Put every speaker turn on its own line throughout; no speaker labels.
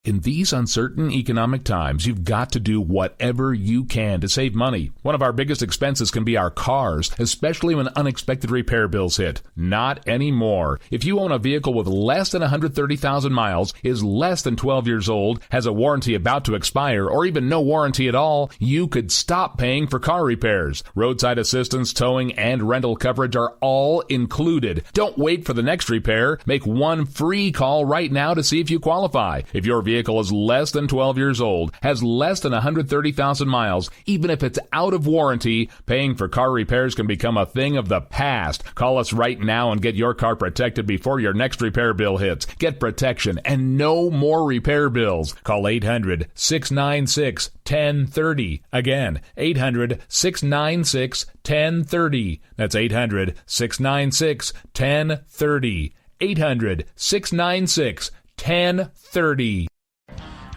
In these uncertain economic times, you've got to do whatever you can to save money. One of our biggest expenses can be our cars, especially when unexpected repair bills hit. Not anymore. If you own a vehicle with less than 130,000 miles, is less than 12 years old, has a warranty about to expire, or even no warranty at all, you could stop paying for car repairs. Roadside assistance, towing, and rental coverage are all included. Don't wait for the next repair. Make one free call right now to see if you qualify. If your vehicle is less than 12 years old, has less than 130,000 miles, even if it's out of warranty, paying for car repairs can become a thing of the past. Call us right now and get your car protected before your next repair bill hits. Get protection and no more repair bills. Call 800-696-1030. Again, 800-696-1030. That's 800-696-1030. 800-696-1030.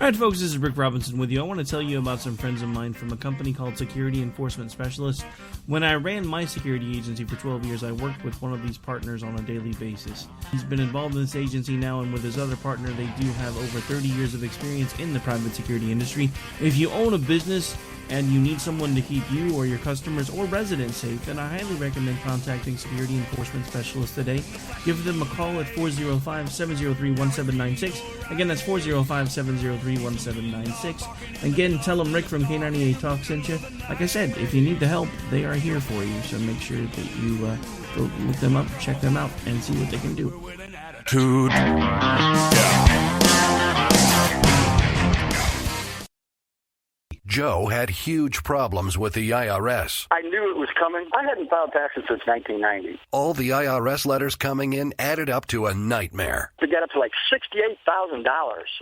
All right, folks, this is Rick Robinson with you. I want to tell you about some friends of mine from a company called Security Enforcement Specialists. When I ran my security agency for 12 years, I worked with one of these partners on a daily basis. He's been involved in this agency now, and with his other partner, they do have over 30 years of experience in the private security industry. If you own a business and you need someone to keep you or your customers or residents safe, then I highly recommend contacting Security Enforcement Specialists today. Give them a call at 405-703-1796. Again, that's 405-703-1796. Again, tell them Rick from K98 Talk sent you. Like I said, if you need the help, they are here for you. So make sure that you go look them up, check them out, and see what they can do.
Joe had huge problems with the IRS.
I knew it was coming. I hadn't filed taxes since 1990.
All the IRS letters coming in added up to a nightmare.
To get up to like $68,000.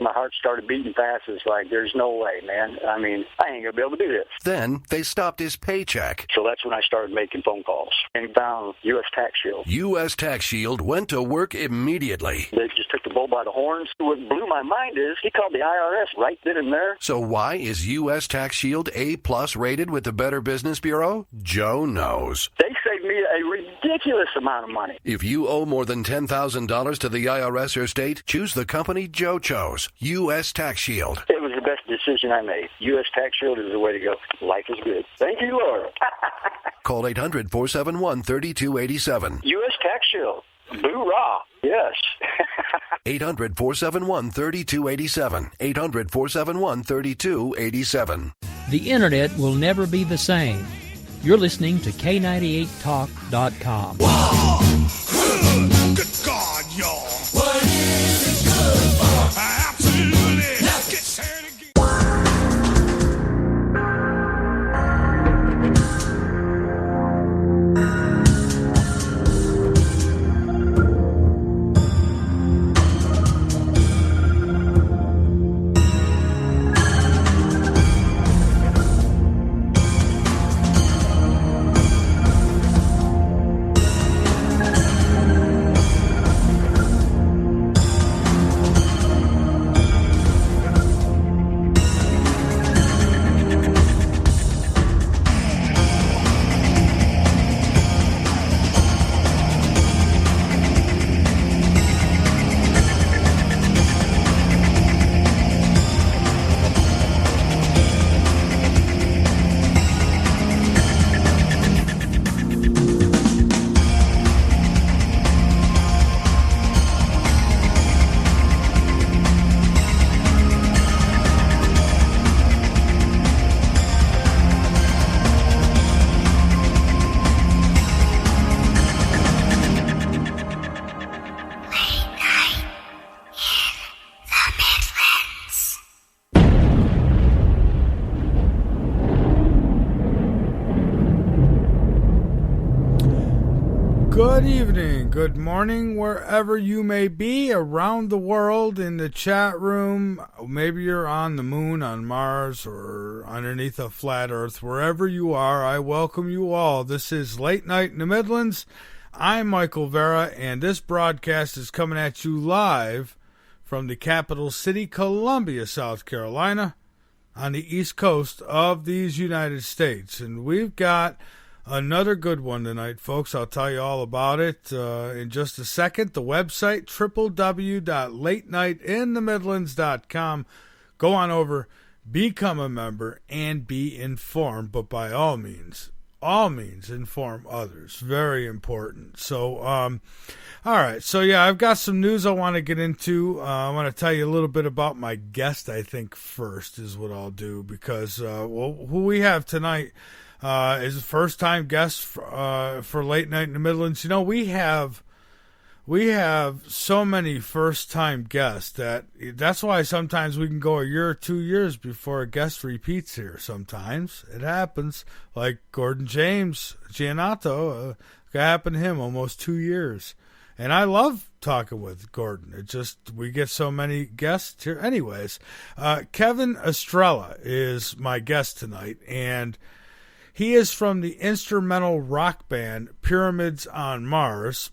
My heart started beating fast. It's like, there's no way, man. I mean, I ain't going to be able to do this.
Then they stopped his paycheck.
So that's when I started making phone calls and found U.S. Tax Shield.
U.S. Tax Shield went to work immediately.
They just took the bull by the horns. What blew my mind is he called the IRS right then and there.
So why is U.S. Tax Shield A+ rated with the Better Business Bureau? Joe knows.
They saved me a ridiculous amount of money.
If you owe more than $10,000 to the IRS or state, choose the company Joe chose, U.S. Tax Shield.
It was the best decision I made. U.S. Tax Shield is the way to go. Life is good. Thank you, Lord.
Call 800-471-3287.
U.S. Tax Shield. Boo-rah. Yes.
800-471-3287. 800-471-3287.
The Internet will never be the same. You're listening to K98Talk.com.
Whoa! Good God, y'all. What is it good for? Absolutely. Let's get started again.
Good evening, good morning, wherever you may be around the world in the chat room. Maybe you're on the moon, on Mars, or underneath a flat earth. Wherever you are, I welcome you all. This is Late Night in the Midlands. I'm Michael Vera, and this broadcast is coming at you live from the capital city, Columbia, South Carolina, on the east coast of these United States. And we've got Another good one tonight, folks. I'll tell you all about it in just a second. The website, www.latenightinthemidlands.com. Go on over, become a member, and be informed. But by all means, inform others. Very important. So, all right. So, yeah, I've got some news I want to get into. I want to tell you a little bit about my guest, I think, first is what I'll do. Because, who we have tonight is a first-time guest for Late Night in the Midlands. You know, we have so many first-time guests that's why sometimes we can go a year or 2 years before a guest repeats here. Sometimes it happens, like Gordon James Giannotto. It happened to him almost 2 years, and I love talking with Gordon. It just we get so many guests here. Anyways, Kevin Estrella is my guest tonight, and he is from the instrumental rock band Pyramids on Mars.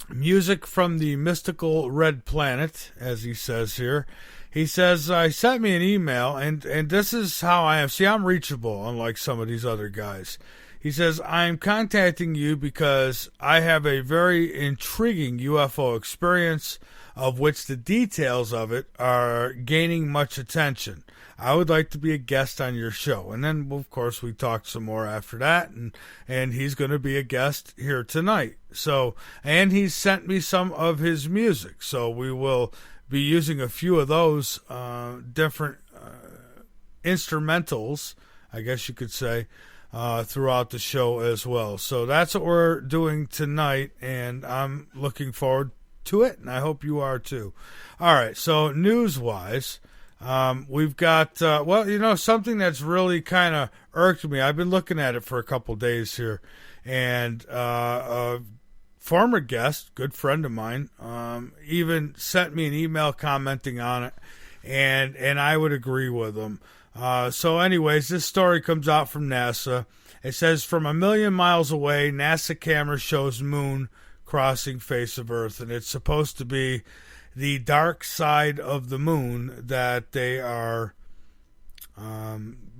Music from the mystical red planet, as he says here. He says, he sent me an email, and this is how I am. See, I'm reachable, unlike some of these other guys. He says, I'm contacting you because I have a very intriguing UFO experience, of which the details of it are gaining much attention. I would like to be a guest on your show. And then, of course, we talked some more after that, and he's going to be a guest here tonight. So, and he sent me some of his music. So we will be using a few of those different instrumentals, I guess you could say, throughout the show as well. So that's what we're doing tonight, and I'm looking forward to it, and I hope you are too. All right, so news-wise, we've got, something that's really kind of irked me. I've been looking at it for a couple days here, and a former guest, good friend of mine, even sent me an email commenting on it, and I would agree with him. So anyways, this story comes out from NASA. It says, from 1 million miles away, NASA camera shows moon crossing face of Earth, and it's supposed to be the dark side of the moon that they are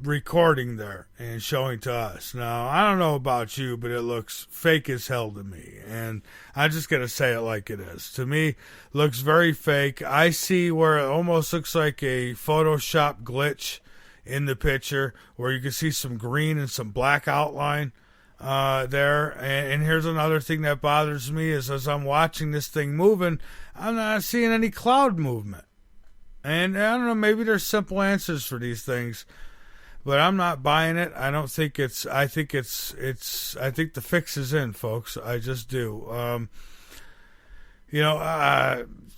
recording there and showing to us. Now, I don't know about you, but it looks fake as hell to me, and I'm just going to say it like it is. To me, looks very fake. I see where it almost looks like a Photoshop glitch in the picture, where you can see some green and some black outline there. And here's another thing that bothers me is as I'm watching this thing moving, I'm not seeing any cloud movement. And I don't know, maybe there's simple answers for these things, but I'm not buying it. I don't think I think the fix is in, folks. I just do.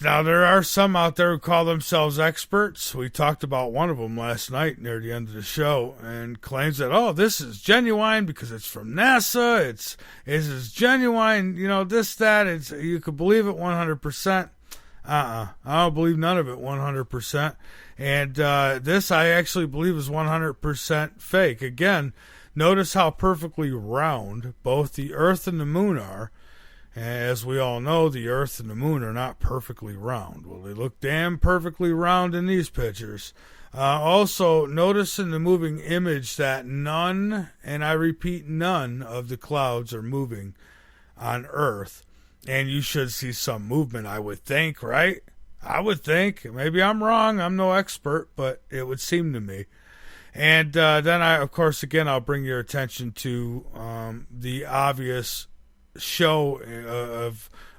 Now there are some out there who call themselves experts. We talked about one of them last night near the end of the show, and claims that, this is genuine because it's from NASA. This is genuine, this, that. You could believe it 100%. I don't believe none of it 100%. And this I actually believe is 100% fake. Again, notice how perfectly round both the Earth and the moon are. As we all know, the Earth and the moon are not perfectly round. Well, they look damn perfectly round in these pictures. Also, notice in the moving image that none, and I repeat, none of the clouds are moving on Earth. And you should see some movement, I would think, right? I would think. Maybe I'm wrong. I'm no expert, but it would seem to me. And then I'll bring your attention to the obvious show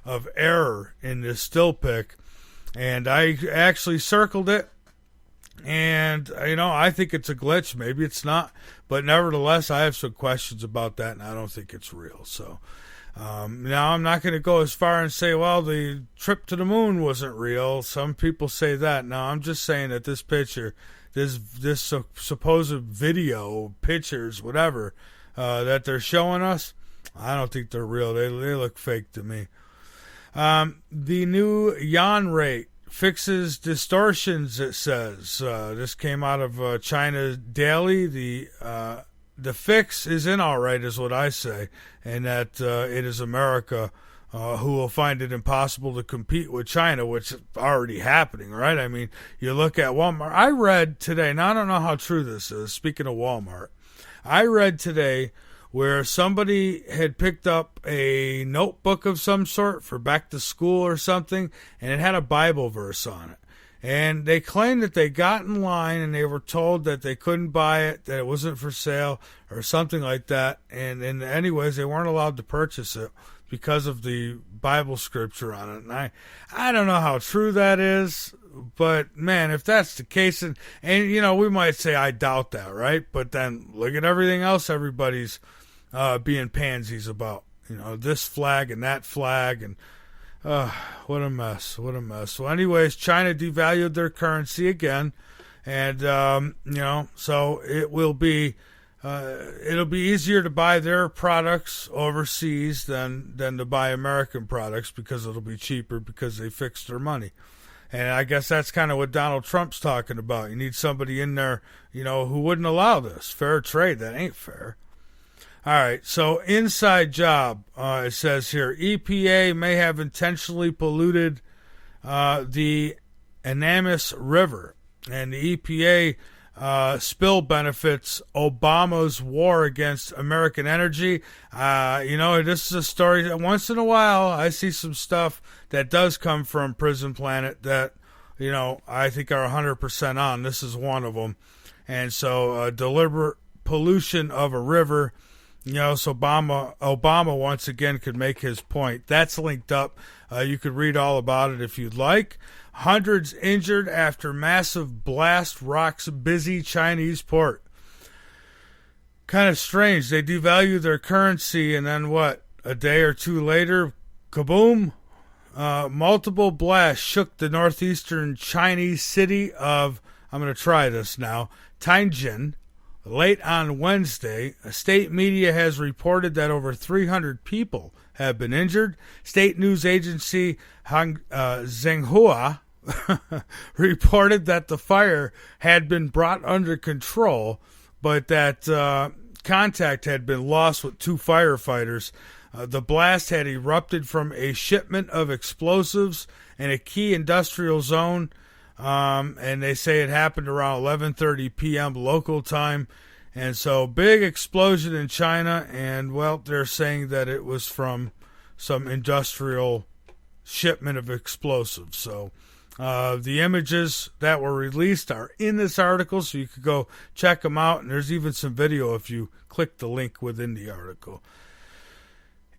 of error in this still pic, and I actually circled it, and I think it's a glitch. Maybe it's not, but nevertheless I have some questions about that, and I don't think it's real. So now I'm not going to go as far and say, well, the trip to the moon wasn't real. Some people say that. No, I'm just saying that this picture, this supposed video, pictures, whatever, that they're showing us, I don't think they're real. They look fake to me. The new yawn rate fixes distortions, it says. This came out of China Daily. The fix is in all right, is what I say, and that it is America who will find it impossible to compete with China, which is already happening, right? I mean, you look at Walmart. I read today, now I don't know how true this is, speaking of Walmart, I read today where somebody had picked up a notebook of some sort for back to school or something, and it had a Bible verse on it. And they claimed that they got in line and they were told that they couldn't buy it, that it wasn't for sale or something like that. And anyways, they weren't allowed to purchase it because of the Bible scripture on it. And I don't know how true that is, but man, if that's the case, and you know, we might say I doubt that, right? But then look at everything else everybody's being pansies about. You know, this flag and that flag, and what a mess, what a mess. Well, anyways, China devalued their currency again, and you know, so it'll be easier to buy their products overseas than to buy American products, because it'll be cheaper because they fixed their money. And I guess that's kind of what Donald Trump's talking about. You need somebody in there, you know, who wouldn't allow this. Fair trade, that ain't fair. All right, so inside job, it says here, EPA may have intentionally polluted the Anamis River. And the EPA spill benefits Obama's war against American energy. You know, this is a story that once in a while I see some stuff that does come from Prison Planet that, you know, I think are 100% on. This is one of them. And so deliberate pollution of a river. You know, so Obama once again could make his point. That's linked up. You could read all about it if you'd like. Hundreds injured after massive blast rocks busy Chinese port. Kind of strange. They devalue their currency, and then what? A day or two later, kaboom! Multiple blasts shook the northeastern Chinese city of, I'm going to try this now, Tianjin. Late on Wednesday, state media has reported that over 300 people have been injured. State news agency Xinhua reported that the fire had been brought under control, but that contact had been lost with two firefighters. The blast had erupted from a shipment of explosives in a key industrial zone. And they say it happened around 11:30 p.m. local time. And so big explosion in China. And, well, they're saying that it was from some industrial shipment of explosives. So the images that were released are in this article, so you could go check them out. And there's even some video if you click the link within the article.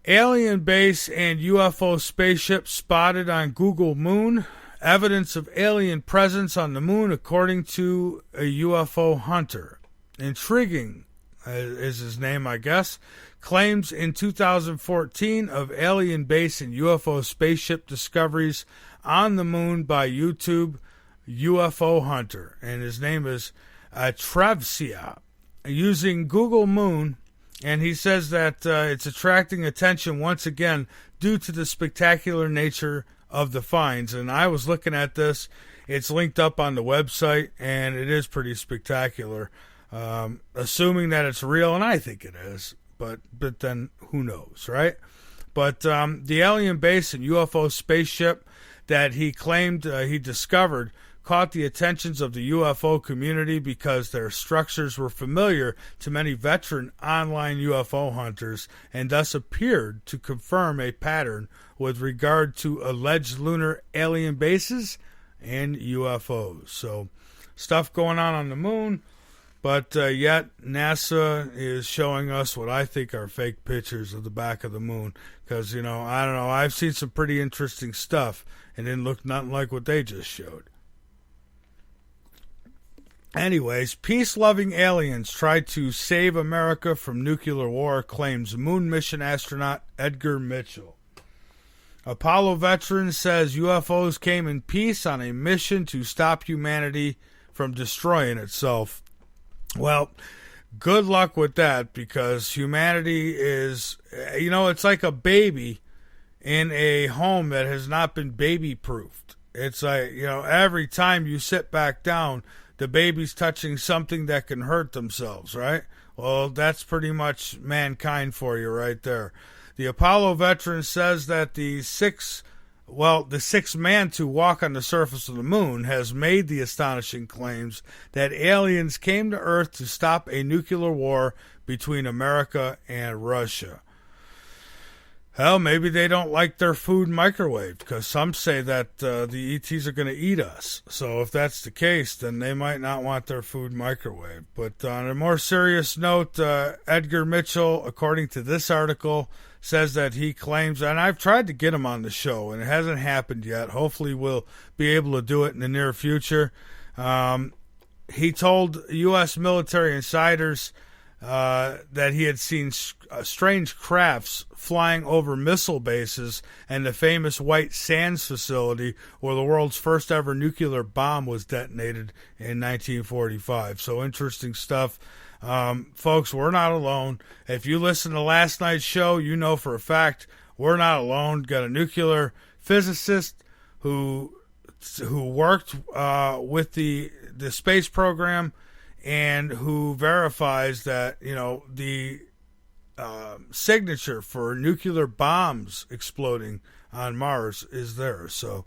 Alien base and UFO spaceship spotted on Google Moon. Evidence of alien presence on the moon, according to a UFO hunter. Intriguing is his name, I guess. Claims in 2014 of alien base and UFO spaceship discoveries on the moon by YouTube UFO hunter. And his name is Travsia. Using Google Moon, and he says that it's attracting attention once again due to the spectacular nature of the finds. And I was looking at this. It's linked up on the website, and it is pretty spectacular. Assuming that it's real, and I think it is, but then who knows, right? But the alien base and UFO spaceship that he claimed he discovered caught the attentions of the UFO community because their structures were familiar to many veteran online UFO hunters, and thus appeared to confirm a pattern with regard to alleged lunar alien bases and UFOs. So, stuff going on the moon, but yet NASA is showing us what I think are fake pictures of the back of the moon. Because, you know, I don't know, I've seen some pretty interesting stuff, and it didn't look nothing like what they just showed. Anyways, peace-loving aliens tried to save America from nuclear war, claims moon mission astronaut Edgar Mitchell. Apollo veteran says UFOs came in peace on a mission to stop humanity from destroying itself. Well, good luck with that, because humanity is, you know, it's like a baby in a home that has not been baby-proofed. It's like, you know, every time you sit back down, the baby's touching something that can hurt themselves, right? Well, that's pretty much mankind for you right there. The Apollo veteran says that the 6 the sixth man to walk on the surface of the moon, has made the astonishing claims that aliens came to Earth to stop a nuclear war between America and Russia. Hell, maybe they don't like their food microwaved, because some say that the ETs are going to eat us. So if that's the case, then they might not want their food microwaved. But on a more serious note, Edgar Mitchell, according to this article, says that he claims, and I've tried to get him on the show, and it hasn't happened yet. Hopefully we'll be able to do it in the near future. He told U.S. military insiders that he had seen strange crafts flying over missile bases and the famous White Sands facility where the world's first ever nuclear bomb was detonated in 1945. So interesting stuff. Folks, we're not alone. If you listen to last night's show, you know for a fact we're not alone. Got a nuclear physicist who worked with the space program, and who verifies that, the signature for nuclear bombs exploding on Mars is there. So,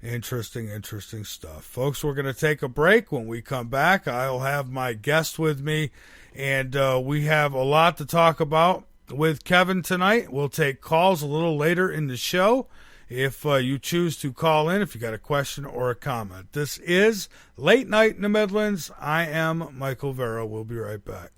interesting stuff. Folks, we're going to take a break. When we come back, I'll have my guest with me, and we have a lot to talk about with Kevin tonight. We'll take calls a little later in the show. If you choose to call in, if you got a question or a comment. This is Late Night in the Midlands. I am Michael Vera. We'll be right back.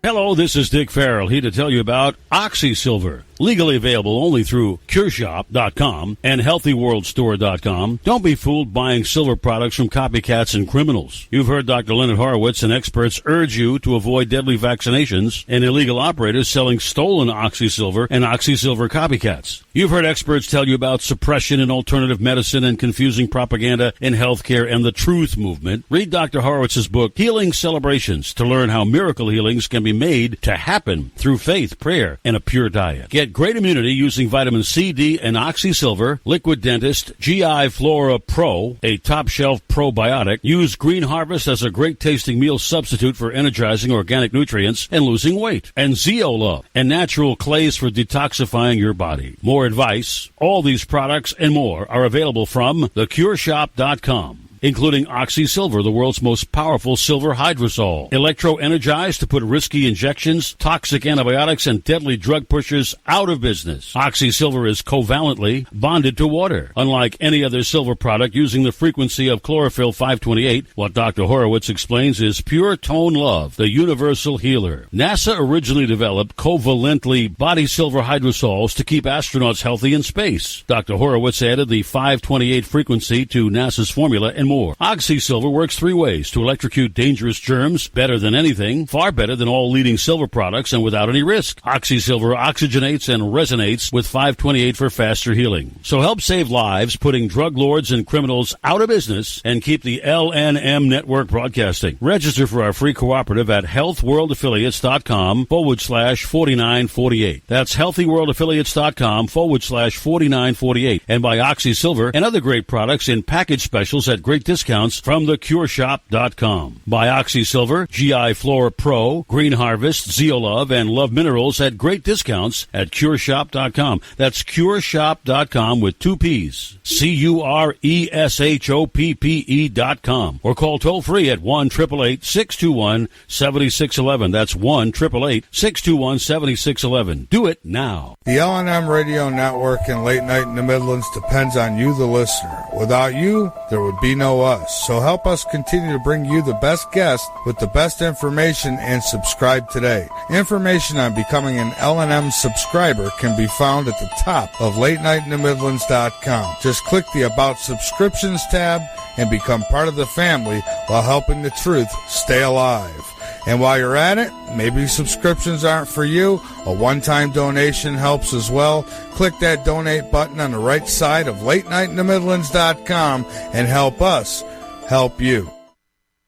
Hello, this is Dick Farrell, here to tell you about OxySilver. Legally available only through CureShop.com and HealthyWorldStore.com. Don't be fooled buying silver products from copycats and criminals. You've heard Dr. Leonard Horowitz and experts urge you to avoid deadly vaccinations and illegal operators selling stolen OxySilver and OxySilver copycats. You've heard experts tell you about suppression in alternative medicine and confusing propaganda in healthcare and the truth movement. Read Dr. Horowitz's book, Healing Celebrations, to learn how miracle healings can be made to happen through faith, prayer, and a pure diet. Get great immunity using vitamin C, D, and OxySilver, Liquid Dentist, GI Flora Pro, a top-shelf probiotic. Use Green Harvest as a great-tasting meal substitute for energizing organic nutrients and losing weight. And Zeolove, and natural clays for detoxifying your body. More advice, all these products and more are available from theCureShop.com. Including OxySilver, the world's most powerful silver hydrosol. Electro-energized to put risky injections, toxic antibiotics, and deadly drug pushers out of business. OxySilver is covalently bonded to water. Unlike any other silver product using the frequency of chlorophyll 528, what Dr. Horowitz explains is pure tone love, the universal healer. NASA originally developed covalently body silver hydrosols to keep astronauts healthy in space. Dr. Horowitz added the 528 frequency to NASA's formula and more. OxySilver works three ways to electrocute dangerous germs better than anything, far better than all leading silver products, and without any risk. OxySilver oxygenates and resonates with 528 for faster healing. So help save lives, putting drug lords and criminals out of business, and keep the LNM network broadcasting. Register for our free cooperative at healthworldaffiliates.com/4948. That's healthworldaffiliates.com/4948. And buy OxySilver and other great products in package specials at great discounts from theCureShop.com. Buy OxySilver, GI Flora Pro, Green Harvest, Zeolove, and Love Minerals at great discounts at CureShop.com. That's CureShop.com with two P's. CureShoppe.com. Or call toll free at 1-888-621-7611. That's 1-888-621-7611. Do it now.
The L&M Radio Network and Late Night in the Midlands depends on you, the listener. Without you, there would be no us. So help us continue to bring you the best guests with the best information, and subscribe today. Information on becoming an L&M subscriber can be found at the top of LateNightInTheMidlands.com. Just click the About Subscriptions tab and become part of the family while helping the truth stay alive. And while you're at it, maybe subscriptions aren't for you. A one-time donation helps as well. Click that donate button on the right side of LateNightInTheMidlands.com and help us help you.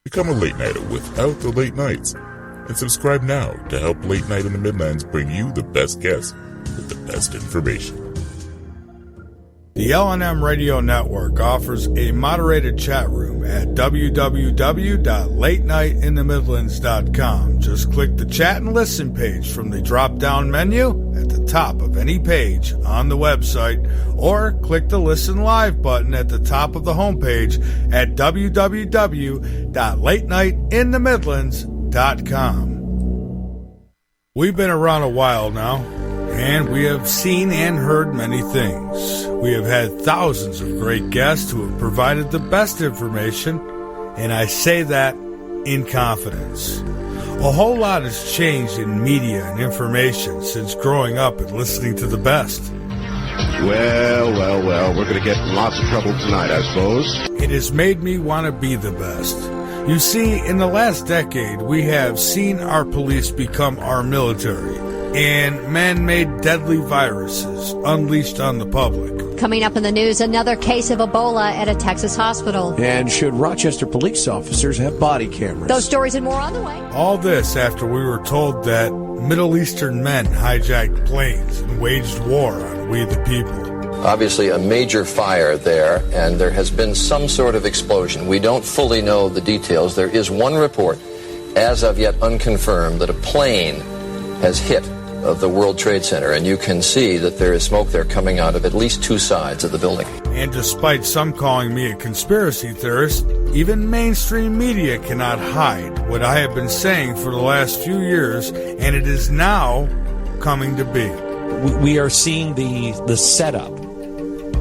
Become a late nighter without the late nights. And subscribe now to help Late Night in the Midlands bring you the best guests with the best information.
The L&M Radio Network offers a moderated chat room at www.latenightinthe.midlands.com. Just click the chat and listen page from the drop-down menu at the top of any page on the website, or click the Listen Live button at the top of the homepage at www.latenightinthe.midlands.com. We've been around a while now, and we have seen and heard many things. We have had thousands of great guests who have provided the best information, and I say that in confidence. A whole lot has changed in media and information since growing up and listening to the best.
Well, we're going to get in lots of trouble tonight, I suppose.
It has made me want to be the best. You see, in the last decade, we have seen our police become our military, and man-made deadly viruses unleashed on the public.
Coming up in the news, another case of Ebola at a Texas hospital.
And should Rochester police officers have body cameras?
Those stories and more on the way.
All this after we were told that Middle Eastern men hijacked planes and waged war on we the people.
Obviously a major fire there, and there has been some sort of explosion. We don't fully know the details. There is one report, as of yet unconfirmed, that a plane has hit of the World Trade Center, and you can see that there is smoke there coming out of at least two sides of the building.
And despite some calling me a conspiracy theorist, even mainstream media cannot hide what I have been saying for the last few years, and it is now coming to be.
We are seeing the setup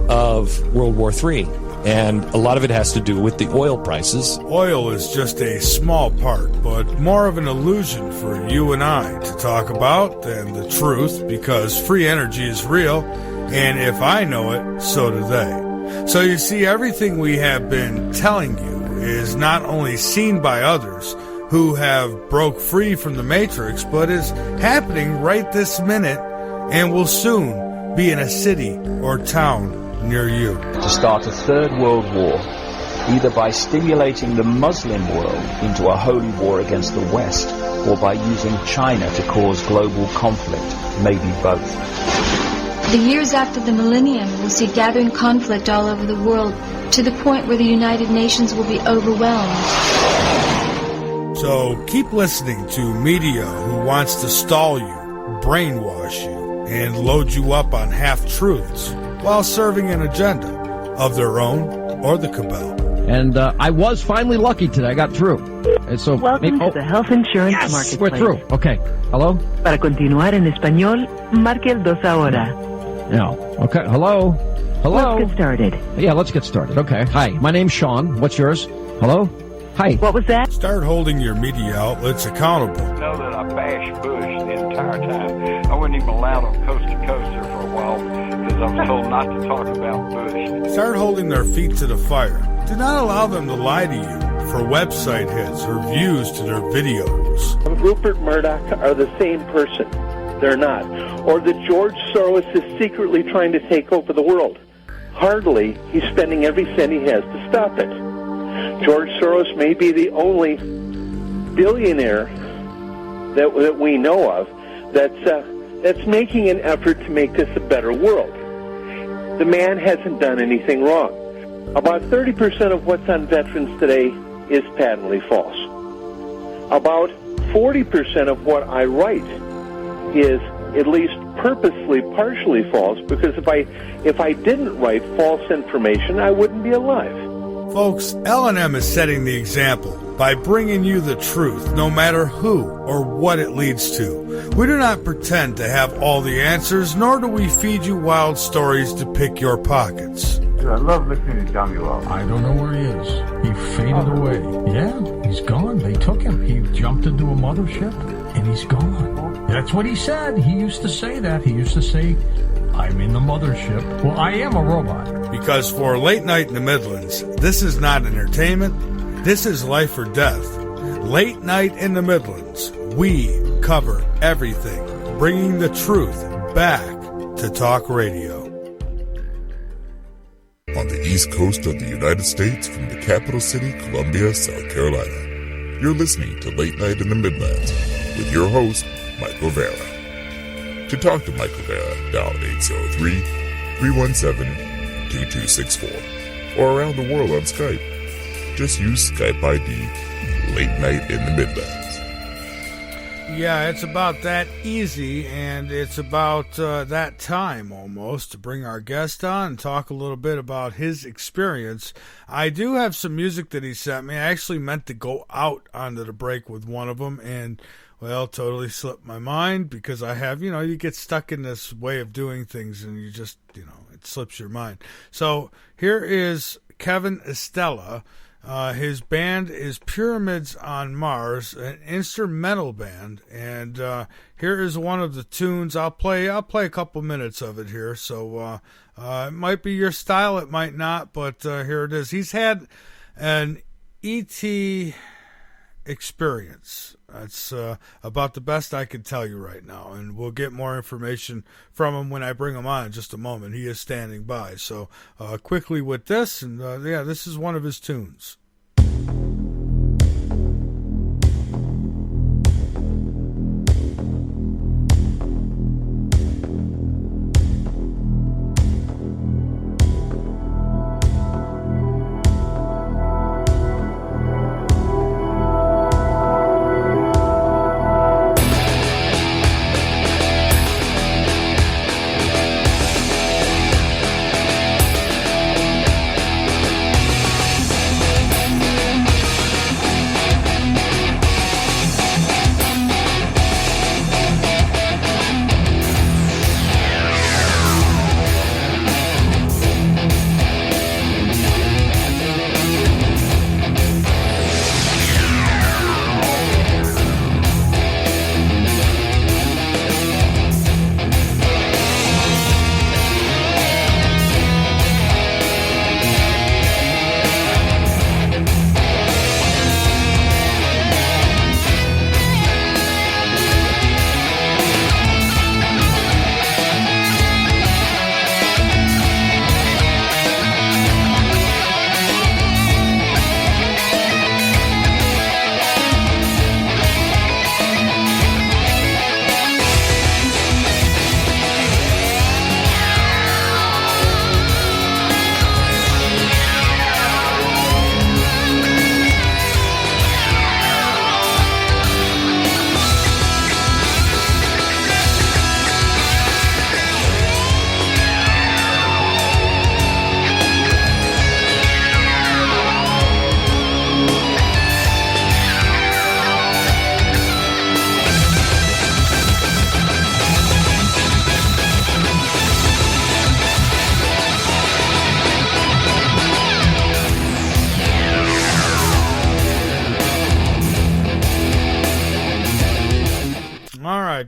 of World War III, and a lot of it has to do with the oil prices.
Oil is just a small part, but more of an illusion for you and I to talk about than the truth, because free energy is real, and if I know it, so do they. So you see, everything we have been telling you is not only seen by others who have broke free from the Matrix, but is happening right this minute and will soon be in a city or town near you.
To start a third world war, either by stimulating the Muslim world into a holy war against the West, or by using China to cause global conflict, maybe both.
The years after the millennium will see gathering conflict all over the world, to the point where the United Nations will be overwhelmed.
So keep listening to media who wants to stall you, brainwash you, and load you up on half-truths while serving an agenda of their own or the cabal.
And I was finally lucky today. I got through. And so
Welcome to the Health Insurance Marketplace.
We're through. Okay. Hello?
Para continuar en español, marque el 2 ahora.
Yeah. Okay. Hello? Hello?
Let's get started.
Yeah, let's get started. Okay. Hi. My name's Sean. What's yours? Hello? Hi.
What was that?
Start holding your media outlets accountable.
I know that I bashed Bush the entire time. I wasn't even allowed on Coast to Coast there for a while because I was told not to talk about Bush.
Start holding their feet to the fire. Do not allow them to lie to you for website hits or views to their videos.
Rupert Murdoch are the same person. They're not. Or that George Soros is secretly trying to take over the world. Hardly. He's spending every cent he has to stop it. George Soros may be the only billionaire that we know of that's making an effort to make this a better world. The man hasn't done anything wrong. About 30% of what's on veterans today is patently false. About 40% of what I write is at least purposely partially false, because if I didn't write false information, I wouldn't be alive.
Folks, L&M is setting the example by bringing you the truth, no matter who or what it leads to. We do not pretend to have all the answers, nor do we feed you wild stories to pick your pockets.
I love listening to John Mueller.
I don't know where he is. He faded away. Yeah, he's gone. They took him. He jumped into a mothership, and he's gone. That's what he said. He used to say that. He used to say, I'm in the mothership. Well, I am a robot.
Because for Late Night in the Midlands, this is not entertainment. This is life or death. Late Night in the Midlands. We cover everything, bringing the truth back to talk radio.
On the east coast of the United States from the capital city, Columbia, South Carolina, you're listening to Late Night in the Midlands with your host, Michael Vera. To talk to Michael Vera, dial 803-317-2264 or around the world on Skype. Just use Skype ID Late Night in the Midlands.
Yeah, it's about that easy, and it's about that time almost to bring our guest on and talk a little bit about his experience. I do have some music that he sent me. I actually meant to go out onto the break with one of them, and, well, totally slipped my mind because I have, you get stuck in this way of doing things, and you just, it slips your mind. So here is Kevin Estrella. His band is Pyramids on Mars, an instrumental band, and here is one of the tunes. I'll play a couple minutes of it here, so it might be your style, it might not, but here it is. He's had an ET experience. That's about the best I can tell you right now, and we'll get more information from him when I bring him on in just a moment. He is standing by. So quickly with this, and this is one of his tunes.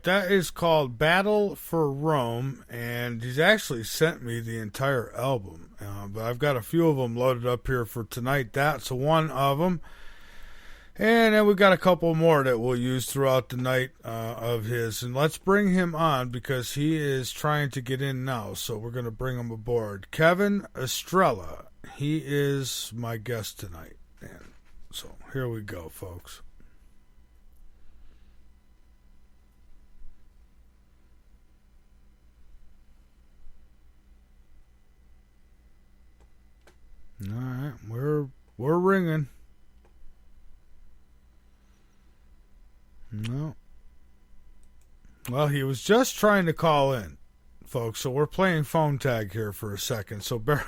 That is called Battle for Rome, and he's actually sent me the entire album, but I've got a few of them loaded up here for tonight. That's one of them, and then we've got a couple more that we'll use throughout the night of his, and let's bring him on because he is trying to get in now, so we're going to bring him aboard. Kevin Estrella, he is my guest tonight, and so here we go, folks. All right, we're ringing. No. Well, he was just trying to call in, folks. So we're playing phone tag here for a second. So bear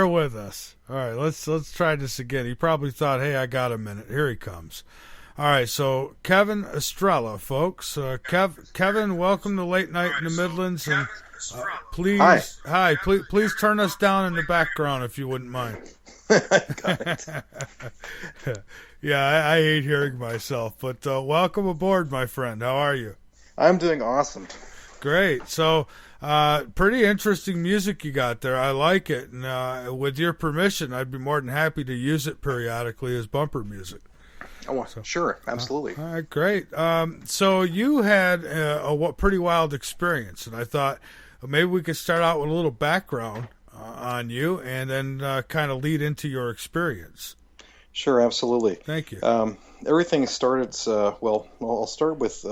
with us. All right, let's try this again. He probably thought, "Hey, I got a minute." Here he comes. All right, so Kevin Estrella, folks. Kevin, welcome to Late Night in the Midlands, and please turn us down in the background if you wouldn't mind. Yeah, I hate hearing myself, but welcome aboard, my friend. How are you?
I'm doing awesome.
Great. So, pretty interesting music you got there. I like it, and with your permission, I'd be more than happy to use it periodically as bumper music.
Sure, absolutely.
All right, great. So you had a pretty wild experience, and I thought maybe we could start out with a little background on you, and then kind of lead into your experience.
Sure, absolutely.
Thank you.
Everything started. Well, I'll start with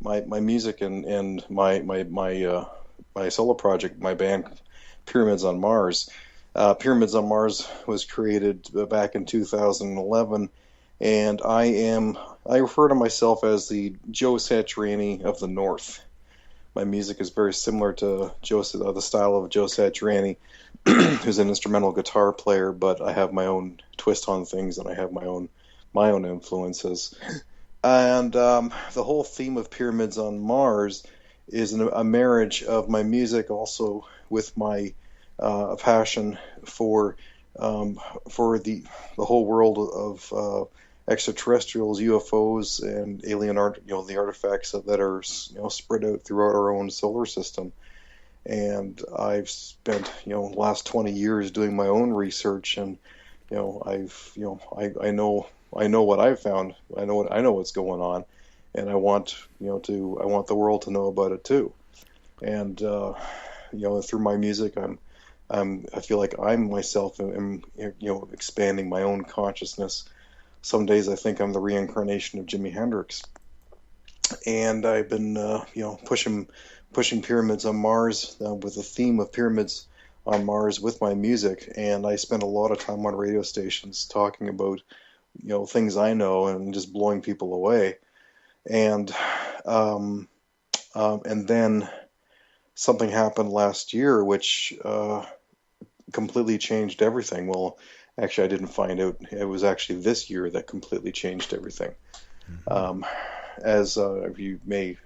my music and my solo project, my band Pyramids on Mars. Pyramids on Mars was created back in 2011, and I refer to myself as the Joe Satriani of the North. My music is very similar to the style of Joe Satriani, who's an instrumental guitar player, but I have my own twist on things, and I have my own influences. And the whole theme of Pyramids on Mars is a marriage of my music also with my passion for the whole world of extraterrestrials, UFOs, and alien art, the artifacts that are spread out throughout our own solar system. And I've spent the last 20 years doing my own research, and I know what I've found. I know what's going on, and I want the world to know about it too. And through my music, I feel like I'm myself am expanding my own consciousness. Some days I think I'm the reincarnation of Jimi Hendrix, and I've been pushing Pyramids on Mars with the theme of Pyramids on Mars with my music. And I spend a lot of time on radio stations talking about things I know and just blowing people away. And then something happened last year which completely changed everything. Well, actually, I didn't find out. It was actually this year that completely changed everything. Mm-hmm. As you may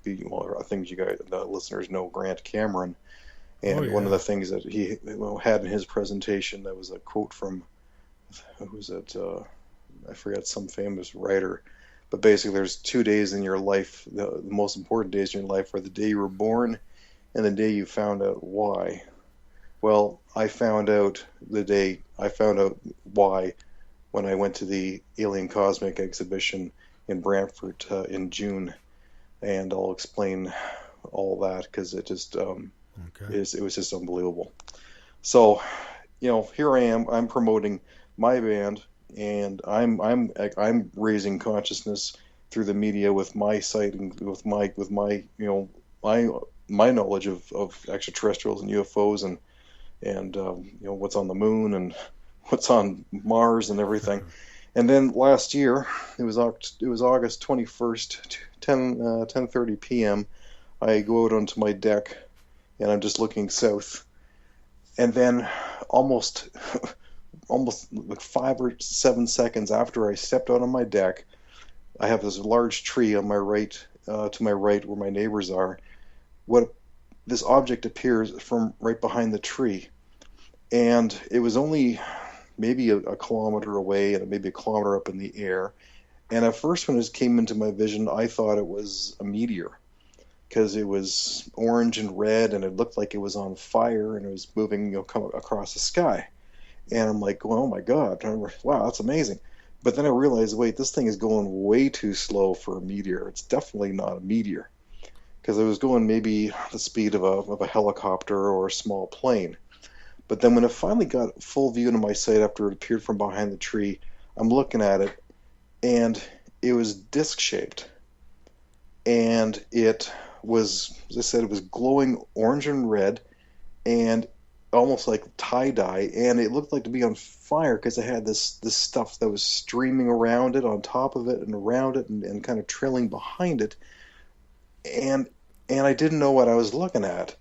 be, well, I think you guys, the listeners, know Grant Cameron, and one of the things that he had in his presentation, that was a quote from, who was it? I forgot, some famous writer. But basically, there's 2 days in your life. The most important days in your life are the day you were born and the day you found out why. Well, I found out why when I went to the Alien Cosmic exhibition in Brantford in June, and I'll explain all that because it just it was just unbelievable. So, here I am. I'm promoting my band, and I'm raising consciousness through the media with my site and with my my knowledge of extraterrestrials and UFOs and what's on the moon and what's on Mars and everything. And then last year, it was August 21st, 10:30 p.m. I go out onto my deck, and I'm just looking south. And then almost like 5 or 7 seconds after I stepped out on my deck, I have this large tree on my right, to my right where my neighbors are. This object appears from right behind the tree. And it was only maybe a kilometer away and maybe a kilometer up in the air. And at first when it came into my vision, I thought it was a meteor because it was orange and red and it looked like it was on fire and it was moving across the sky. And I'm like, oh my God, wow, that's amazing. But then I realized, wait, this thing is going way too slow for a meteor. It's definitely not a meteor because it was going maybe the speed of a helicopter or a small plane. But then when it finally got full view into my sight after it appeared from behind the tree, I'm looking at it, and it was disc-shaped. And it was, as I said, it was glowing orange and red, and almost like tie-dye, and it looked like to be on fire because it had this stuff that was streaming around it, on top of it, and around it, and kind of trailing behind it. And I didn't know what I was looking at.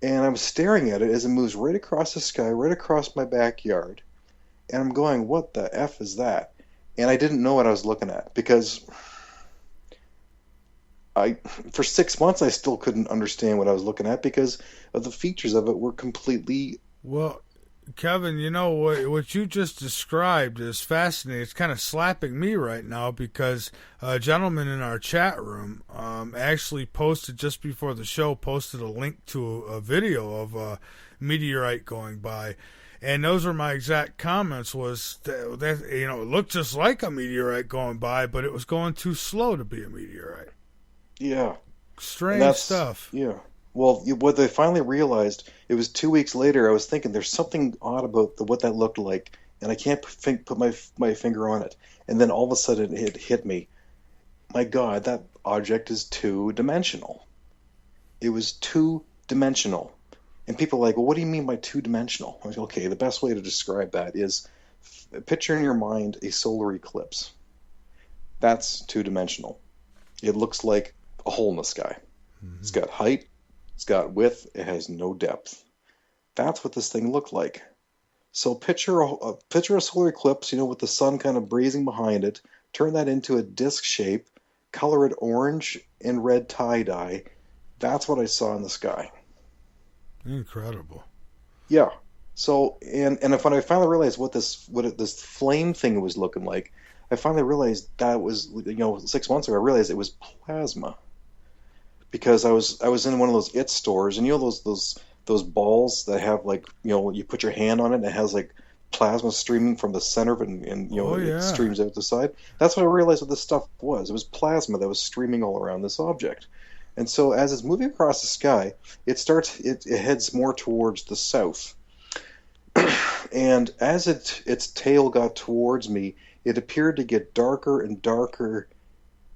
And I was staring at it as it moves right across the sky, right across my backyard. And I'm going, what the F is that? And I didn't know what I was looking at because for 6 months I still couldn't understand what I was looking at because of the features of it were completely...
Well, Kevin, what you just described is fascinating. It's kind of slapping me right now because a gentleman in our chat room actually posted, just before the show, posted a link to a video of a meteorite going by. And those are my exact comments, was that you know, it looked just like a meteorite going by, but it was going too slow to be a meteorite.
Yeah.
Strange stuff.
Yeah. Well, what they finally realized, it was 2 weeks later, I was thinking there's something odd about what that looked like, and I can't put my finger on it. And then all of a sudden it hit me. My God, that object is two-dimensional. It was two-dimensional. And people are like, well, what do you mean by two-dimensional? I was like, okay, the best way to describe that is picture in your mind a solar eclipse. That's two-dimensional. It looks like a hole in the sky. Mm-hmm. It's got height, it's got width, it has no depth. That's what this thing looked like. So picture a solar eclipse, you know, with the sun kind of blazing behind it, turn that into a disc shape, color it orange and red tie-dye. That's what I saw in the sky.
Incredible.
Yeah. So, and when I finally realized what this flame thing was looking like, I finally realized that was, you know, 6 months ago, I realized it was plasma. Because I was in one of those IT stores, and you know those balls that have, like, you know, you put your hand on it and it has like plasma streaming from the center of it, and you know, it streams out the side. That's what I realized what this stuff was. It was plasma that was streaming all around this object. And so as it's moving across the sky, it heads more towards the south. And as its tail got towards me, it appeared to get darker and darker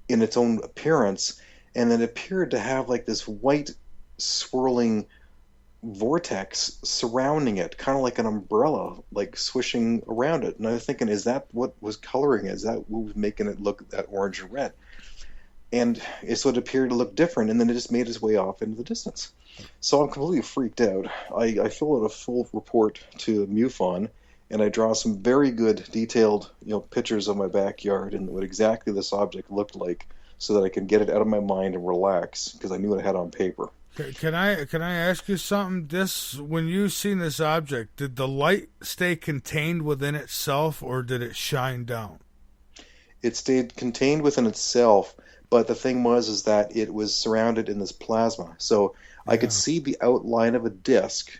in its own appearance, and it appeared to have like this white swirling vortex surrounding it, kind of like an umbrella, like swishing around it. And I was thinking, is that what was coloring it? Is that what was making it look that orange and red? And so it appeared to look different, and then it just made its way off into the distance. So I'm completely freaked out. I fill out a full report to MUFON, and I draw some very good detailed, you know, pictures of my backyard and what exactly this object looked like, so that I can get it out of my mind and relax, because I knew what I had on paper.
Can I ask you something? When you seen this object, did the light stay contained within itself, or did it shine down?
It stayed contained within itself, but the thing was that it was surrounded in this plasma. So I could see the outline of a disc,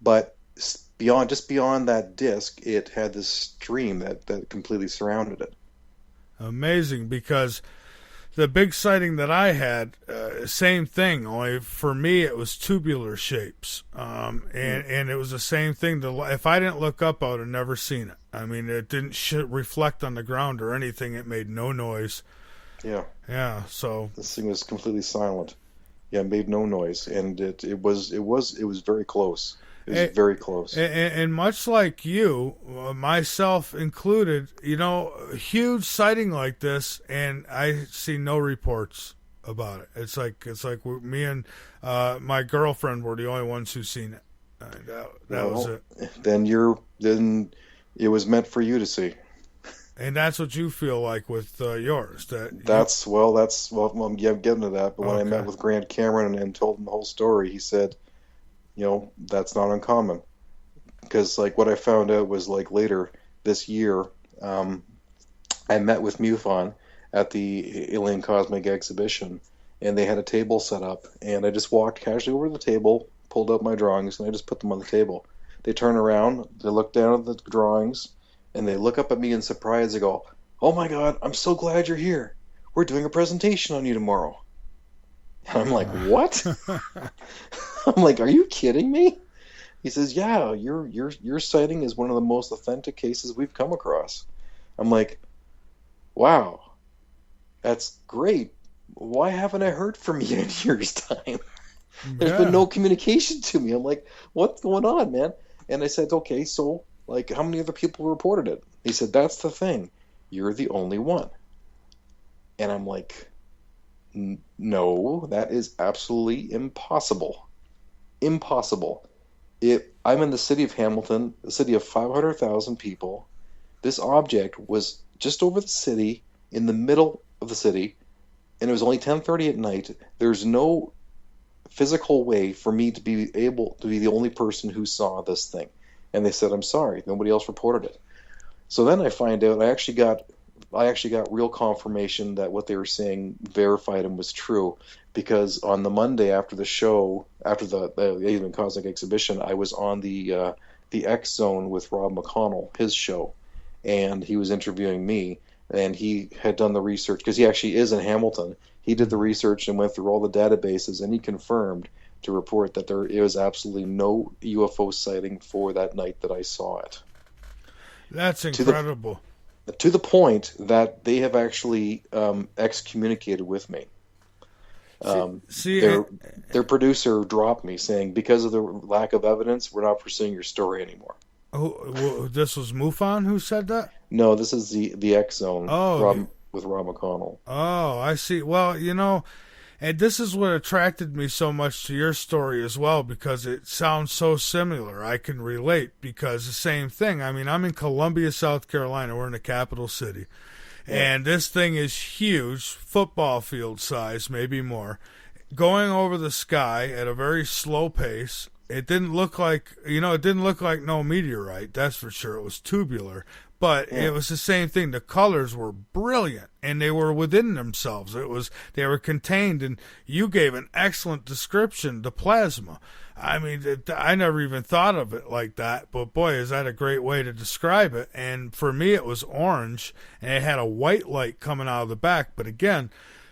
but just beyond that disc, it had this stream that completely surrounded it.
Amazing, because the big sighting that I had, same thing, only for me it was tubular shapes. And it was the same thing. If I didn't look up, I would have never seen it. I mean, it didn't reflect on the ground or anything. It made no noise.
Yeah.
Yeah, so
this thing was completely silent. Yeah, it made no noise, and it was very close. It was very close.
And much like you, myself included, you know, a huge sighting like this, and I see no reports about it. It's like me and my girlfriend were the only ones who seen it. That was it.
Then it was meant for you to see.
And that's what you feel like with yours. I'm getting to that. But when I met with Grant Cameron and told him the whole story, he said, you know, that's not uncommon. Because, like, what I found out was, like, later this year, I met with MUFON at the Alien Cosmic Exhibition, and they had a table set up, and I just walked casually over to the table, pulled up my drawings, and I just put them on the table. They turn around, they look down at the drawings, and they look up at me in surprise. They go, "Oh my God, I'm so glad you're here. We're doing a presentation on you tomorrow." And I'm like, "What?" I'm like, "Are you kidding me?" He says, "Yeah, your sighting is one of the most authentic cases we've come across." I'm like, "Wow, that's great. Why haven't I heard from you in years' time?" There's been no communication to me. I'm like, "What's going on, man?" And I said, "Okay, so, like, how many other people reported it?" He said, "That's the thing. You're the only one." And I'm like, "No, that is absolutely impossible. Impossible. I'm in the city of Hamilton, a city of 500,000 people. This object was just over the city, in the middle of the city, and it was only 10:30 at night. There's no physical way for me to be able to be the only person who saw this thing." And they said, "I'm sorry, nobody else reported it." So then I find out I actually got real confirmation that what they were saying verified and was true, because on the Monday after the show, after the Alien Cosmic Exhibition, I was on the
the X Zone with Rob McConnell, his show, and he was interviewing me, and he had done the research because he actually is in Hamilton. He did the research and went through all the databases, and he confirmed to report that there is absolutely no UFO sighting for that night that I saw it.
That's incredible.
To the point that they have actually excommunicated with me. Their producer dropped me, saying because of the lack of evidence, we're not pursuing your story anymore.
Oh, this was MUFON who said that?
No, this is the X Zone with Rob McConnell.
Oh, I see. Well, and this is what attracted me so much to your story as well, because it sounds so similar. I can relate because the same thing. I mean, I'm in Columbia, South Carolina. We're in the capital city. Yeah. And this thing is huge, football field size, maybe more, going over the sky at a very slow pace. It didn't look like, no meteorite, that's for sure. It was tubular. But it was the same thing. The colors were brilliant, and they were within themselves. They were contained, and you gave an excellent description, the plasma. I mean, I never even thought of it like that, but boy, is that a great way to describe it. And for me, it was orange, and it had a white light coming out of the back. But again,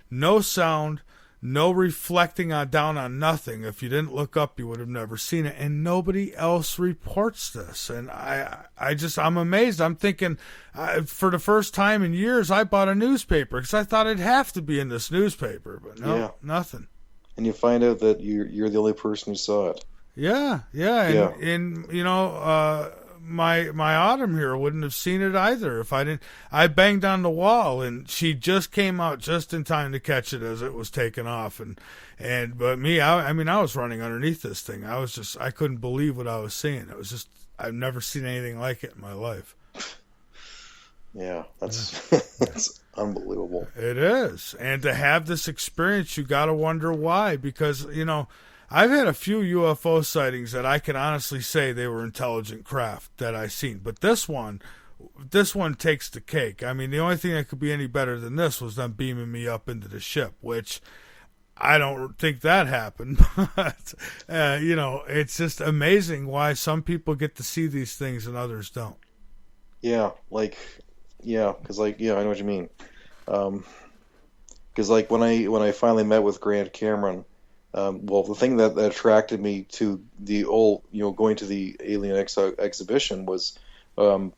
no sound, no reflecting down on nothing. If you didn't look up, you would have never seen it. And nobody else reports this. And I'm amazed. I'm thinking, for the first time in years, I bought a newspaper because I thought it'd have to be in this newspaper. But no, nothing.
And you find out that you're the only person who saw it.
Yeah. And my Autumn here wouldn't have seen it either if I didn't. I banged on the wall, and she just came out just in time to catch it as it was taking off. But me, I was running underneath this thing. I couldn't believe what I was seeing. It was just, I've never seen anything like it in my life.
Yeah, that's unbelievable.
It is. And to have this experience, you got to wonder why, because, I've had a few UFO sightings that I can honestly say they were intelligent craft that I seen. But this one takes the cake. I mean, the only thing that could be any better than this was them beaming me up into the ship, which I don't think that happened. But, it's just amazing why some people get to see these things and others don't.
Yeah, because I know what you mean. Because when I finally met with Grant Cameron, the thing that attracted me to the old, going to the Alien exhibition was, I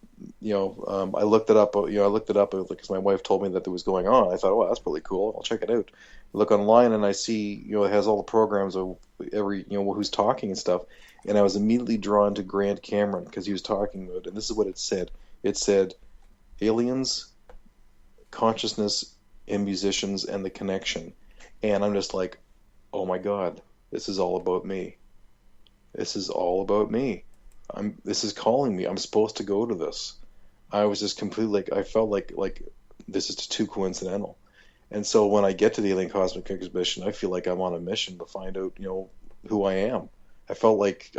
looked it up. I looked it up because my wife told me that it was going on. I thought, oh, that's really cool. I'll check it out. I look online and I see, it has all the programs of every, who's talking and stuff. And I was immediately drawn to Grant Cameron because he was talking about it. And this is what it said. It said, aliens, consciousness, and musicians, and the connection. And I'm just like, oh my God, this is all about me. This is all about me. This is calling me. I'm supposed to go to this. I was just completely I felt like this is too coincidental. And so when I get to the Alien Cosmic Exhibition, I feel like I'm on a mission to find out, who I am. I felt like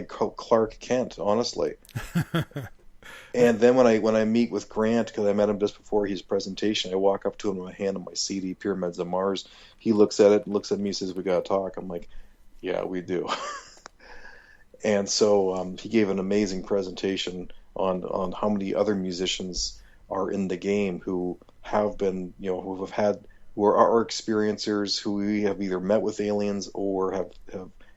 Clark Kent, honestly. And then when I meet with Grant, because I met him just before his presentation, I walk up to him and I hand him my CD, Pyramids of Mars. He looks at it, looks at me, says, "We gotta talk." I'm like, "Yeah, we do." And so he gave an amazing presentation on how many other musicians are in the game who have been, who are experiencers, who we have either met with aliens or have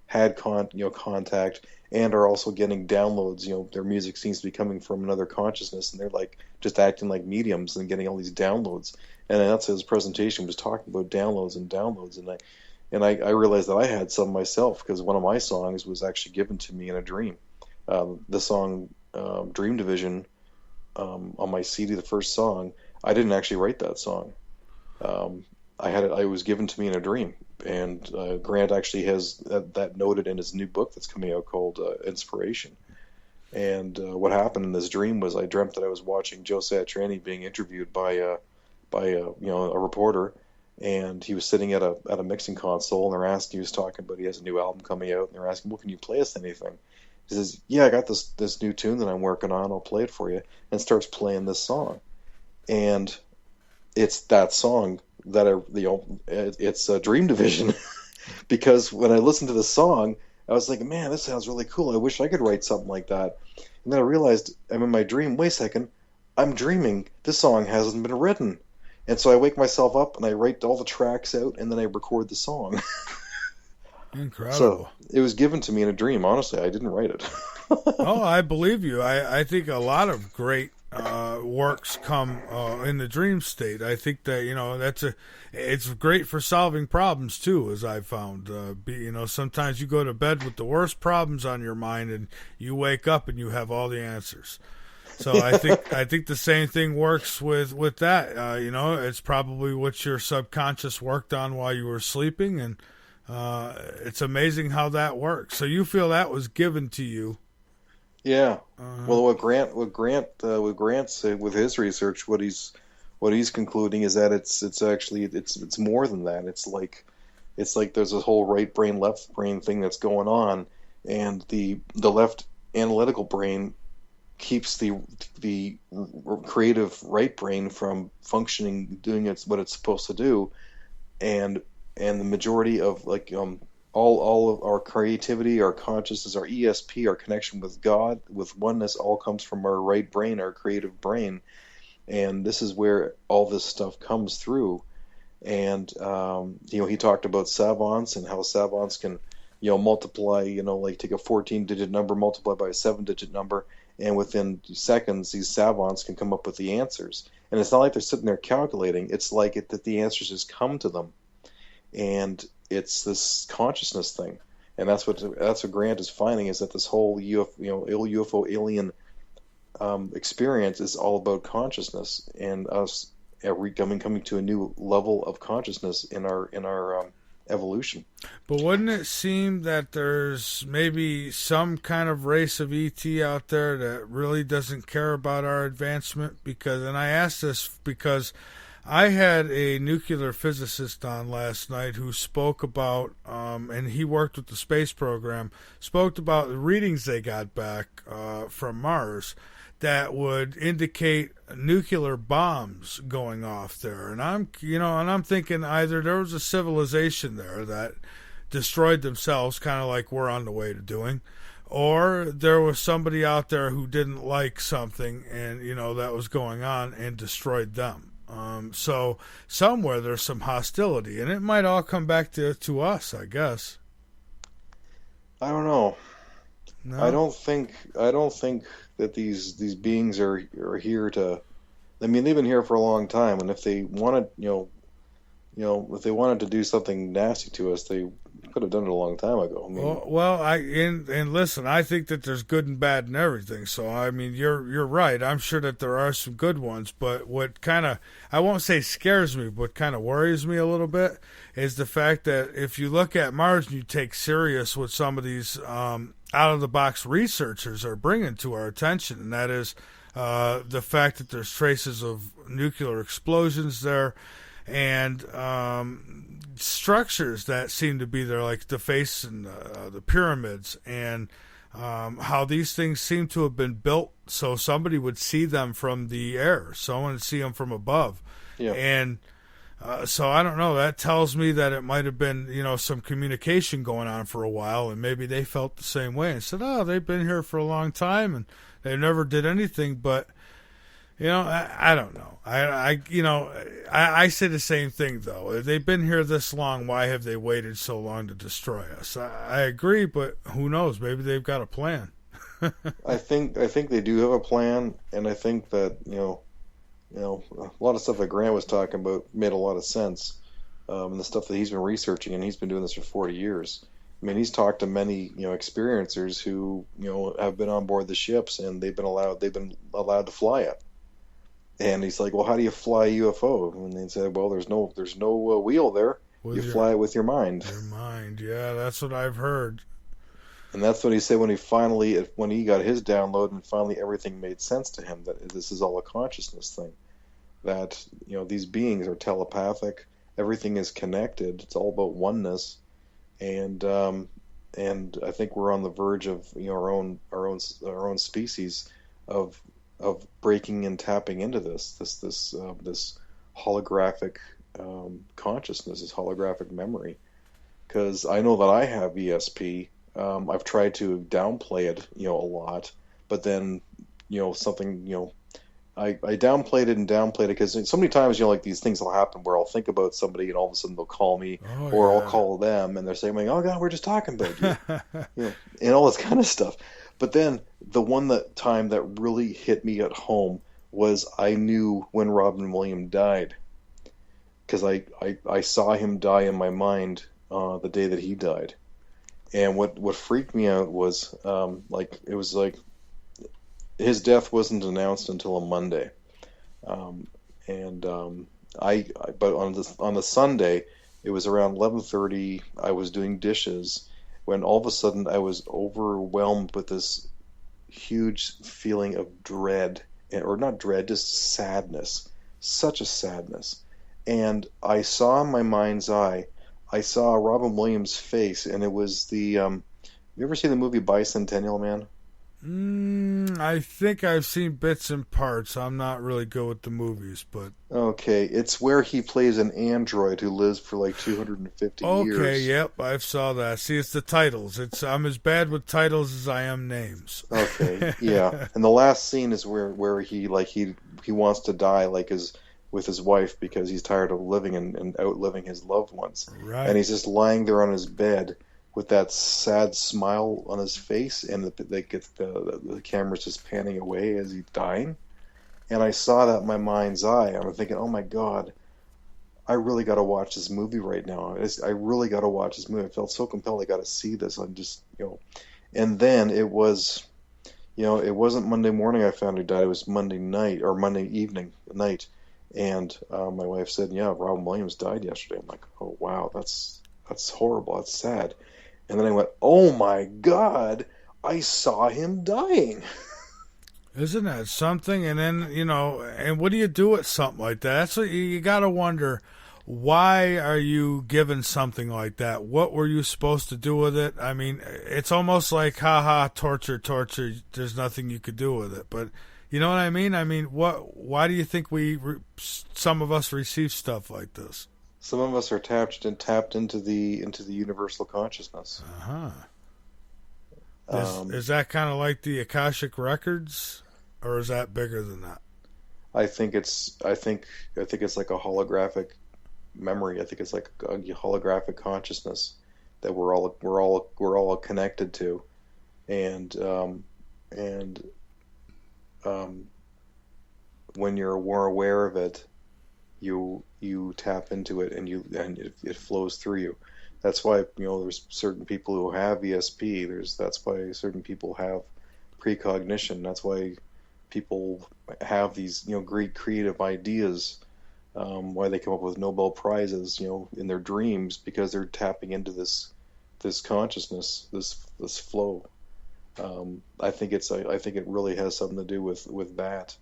had contact, and are also getting downloads. Their music seems to be coming from another consciousness, and they're like just acting like mediums and getting all these downloads. And that's his presentation was talking about downloads, and I realized that I had some myself because one of my songs was actually given to me in a dream. The song Dream Division on my CD, the first song, I didn't actually write that song. I was given to me in a dream. And Grant actually has that noted in his new book that's coming out called Inspiration. And what happened in this dream was I dreamt that I was watching Joe Satriani being interviewed by a reporter, and he was sitting at a mixing console, and they're asking, he was talking about he has a new album coming out, and they're asking, well, can you play us anything? He says, yeah, I got this new tune that I'm working on, I'll play it for you, and starts playing this song. And it's that song that it's a Dream Division because when I listened to the song, I was like, man, this sounds really cool. I wish I could write something like that. And then I realized I'm in my dream. Wait a second, I'm dreaming. This song hasn't been written. And so I wake myself up and I write all the tracks out and then I record the song.
Incredible.
So it was given to me in a dream. Honestly, I didn't write it.
Oh, I believe you. I think a lot of great works come in the dream state. I think that it's great for solving problems too, as I've found. Sometimes you go to bed with the worst problems on your mind, and you wake up and you have all the answers. So I think the same thing works with that. It's probably what your subconscious worked on while you were sleeping, and it's amazing how that works. So you feel that was given to you.
Yeah. Well, what Grant said with his research, what he's concluding is that it's more than that. It's like there's a whole right brain, left brain thing that's going on, and the left analytical brain keeps the creative right brain from functioning, doing what it's supposed to do, and the majority of all of our creativity, our consciousness, our ESP, our connection with God, with oneness, all comes from our right brain, our creative brain. And this is where all this stuff comes through. And, he talked about savants and how savants can, multiply, take a 14-digit number, multiply by a 7-digit number, and within seconds, these savants can come up with the answers. And it's not like they're sitting there calculating. It's like that the answers just come to them. And it's this consciousness thing, and that's what Grant is finding, is that this whole UFO alien experience is all about consciousness, and us coming to a new level of consciousness in our evolution.
But wouldn't it seem that there's maybe some kind of race of ET out there that really doesn't care about our advancement? And I ask this because I had a nuclear physicist on last night who spoke about, and he worked with the space program, spoke about the readings they got back from Mars that would indicate nuclear bombs going off there. And I'm thinking either there was a civilization there that destroyed themselves, kind of like we're on the way to doing, or there was somebody out there who didn't like something and that was going on and destroyed them. So somewhere there's some hostility, and it might all come back to us, I guess.
I don't know.
No?
I don't think that these beings are here to. I mean, they've been here for a long time, and if they wanted, if they wanted to do something nasty to us, they could have done it a long time ago. I mean,
and listen, I think that there's good and bad in everything. So I mean, you're right. I'm sure that there are some good ones, but what kind of, I won't say scares me, but kind of worries me a little bit is the fact that if you look at Mars and you take serious what some of these out of the box researchers are bringing to our attention, and that is the fact that there's traces of nuclear explosions there, and structures that seem to be there, like the face and the pyramids, and how these things seem to have been built so somebody would see them from the air, someone would see them from above.
Yeah.
And so I don't know, that tells me that it might have been, some communication going on for a while, and maybe they felt the same way and said, oh, they've been here for a long time and they never did anything. But I don't know. I say the same thing, though. If they've been here this long, why have they waited so long to destroy us? I agree, but who knows? Maybe they've got a plan.
I think they do have a plan, and I think that a lot of stuff that Grant was talking about made a lot of sense. And the stuff that he's been researching, and he's been doing this for 40 years. I mean, he's talked to many experiencers who have been on board the ships, and they've been allowed to fly it. And he's like, well, how do you fly a UFO? And they said, well, there's no wheel there. You fly it with your mind.
Your mind, yeah, that's what I've heard.
And that's what he said when he got his download, and finally everything made sense to him, that this is all a consciousness thing. That these beings are telepathic. Everything is connected. It's all about oneness. And I think we're on the verge of our own species of breaking and tapping into this holographic consciousness, this holographic memory. Because I know that I have ESP I've tried to downplay it, a lot, but then, something, I downplayed it because so many times, like these things will happen where I'll think about somebody and all of a sudden they'll call me or I'll call them and they're saying, oh God, we're just talking about you, and all this kind of stuff. But then the time that really hit me at home was I knew when Robin Williams died, because I saw him die in my mind the day that he died. And what freaked me out was it was like his death wasn't announced until a Monday, but on the Sunday it was around 11:30. I was doing dishes when all of a sudden I was overwhelmed with this huge feeling of dread, or not dread, just sadness, such a sadness. And I saw in my mind's eye, I saw Robin Williams' face, and it was the. You ever see the movie Bicentennial Man?
I think I've seen bits and parts. I'm not really good with the movies, but...
Okay, it's where he plays an android who lives for like 250 years.
Okay, yep, I saw that. See, it's the titles. I'm as bad with titles as I am names.
Okay, yeah. And the last scene is where he wants to die with his wife because he's tired of living and outliving his loved ones.
Right.
And he's just lying there on his bed with that sad smile on his face, and the camera's just panning away as he's dying. And I saw that in my mind's eye. I'm thinking, oh my God, I really got to watch this movie right now. I really got to watch this movie. I felt so compelled. I got to see this. I'm just, And then it was, it wasn't Monday morning I found he died. It was Monday night or Monday evening night. And my wife said, yeah, Robin Williams died yesterday. I'm like, oh wow, that's horrible. That's sad. And then I went, oh my God, I saw him dying.
Isn't that something? And then, and what do you do with something like that? That's what you got to wonder. Why are you given something like that? What were you supposed to do with it? I mean, it's almost like, torture. There's nothing you could do with it. But you know what I mean? I mean, why do you think some of us receive stuff like this?
Some of us are tapped into the universal consciousness.
Uh-huh. Is that kind of like the Akashic records, or is that bigger than that?
I think it's like a holographic memory. I think it's like a holographic consciousness that we're all connected to, and when you're more aware of it, you tap into it and it flows through you. That's why there's certain people who have ESP. That's why certain people have precognition. That's why people have these great creative ideas. Why they come up with Nobel Prizes in their dreams, because they're tapping into this consciousness, this flow. I think it really has something to do with that.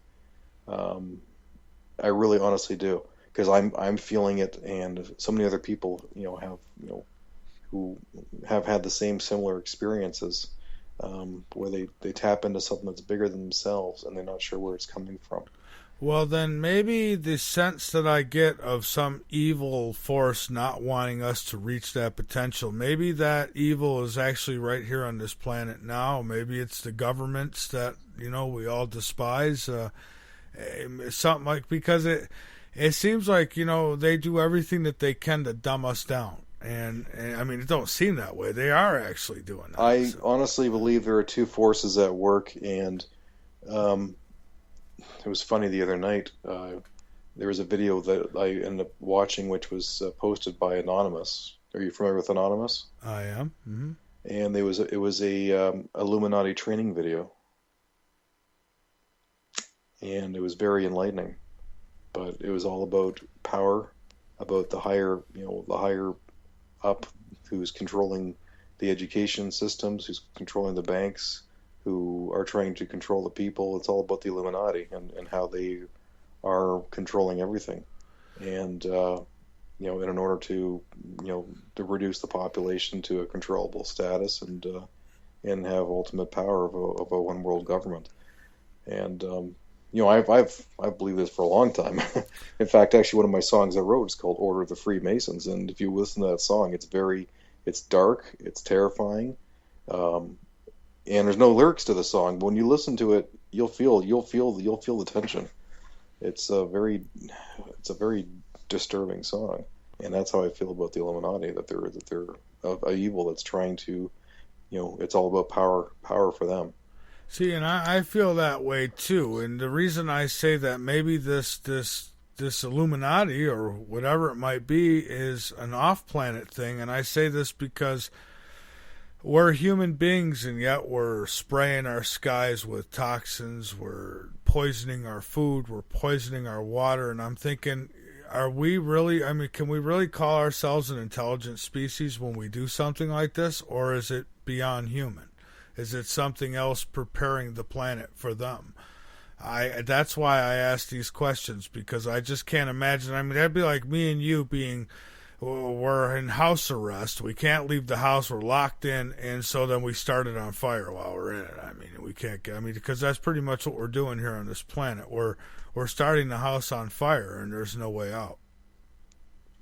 I really honestly do, because I'm feeling it, and so many other people have who have had the same similar experiences, where they tap into something that's bigger than themselves and they're not sure where it's coming from.
Well, then maybe the sense that I get of some evil force not wanting us to reach that potential, maybe that evil is actually right here on this planet now. Maybe it's the governments that we all despise. Something like, because it seems like they do everything that they can to dumb us down, and I mean, it don't seem that way. They are actually doing that.
I honestly believe there are two forces at work, and it was funny the other night. There was a video that I ended up watching, which was posted by Anonymous. Are you familiar with Anonymous?
I am. Mm-hmm.
And it was a Illuminati training video. And it was very enlightening, but it was all about power, about the higher up, who's controlling the education systems, who's controlling the banks, who are trying to control the people. It's all about the Illuminati and how they are controlling everything, and in order to to reduce the population to a controllable status and have ultimate power of a one world government. And I've believed this for a long time. In fact, actually, one of my songs I wrote is called "Order of the Freemasons," and if you listen to that song, it's dark, it's terrifying, And there's no lyrics to the song, but when you listen to it, you'll feel the tension. It's a very disturbing song, and that's how I feel about the Illuminati. That they're a evil that's trying to, it's all about power for them.
See, and I feel that way too. And the reason I say that maybe this Illuminati or whatever it might be is an off-planet thing, and I say this because we're human beings, and yet we're spraying our skies with toxins, we're poisoning our food, we're poisoning our water, and I'm thinking, are we really, can we really call ourselves an intelligent species when we do something like this, or is it beyond human? Is it something else preparing the planet for them? That's why I ask these questions, because I just can't imagine. That'd be like me and you we're in house arrest. We can't leave the house. We're locked in, and so then we start it on fire while we're in it. We can't get. Because that's pretty much what we're doing here on this planet. We're starting the house on fire, and there's no way out.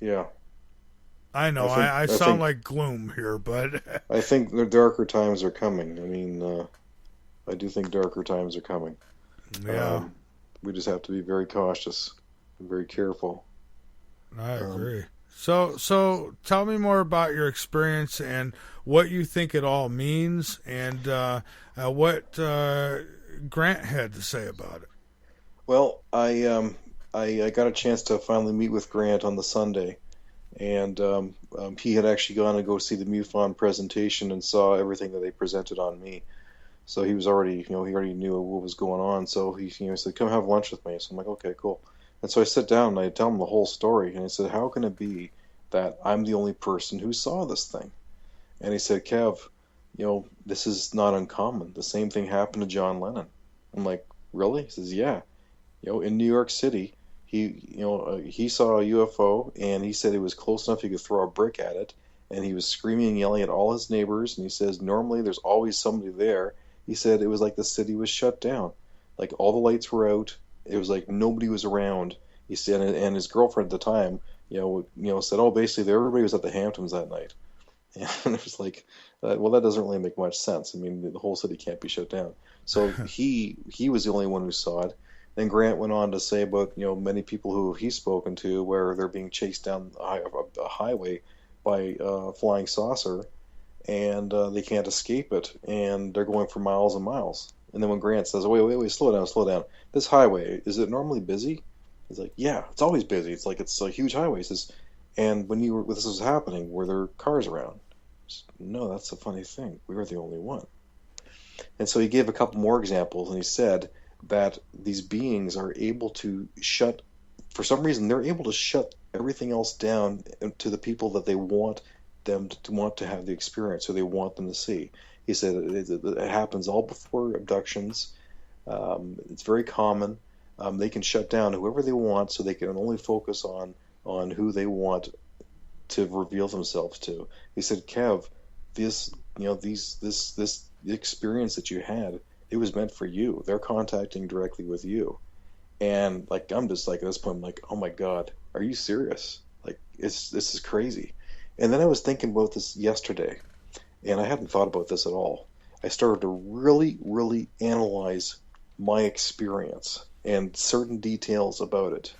Yeah.
I know. I sound like gloom here, but
I think the darker times are coming. I do think darker times are coming.
Yeah.
We just have to be very cautious and very careful.
I agree. So tell me more about your experience and what you think it all means, and what Grant had to say about it.
Well, I got a chance to finally meet with Grant on the Sunday, and he had actually gone to go see the MUFON presentation and saw everything that they presented on me. So he was already, he already knew what was going on. So he said, "Come have lunch with me." So I'm like, "Okay, cool." And so I sit down and I tell him the whole story. And I said, "How can it be that I'm the only person who saw this thing?" And he said, "Kev, this is not uncommon. The same thing happened to John Lennon." I'm like, "Really?" He says, "Yeah. In New York City, he saw a UFO, and he said it was close enough he could throw a brick at it. And he was screaming and yelling at all his neighbors. And he says, normally there's always somebody there. He said it was like the city was shut down. Like all the lights were out. It was like nobody was around." He said, and his girlfriend at the time, said, "Oh, basically everybody was at the Hamptons that night." And it was like, well, that doesn't really make much sense. The whole city can't be shut down. So he was the only one who saw it. Then Grant went on to say about many people who he's spoken to where they're being chased down a highway by a flying saucer, and they can't escape it, and they're going for miles and miles. And then when Grant says, wait, slow down. This highway, is it normally busy? He's like, "Yeah, it's always busy. It's a huge highway." He says, "And when this was happening, were there cars around?" Says, "No, that's a funny thing. We were the only one." And so he gave a couple more examples, and he said that these beings are able to for some reason, they're able to shut everything else down to the people that they want them to have the experience, or they want them to see. He said it happens all before abductions. It's very common. They can shut down whoever they want, so they can only focus on who they want to reveal themselves to. He said, "Kev, this experience that you had, it was meant for you. They're contacting directly with you." And I'm just like, at this point, I'm like, "Oh my God, are you serious? This is crazy." And then I was thinking about this yesterday, and I hadn't thought about this at all. I started to really, really analyze my experience and certain details about it.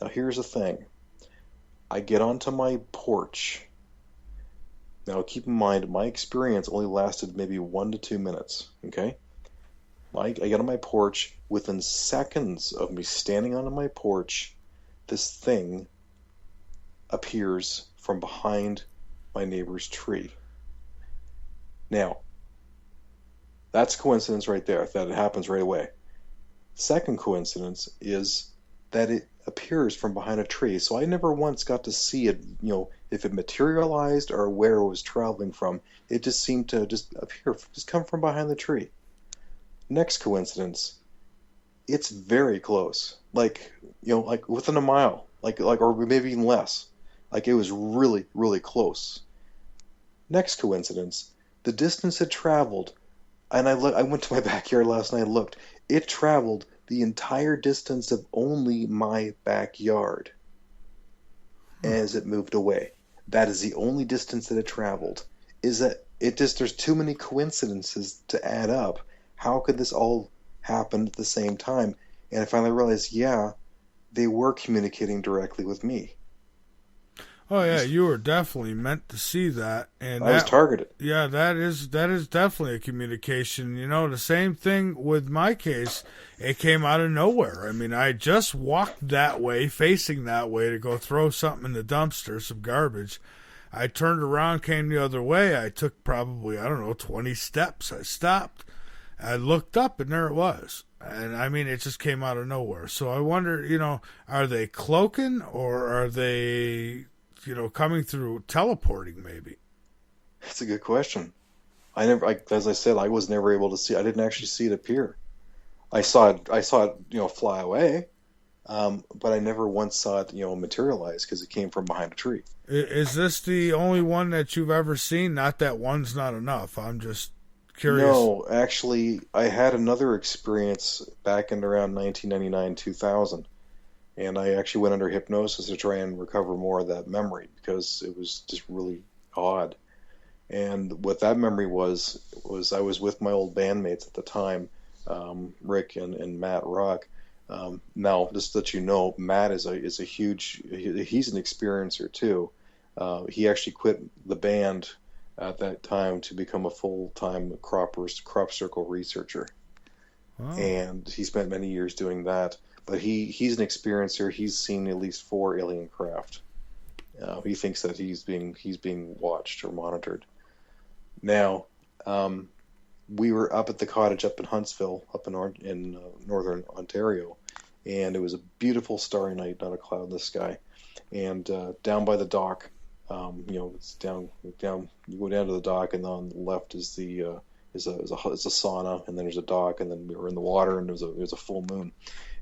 Now here's the thing. I get onto my porch. Now keep in mind, my experience only lasted maybe 1 to 2 minutes, okay? I get on my porch. Within seconds of me standing on my porch, this thing appears from behind my neighbor's tree. Now, that's coincidence right there, that it happens right away. Second coincidence is that it appears from behind a tree, so I never once got to see it, if it materialized or where it was traveling from. It just seemed to just appear, just come from behind the tree. Next coincidence, it's very close, like within a mile, or maybe even less. It was really, really close. Next coincidence, the distance it traveled, and I went to my backyard last night and looked, it traveled the entire distance of only my backyard as it moved away. That is the only distance that it traveled. Is that there's too many coincidences to add up. How could this all happen at the same time? And I finally realized, yeah, they were communicating directly with me.
Oh yeah, you were definitely meant to see that, and
I was targeted.
Yeah, that is definitely a communication. You know, the same thing with my case. It came out of nowhere. I mean, I just walked that way, facing that way to go throw something in the dumpster, some garbage. I turned around, came the other way. I took probably, 20 steps. I stopped. I looked up, and there it was. And I mean, it just came out of nowhere. So I wonder, are they cloaking, or are they, coming through teleporting maybe?
That's a good question. As I said, I was never able to see. I didn't actually see it appear. I saw it, fly away, but I never once saw it, materialize because it came from behind a tree.
Is this the only one that you've ever seen? Not that one's not enough. I'm just curious.
No, actually, I had another experience back in around 1999, 2000, and I actually went under hypnosis to try and recover more of that memory because it was just really odd. And what that memory was I was with my old bandmates at the time, Rick and Matt Rock. Now, just to let you know, Matt is a huge. He's an experiencer too. He actually quit the band at that time to become a full-time crop circle researcher. Wow. And he spent many years doing that. But he's an experiencer. He's seen at least 4 alien craft. He thinks that he's being watched or monitored. Now, we were up at the cottage up in Huntsville, up in northern Ontario, and it was a beautiful starry night, not a cloud in the sky. And down by the dock, it's down. You go down to the dock, and on the left is a sauna, and then there's a dock, and then we were in the water, and there's a full moon,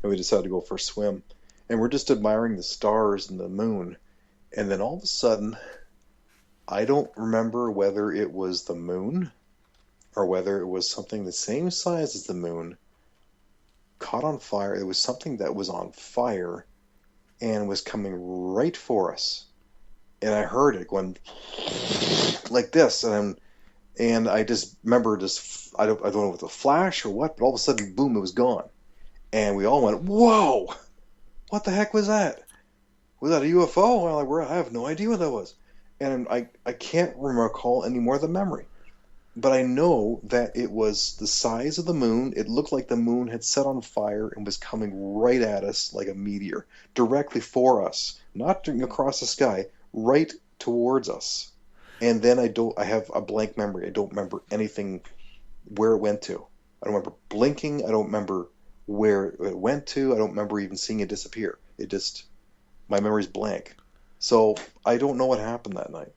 and we decided to go for a swim, and we're just admiring the stars and the moon, and then all of a sudden, I don't remember whether it was the moon or whether it was something the same size as the moon caught on fire. It was something that was on fire and was coming right for us. And I heard it going like this, and I just remember I don't know if it was a flash or what, but all of a sudden, boom, it was gone. And we all went, whoa, what the heck was that? Was that a UFO? I have no idea what that was. And I can't recall any more of the memory. But I know that it was the size of the moon. It looked like the moon had set on fire and was coming right at us like a meteor, directly for us, not across the sky, right towards us. And then I have a blank memory. I don't remember anything where it went to. I don't remember blinking. I don't remember where it went to. I don't remember even seeing it disappear. My memory's blank. So I don't know what happened that night.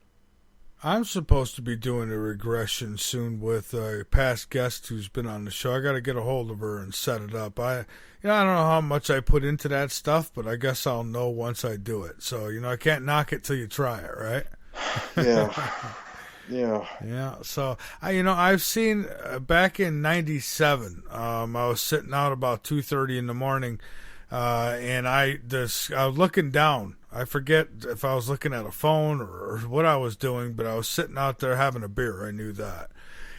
I'm supposed to be doing a regression soon with a past guest who's been on the show. I got to get a hold of her and set it up. I don't know how much I put into that stuff, but I guess I'll know once I do it. So, I can't knock it till you try it, right?
Yeah. Yeah.
Yeah. So, I've seen back in 97, I was sitting out about 2:30 in the morning, and I was looking down. I forget if I was looking at a phone or what I was doing, but I was sitting out there having a beer. I knew that.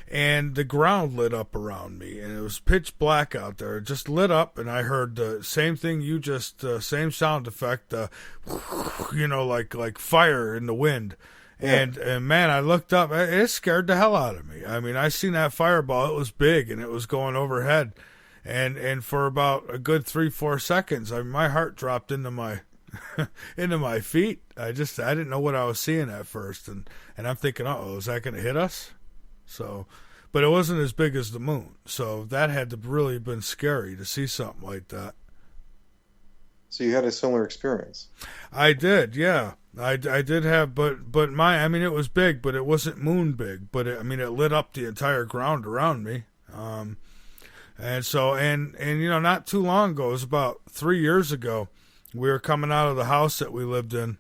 And the ground lit up around me, and it was pitch black out there. It just lit up, and I heard the same thing you just, same sound effect, like fire in the wind. Yeah. And man, I looked up. It scared the hell out of me. I mean, I seen that fireball. It was big, and it was going overhead. And for about a good 3-4 seconds, my heart dropped into my feet. I didn't know what I was seeing at first, and I'm thinking, is that going to hit us? So, but it wasn't as big as the moon, so that had to really have been scary to see something like that.
So you had a similar experience?
I did, yeah. I did have, but it was big, but it wasn't moon big, but it lit up the entire ground around me. And so, and not too long ago, it was about 3 years ago, we were coming out of the house that we lived in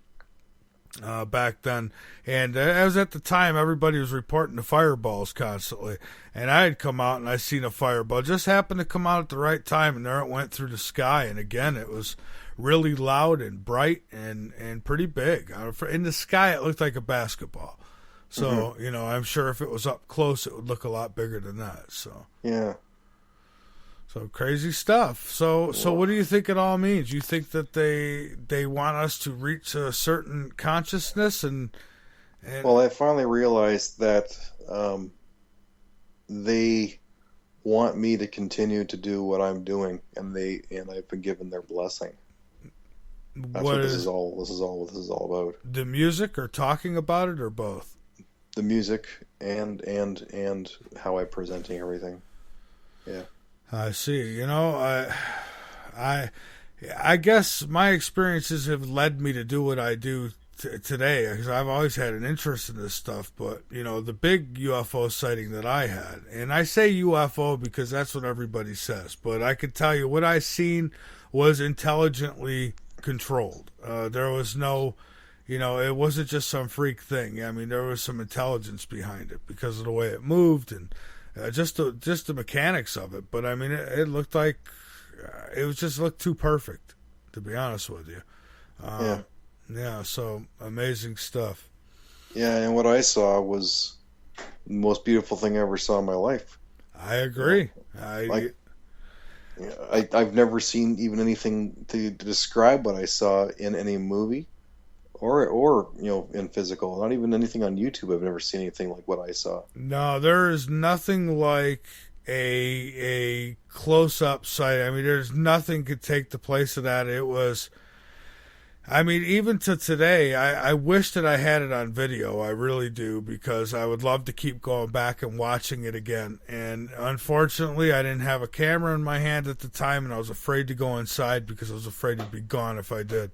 back then, and as at the time, everybody was reporting the fireballs constantly, and I had come out and I seen a fireball, just happened to come out at the right time, and there it went through the sky, and again, it was really loud and bright and pretty big. In the sky, it looked like a basketball. So, you know, I'm sure if it was up close, it would look a lot bigger than that. So
Yeah.
So crazy stuff. So what do you think it all means? You think that they want us to reach a certain consciousness and
Well, I finally realized that they want me to continue to do what I'm doing, and I've been given their blessing. That's what this is all about.
The music, or talking about it, or both?
The music and how I'm presenting everything. Yeah.
I see. You know, I guess my experiences have led me to do what I do today, because I've always had an interest in this stuff. But, you know, the big UFO sighting that I had, and I say UFO because that's what everybody says, but I can tell you what I seen was intelligently controlled. There was no, you know, it wasn't just some freak thing. I mean, there was some intelligence behind it because of the way it moved and just the mechanics of it. But I mean, it looked like it was just looked too perfect, to be honest with you. Yeah. So amazing stuff.
Yeah, and what I saw was the most beautiful thing I ever saw in my life.
I agree.
I've never seen even anything to describe what I saw in any movie, or you know, in physical. Not even anything on YouTube. I've never seen anything like what I saw.
No, there is nothing like a close-up sight. I mean, there's nothing could take the place of that. It was, I mean, even to today, I wish that I had it on video. I really do, because I would love to keep going back and watching it again. And unfortunately, I didn't have a camera in my hand at the time, and I was afraid to go inside because I was afraid to be gone if I did.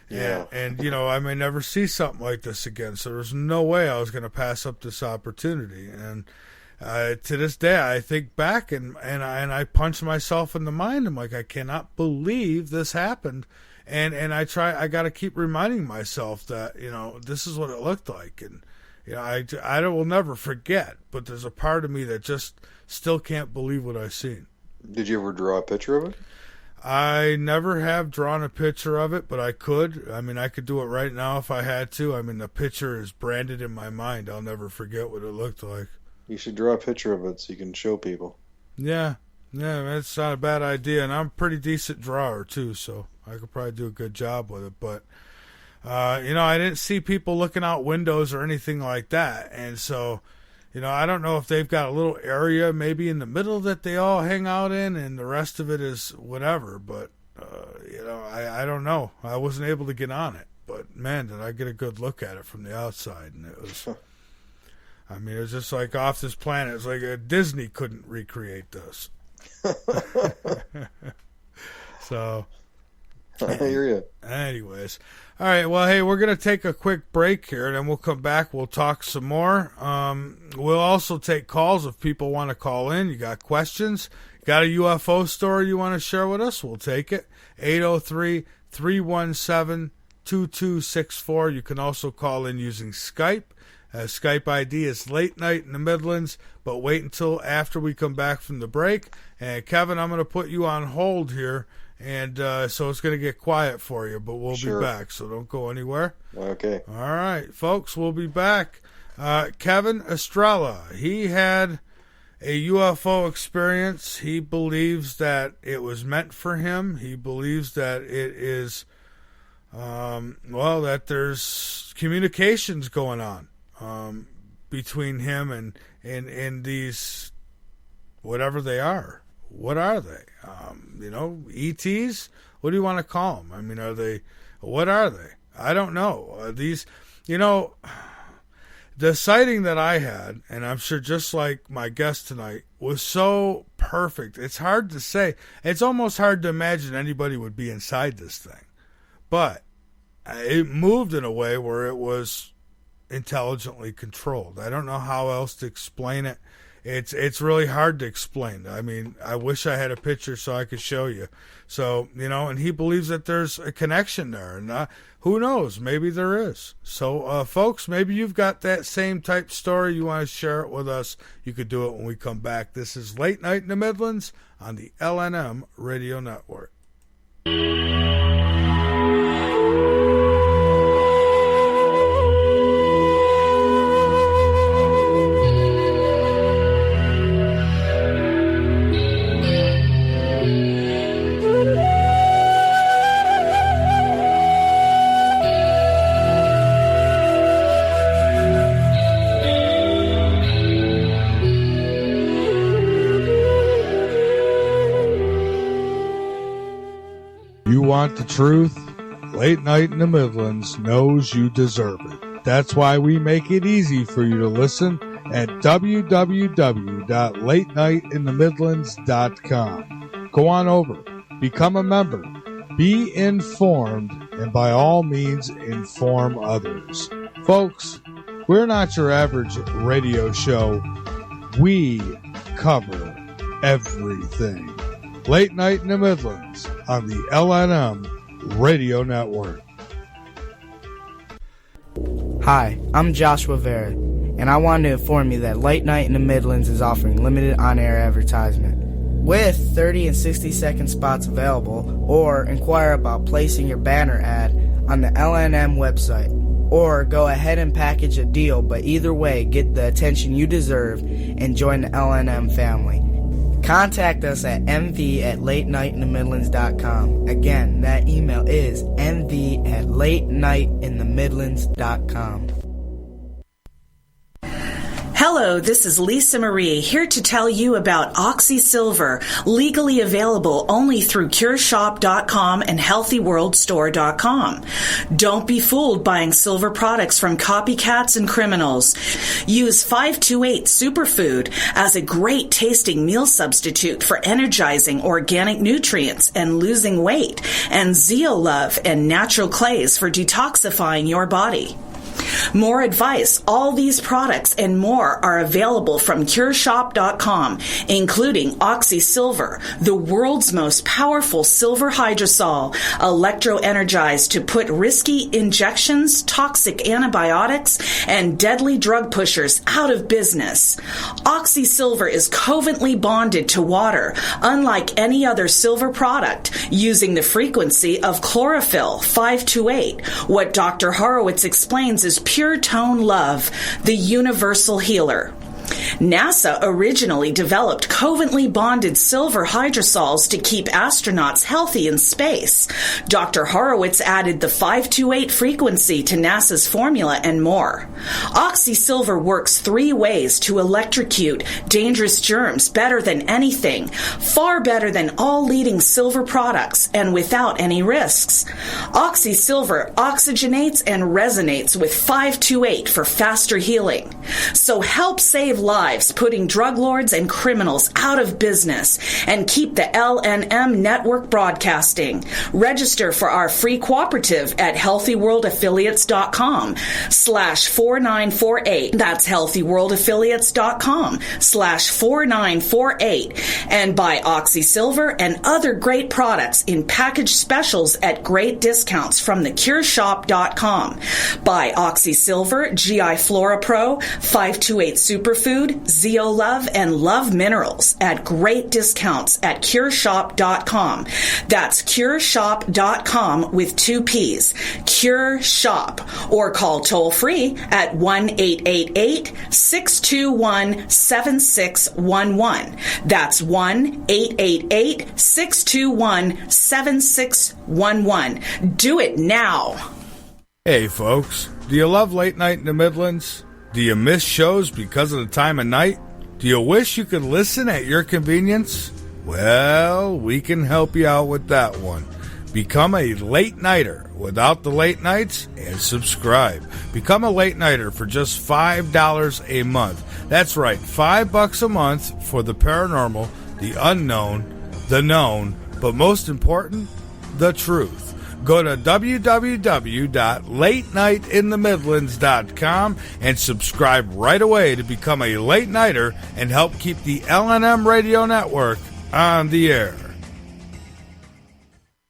Yeah.
And you know, I may never see something like this again, so there's no way I was going to pass up this opportunity. And to this day, I think back and I punch myself in the mind. I'm like, I cannot believe this happened. And I got to keep reminding myself that, you know, this is what it looked like. And, you know, I will never forget, but there's a part of me that just still can't believe what I've seen.
Did you ever draw a picture of it?
I never have drawn a picture of it, but I could. I mean, I could do it right now if I had to. I mean, the picture is branded in my mind. I'll never forget what it looked like.
You should draw a picture of it so you can show people.
Yeah, that's not a bad idea. And I'm a pretty decent drawer, too, so I could probably do a good job with it. But, you know, I didn't see people looking out windows or anything like that. And so, you know, I don't know if they've got a little area maybe in the middle that they all hang out in and the rest of it is whatever. But, you know, I don't know. I wasn't able to get on it. But, man, did I get a good look at it from the outside. And it was, I mean, it was just like off this planet. It's like Disney couldn't recreate this. So,
I hear you.
Anyways. All right, well, hey, we're going to take a quick break here, and then we'll come back. We'll talk some more. We'll also take calls if people want to call in. You got questions? Got a UFO story you want to share with us? We'll take it. 803-317-2264. You can also call in using Skype. Skype ID is Late Night in the Midlands, but wait until after we come back from the break. And, Kevin, I'm going to put you on hold here. And so it's going to get quiet for you, but we'll be back, so don't go anywhere.
Okay.
All right, folks, we'll be back. Kevin Estrella, he had a UFO experience. He believes that it was meant for him. He believes that it is, that there's communications going on between him and these, whatever they are. What are they? You know, ETs? What do you want to call them? I mean, what are they? I don't know. These, you know, the sighting that I had, and I'm sure just like my guest tonight, was so perfect. It's hard to say. It's almost hard to imagine anybody would be inside this thing. But it moved in a way where it was intelligently controlled. I don't know how else to explain it. It's really hard to explain. I mean, I wish I had a picture so I could show you. So, you know, and he believes that there's a connection there. And who knows? Maybe there is. So, folks, maybe you've got that same type story. You want to share it with us. You could do it when we come back. This is Late Night in the Midlands on the LNM Radio Network. want the truth? Late Night in the Midlands knows you deserve it. That's why we make it easy for you to listen at www.latenightinthe.midlands.com. Go on over, become a member, be informed, and by all means inform others. Folks, we're not your average radio show. We cover everything. Late Night in the Midlands on the LNM Radio Network.
Hi, I'm Joshua Vera, and I wanted to inform you that Late Night in the Midlands is offering limited on-air advertisement. With 30 and 60-second spots available, or inquire about placing your banner ad on the LNM website. Or go ahead and package a deal, but either way, get the attention you deserve and join the LNM family. Contact us at mv@latenightinthemidlands.com. Again, that email is mv@latenightinthemidlands.com.
Hello, this is Lisa Marie, here to tell you about Oxy Silver, legally available only through CureShop.com and HealthyWorldStore.com. Don't be fooled buying silver products from copycats and criminals. Use 528 Superfood as a great tasting meal substitute for energizing organic nutrients and losing weight, and Zeolove and natural clays for detoxifying your body. More advice, all these products and more are available from CureShop.com, including Oxy Silver, the world's most powerful silver hydrosol, electro-energized to put risky injections, toxic antibiotics, and deadly drug pushers out of business. Oxy Silver is covalently bonded to water, unlike any other silver product, using the frequency of chlorophyll 528, what Dr. Horowitz explains is pure tone love, the universal healer. NASA originally developed covalently bonded silver hydrosols to keep astronauts healthy in space. Dr. Horowitz added the 528 frequency to NASA's formula and more. Oxy Silver works 3 ways to electrocute dangerous germs better than anything, far better than all leading silver products, and without any risks. Oxy Silver oxygenates and resonates with 528 for faster healing. So help save lives, putting drug lords and criminals out of business, and keep the LNM network broadcasting. Register for our free cooperative at healthyworldaffiliates.com/4948. That's healthyworldaffiliates.com/4948. And buy Oxy Silver and other great products in package specials at great discounts from theCureShop.com. Buy Oxy Silver, GI Flora Pro, 528 Superfood, Zeolove, and Love Minerals at great discounts at CureShop.com. That's CureShop.com with 2 P's. Cure Shop. Or call toll free at 1-888-621-7611. That's 1-888-621-7611. Do it now.
Hey folks, do you love Late Night in the Midlands? Do you miss shows because of the time of night? Do you wish you could listen at your convenience? Well, we can help you out with that one. Become a late nighter without the late nights and subscribe. Become a late nighter for just $5 a month. That's right, $5 a month for the paranormal, the unknown, the known, but most important, the truth. Go to www.latenightinthemidlands.com and subscribe right away to become a late nighter and help keep the LNM radio network on the air.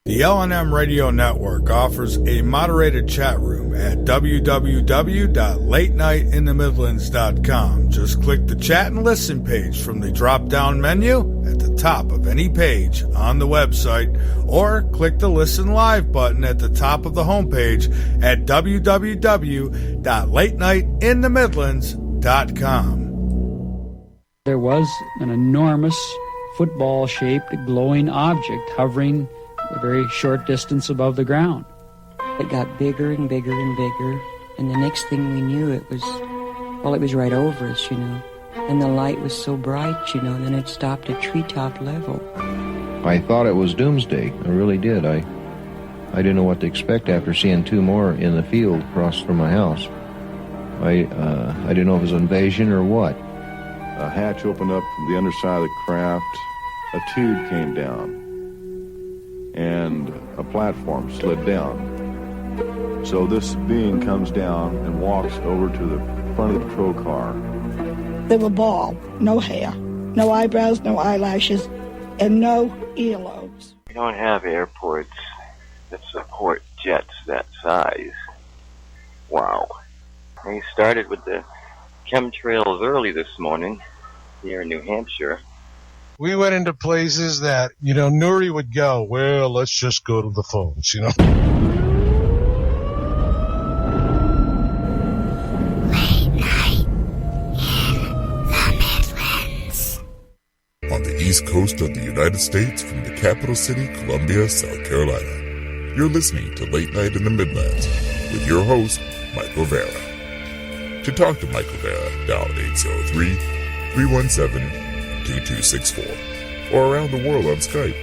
The LNM Radio Network offers a moderated chat room at www.latenightinthemidlands.com. Just click the chat and listen page from the drop-down menu at the top of any page on the website, or click the Listen Live button at the top of the homepage at www.latenightinthemidlands.com.
There was an enormous football-shaped glowing object hovering a very short distance above the ground.
It got bigger and bigger and bigger, and the next thing we knew, it was right over us, and the light was so bright, and then it stopped at treetop level.
I thought it was doomsday. I really did. I
I didn't know what to expect after seeing two more in the field across from my house. I didn't know if it was an invasion or what.
A hatch opened up from the underside of the craft. A tube came down, and a platform slid down. So this being comes down and walks over to the front of the patrol car.
They were bald, no hair, no eyebrows, no eyelashes, and no earlobes.
We don't have airports that support jets that size. Wow. They started with the chemtrails early this morning here in New Hampshire.
We went into places that, Nuri would go, well, let's just go to the phones,
On the east coast of the United States from the capital city, Columbia, South Carolina. You're listening to Late Night in the Midlands with your host, Michael Vera. To talk to Michael Vera, dial 803-317-2264 or around the world on Skype.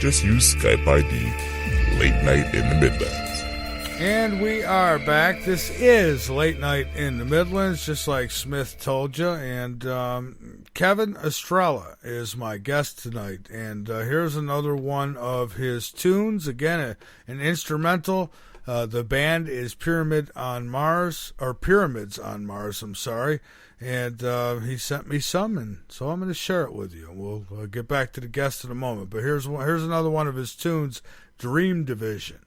Just use Skype ID Late Night in the Midlands.
And we are back. This is Late Night in the Midlands, just like Smith told you. And Kevin Estrella is my guest tonight. And here's another one of his tunes. Again, an instrumental. The band is Pyramids on Mars. I'm sorry. And he sent me some, and so I'm going to share it with you. We'll get back to the guest in a moment. But here's another one of his tunes, Dream Division.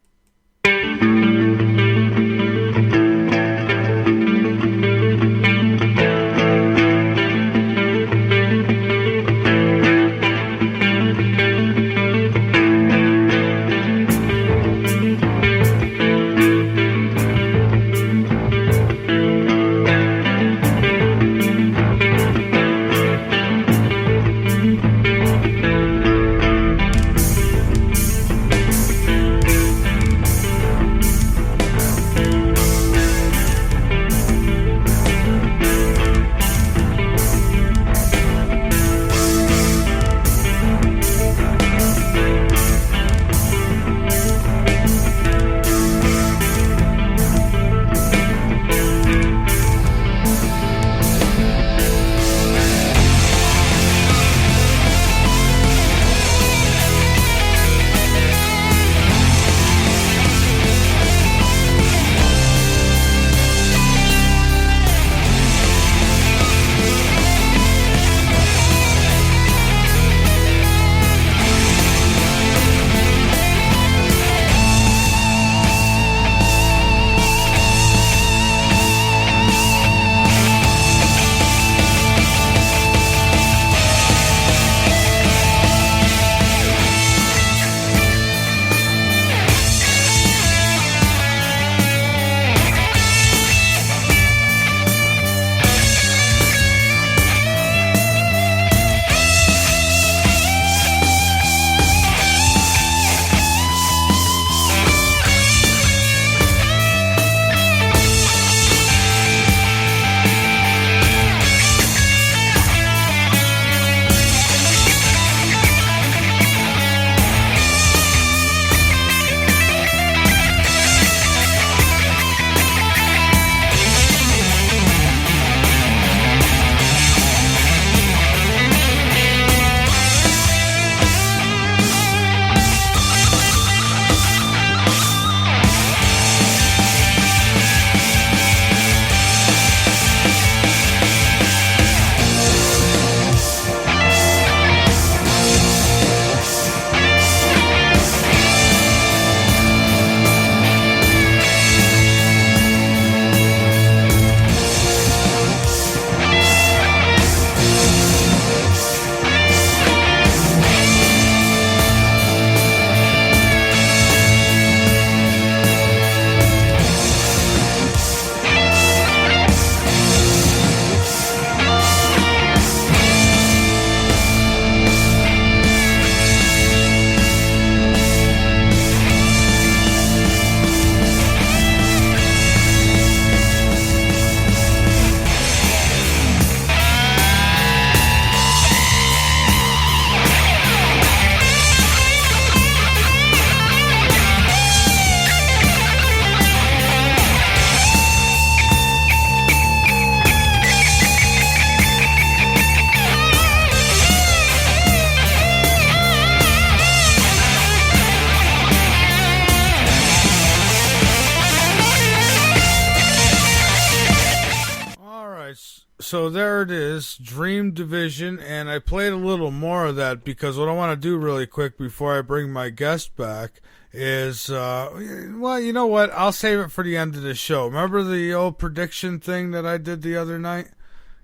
So there it is, Dream Division, and I played a little more of that because what I want to do really quick before I bring my guest back is, well, you know what? I'll save it for the end of the show. Remember the old prediction thing that I did the other night?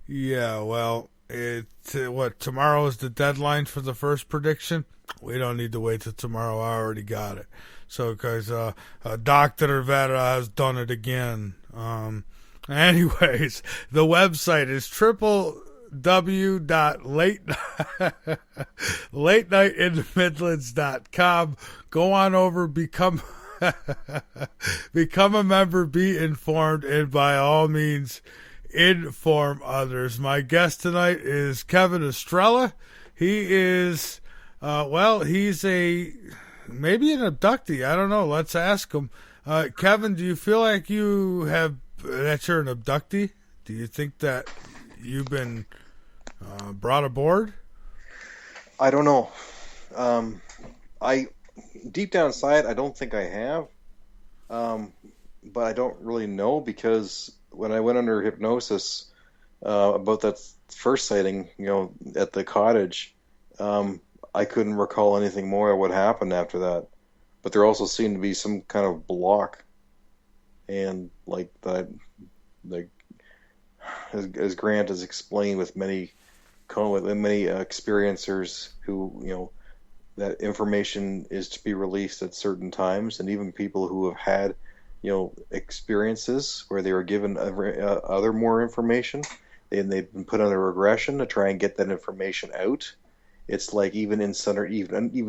Yeah, well, tomorrow is the deadline for the first prediction? We don't need to wait till tomorrow. I already got it. So, because Dr. Rivera has done it again. Anyways, the website is www.latenightinthemidlands.com. Go on over, become a member, be informed, and by all means, inform others. My guest tonight is Kevin Estrella. He is, he's maybe an abductee. I don't know. Let's ask him. Kevin, do you feel like that you're an abductee? Do you think that you've been brought aboard?
I don't know. I deep down inside, I don't think I have. But I don't really know because when I went under hypnosis about that first sighting, at the cottage, I couldn't recall anything more of what happened after that. But there also seemed to be some kind of block. And like that, as Grant has explained with many experiencers who, that information is to be released at certain times, and even people who have had, experiences where they were given other more information, and they've been put under regression to try and get that information out. It's like even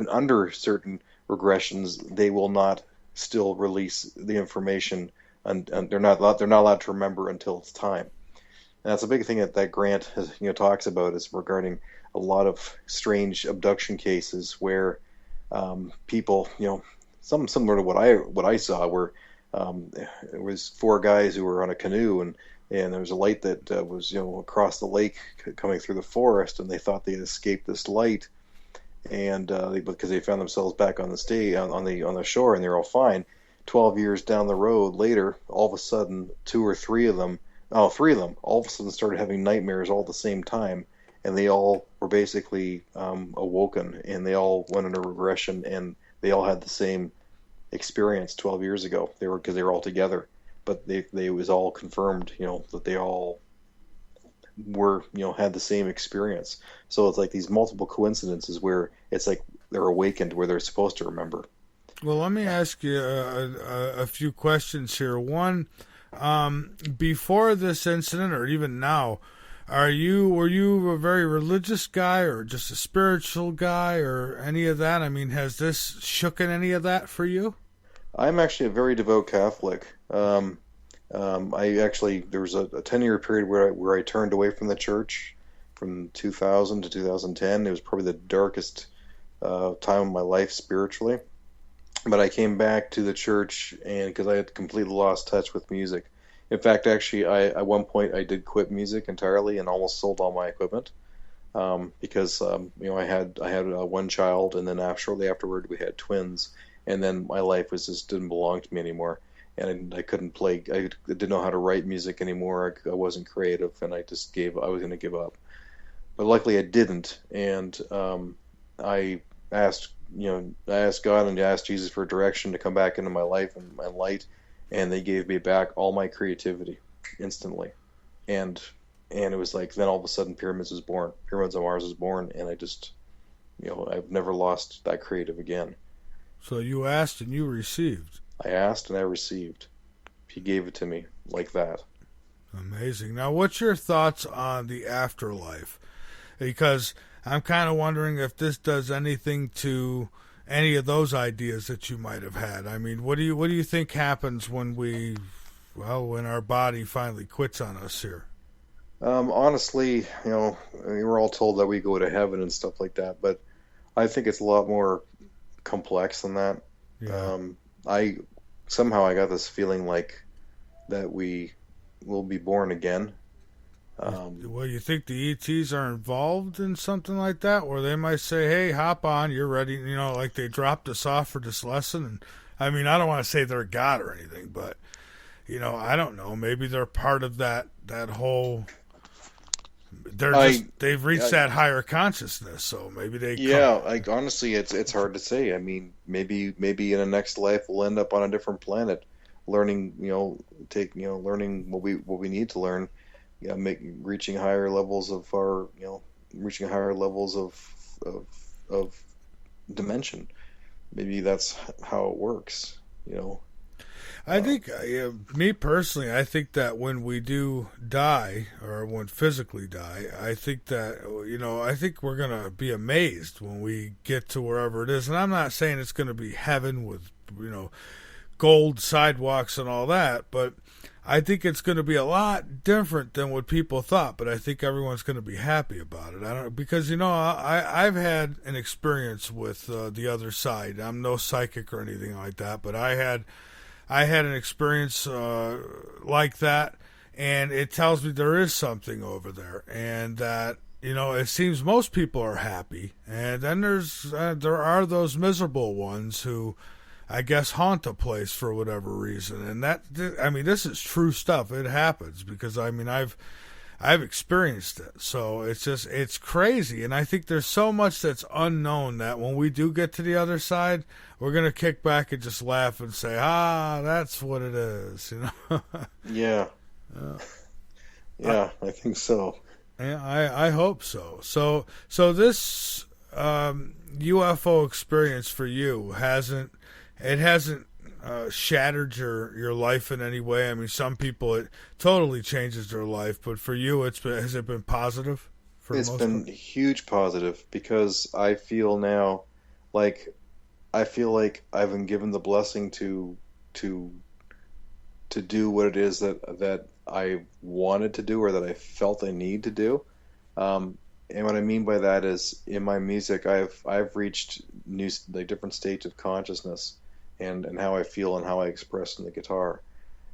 under certain regressions, they will not still release the information. And they're not allowed to remember until it's time. And that's a big thing that Grant has, talks about is regarding a lot of strange abduction cases where people, some similar to what I saw, where it was 4 guys who were on a canoe and there was a light that was across the lake coming through the forest, and they thought they had escaped this light, and because they found themselves back on the shore and they're all fine. 12 years down the road later, all of a sudden, 3 of them, all of a sudden started having nightmares all at the same time, and they all were basically awoken, and they all went into regression, and they all had the same experience 12 years ago. Because they were all together, but they was all confirmed, that they all were, had the same experience. So it's like these multiple coincidences where it's like they're awakened where they're supposed to remember.
Well, let me ask you a few questions here. One, before this incident, or even now, were you a very religious guy, or just a spiritual guy, or any of that? I mean, has this shooken any of that for you?
I'm actually a very devout Catholic. There was a 10-year period where I turned away from the church from 2000 to 2010. It was probably the darkest time of my life spiritually. But I came back to the church, and because I had completely lost touch with music. In fact, actually, at one point I did quit music entirely and almost sold all my equipment because I had one child, and then shortly afterward we had twins, and then my life just didn't belong to me anymore, and I couldn't play. I didn't know how to write music anymore. I wasn't creative, and I just gave. I was going to give up, but luckily I didn't, and I asked God and I asked Jesus for direction to come back into my life and my light, and they gave me back all my creativity instantly, and it was like then all of a sudden Pyramids of Mars was born, and I just I've never lost that creative again.
So you asked and you received.
I asked and I received. He gave it to me like that.
Amazing. Now, what's your thoughts on the afterlife? Because I'm kind of wondering if this does anything to any of those ideas that you might have had. I mean, what do you think happens when when our body finally quits on us here?
Honestly, we're all told that we go to heaven and stuff like that, but I think it's a lot more complex than that.
Yeah.
I got this feeling like that we will be born again.
Well, you think the ETs are involved in something like that, where they might say, "Hey, hop on, you're ready," like they dropped us off for this lesson? And I mean, I don't want to say they're God or anything, but I don't know. Maybe they're part of that whole they've reached that higher consciousness, so maybe they.
Yeah, honestly, it's hard to say. I mean, maybe in a next life we'll end up on a different planet, learning, learning what we need to learn, reaching higher levels of of dimension. Maybe that's how it works,
I think, me personally, I think that when we do die, or when physically die, I think that, I think we're going to be amazed when we get to wherever it is. And I'm not saying it's going to be heaven with, gold sidewalks and all that, but I think it's going to be a lot different than what people thought. But I think everyone's going to be happy about it. Because, I've had an experience with the other side. I'm no psychic or anything like that, but I had an experience like that, and it tells me there is something over there, and that it seems most people are happy, and then there are those miserable ones who, I guess, haunt the place for whatever reason, and this is true stuff. It happens because I've experienced it, so it's crazy, and I think there's so much that's unknown that when we do get to the other side, we're gonna kick back and just laugh and say, that's what it is,
Yeah. Yeah, I think so.
Yeah, I hope so. So this UFO experience for you hasn't shattered your life in any way? I mean, some people it totally changes their life, but for you, has it been positive?
It's been huge positive, because I feel now like I've been given the blessing to do what it is that I wanted to do, or that I felt I need to do. And what I mean by that is, in my music, I've reached different states of consciousness, and how I feel and how I express in the guitar.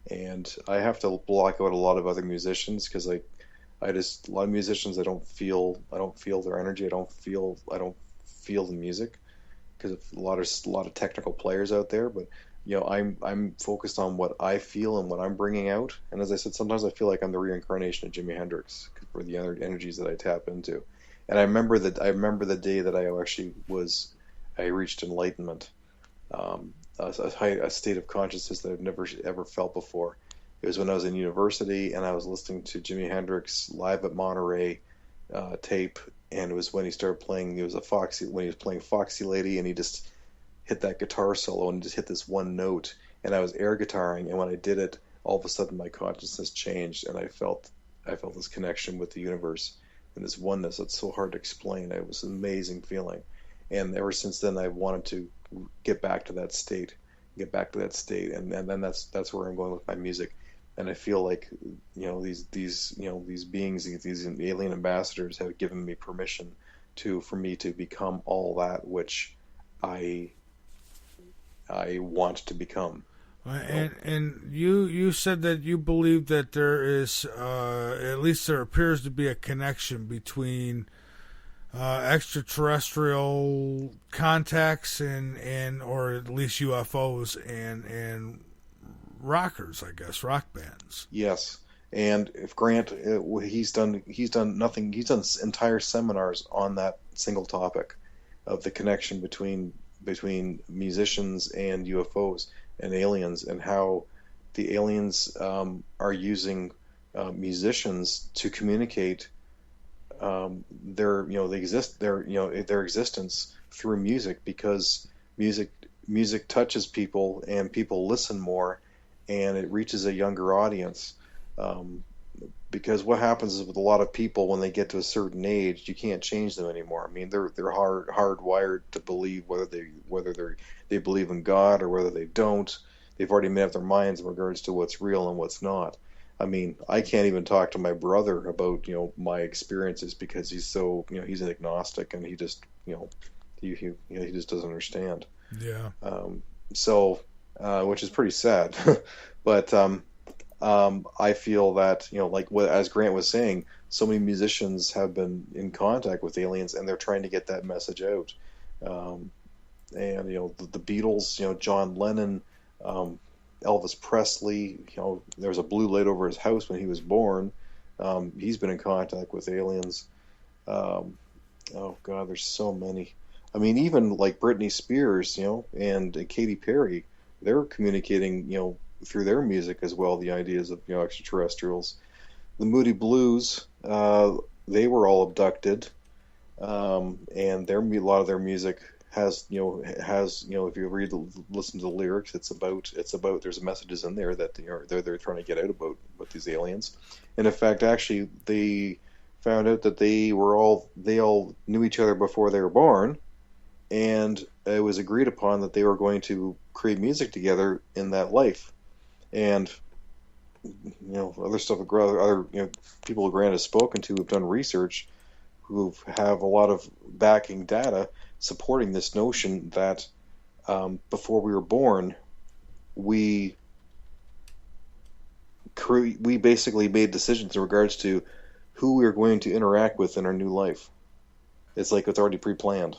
And I have to block out a lot of other musicians, because a lot of musicians, I don't feel their energy. I don't feel the music, because a lot of technical players out there. But I'm focused on what I feel and what I'm bringing out. And as I said, sometimes I feel like I'm the reincarnation of Jimi Hendrix for the energies that I tap into. And I remember the day that I reached enlightenment. A state of consciousness that I've never ever felt before. It was when I was in university, and I was listening to Jimi Hendrix live at Monterey tape, and it was when he started playing. When he was playing Foxy Lady, and he just hit that guitar solo and just hit this one note. And I was air guitaring, and when I did it, all of a sudden my consciousness changed, and I felt this connection with the universe and this oneness that's so hard to explain. It was an amazing feeling, and ever since then I've wanted to get back to that state, and then that's where I'm going with my music. And I feel like these beings, these alien ambassadors, have given me permission for me to become all that which I want to become.
And you said that you believe that there is, at least there appears to be, a connection between extraterrestrial contacts and or at least UFOs and rockers, I guess, rock bands.
Yes. And if Grant, he's done entire seminars on that single topic of the connection between musicians and UFOs and aliens, and how the aliens are using musicians to communicate their existence through music, because music touches people and people listen more, and it reaches a younger audience. Because what happens is, with a lot of people, when they get to a certain age, you can't change them anymore. I mean, they're hardwired to believe, whether they believe in God or whether they don't. They've already made up their minds in regards to what's real and what's not. I mean, I can't even talk to my brother about my experiences, because he's so he's an agnostic, and he just he just doesn't understand.
Yeah.
So which is pretty sad, but I feel that as Grant was saying, so many musicians have been in contact with aliens, and they're trying to get that message out. And the Beatles, John Lennon, Elvis Presley, there was a blue light over his house when he was born. He's been in contact with aliens. Oh God, there's so many. I mean, even like Britney Spears, and Katy Perry, they're communicating, through their music as well, the ideas of, extraterrestrials. The Moody Blues, they were all abducted, and a lot of their music has, if you listen to the lyrics, it's about there's messages in there that they're trying to get out about these aliens. And in fact, actually, they found out that they all knew each other before they were born, and it was agreed upon that they were going to create music together in that life. And other stuff, other people Grant has spoken to have done research, who have a lot of backing data supporting this notion that before we were born, we basically made decisions in regards to who we were going to interact with in our new life. It's like it's already pre-planned.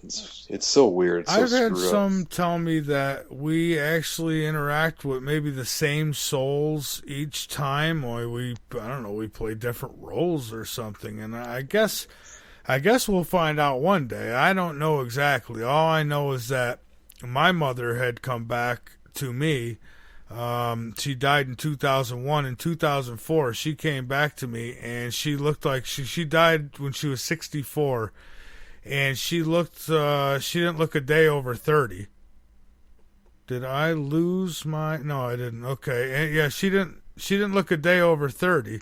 It's so weird. It's so
I've had
screwed
some
up.
tell me that we actually interact with maybe the same souls each time, or we play different roles or something. And I guess we'll find out one day. I don't know exactly. All I know is that my mother had come back to me. She died in 2001. In 2004, she came back to me, and she looked like she died when she was 64. And she didn't look a day over 30. Did I lose my? No, I didn't. Okay. And yeah, she didn't look a day over 30.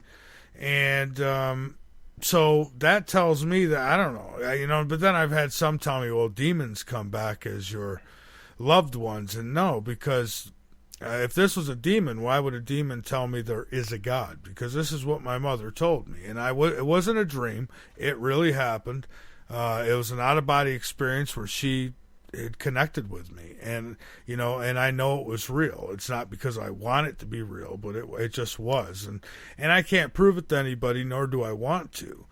And, so that tells me that, I don't know, but then I've had some tell me, well, demons come back as your loved ones. And no, because if this was a demon, why would a demon tell me there is a God? Because this is what my mother told me. And it wasn't a dream. It really happened. It was an out-of-body experience where she had connected with me, and and I know it was real. It's not because I want it to be real, but it just was, and I can't prove it to anybody, nor do I want to.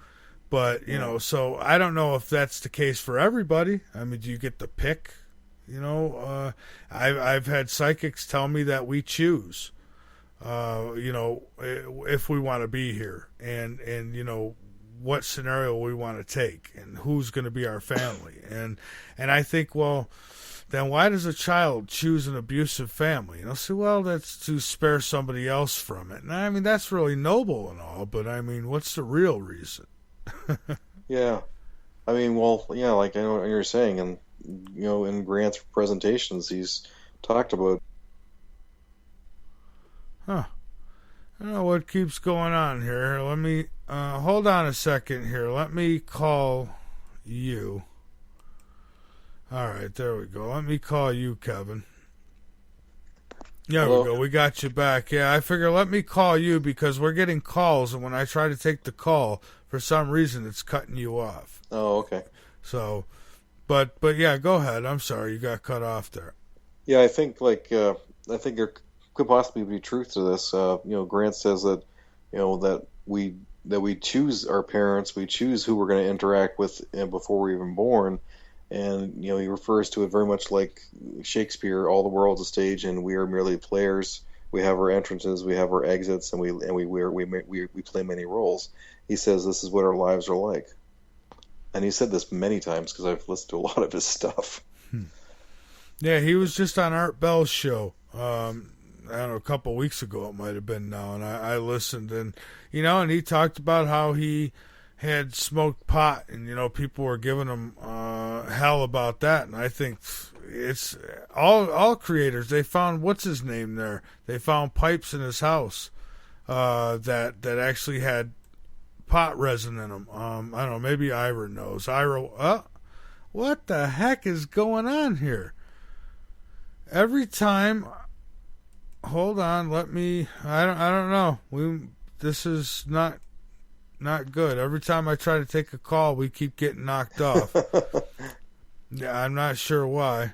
But so I don't know if that's the case for everybody. I mean, do you get to pick? I've had psychics tell me that we choose, if we want to be here, and what scenario we want to take and who's going to be our family. And I think, well, then why does a child choose an abusive family? Say, well, that's to spare somebody else from it. And I mean, that's really noble and all, but I mean, what's the real reason?
Yeah. I mean, well, yeah, like I know what you're saying, and, in Grant's presentations, he's talked about.
Huh. I don't know what keeps going on here. Let me hold on a second here. Let me call you. All right, there we go. Let me call you, Kevin. There we go. We got you back. Yeah, I figure let me call you because we're getting calls, and when I try to take the call, for some reason it's cutting you off.
Oh, okay.
So, but yeah, go ahead. I'm sorry, you got cut off there.
Yeah, I think there could possibly be truth to this. Grant says that that we choose our parents, we choose who we're going to interact with before we're even born, and he refers to it very much like Shakespeare. All the world's a stage, and we are merely players. We have our entrances, we have our exits, and we play many roles. He says this is what our lives are like, and he said this many times because I've listened to a lot of his stuff.
Yeah, he was just on Art Bell's show. I don't know, a couple of weeks ago it might have been now, and I listened, and and he talked about how he had smoked pot, and people were giving him hell about that, and I think it's all creators. They found what's his name there. They found pipes in his house that actually had pot resin in them. I don't know, maybe Ira knows. What the heck is going on here? Every time. Hold on, let me. I don't know. This is not good. Every time I try to take a call, we keep getting knocked off. Yeah, I'm not sure why.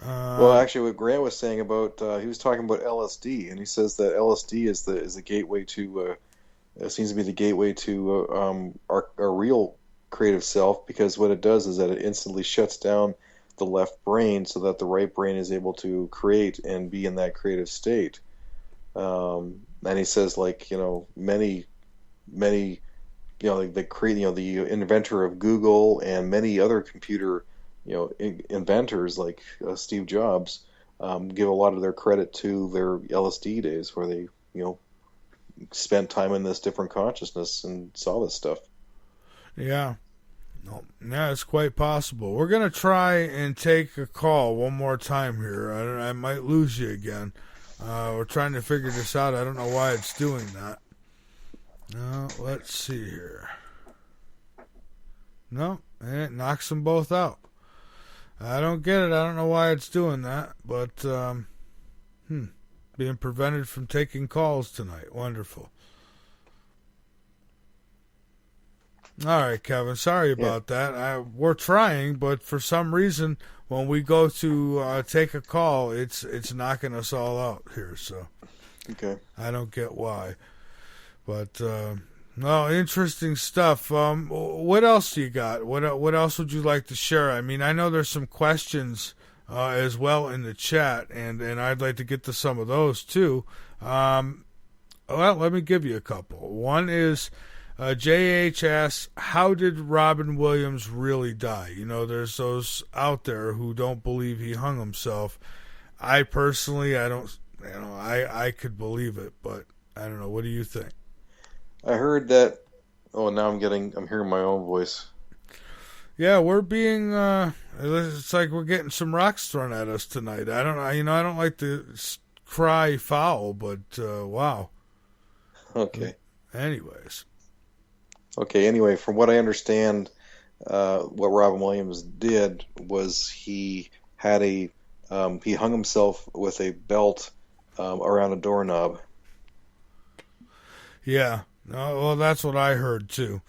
Well, actually, what Grant was saying about he was talking about LSD, and he says that LSD is the gateway to seems to be the gateway to our real creative self, because what it does is that it instantly shuts down the left brain so that the right brain is able to create and be in that creative state. And he says, like, many, like the inventor of Google and many other computer, inventors like Steve Jobs, give a lot of their credit to their LSD days where they, spent time in this different consciousness and saw this stuff.
Yeah. No, yeah, it's quite possible. We're going to try and take a call one more time here. I might lose you again. We're trying to figure this out. I don't know why it's doing that. No, let's see here. No, and it knocks them both out. I don't get it. I don't know why it's doing that, but being prevented from taking calls tonight. Wonderful. All right, Kevin. Sorry about that. We're trying, but for some reason, when we go to take a call, it's knocking us all out here. So,
okay,
I don't get why, but no, interesting stuff. What else do you got? What else would you like to share? I mean, I know there's some questions as well in the chat, and I'd like to get to some of those too. Well, let me give you a couple. One is. JH asks, how did Robin Williams really die? There's those out there who don't believe he hung himself. I personally, I don't, I could believe it, but I don't know. What do you think?
I heard that. Oh, now I'm hearing my own voice.
Yeah, we're being, it's like we're getting some rocks thrown at us tonight. I don't know, I don't like to cry foul, but, wow.
Okay.
Anyways.
Okay, anyway, from what I understand, what Robin Williams did was he had he hung himself with a belt around a doorknob.
Yeah, well, that's what I heard too,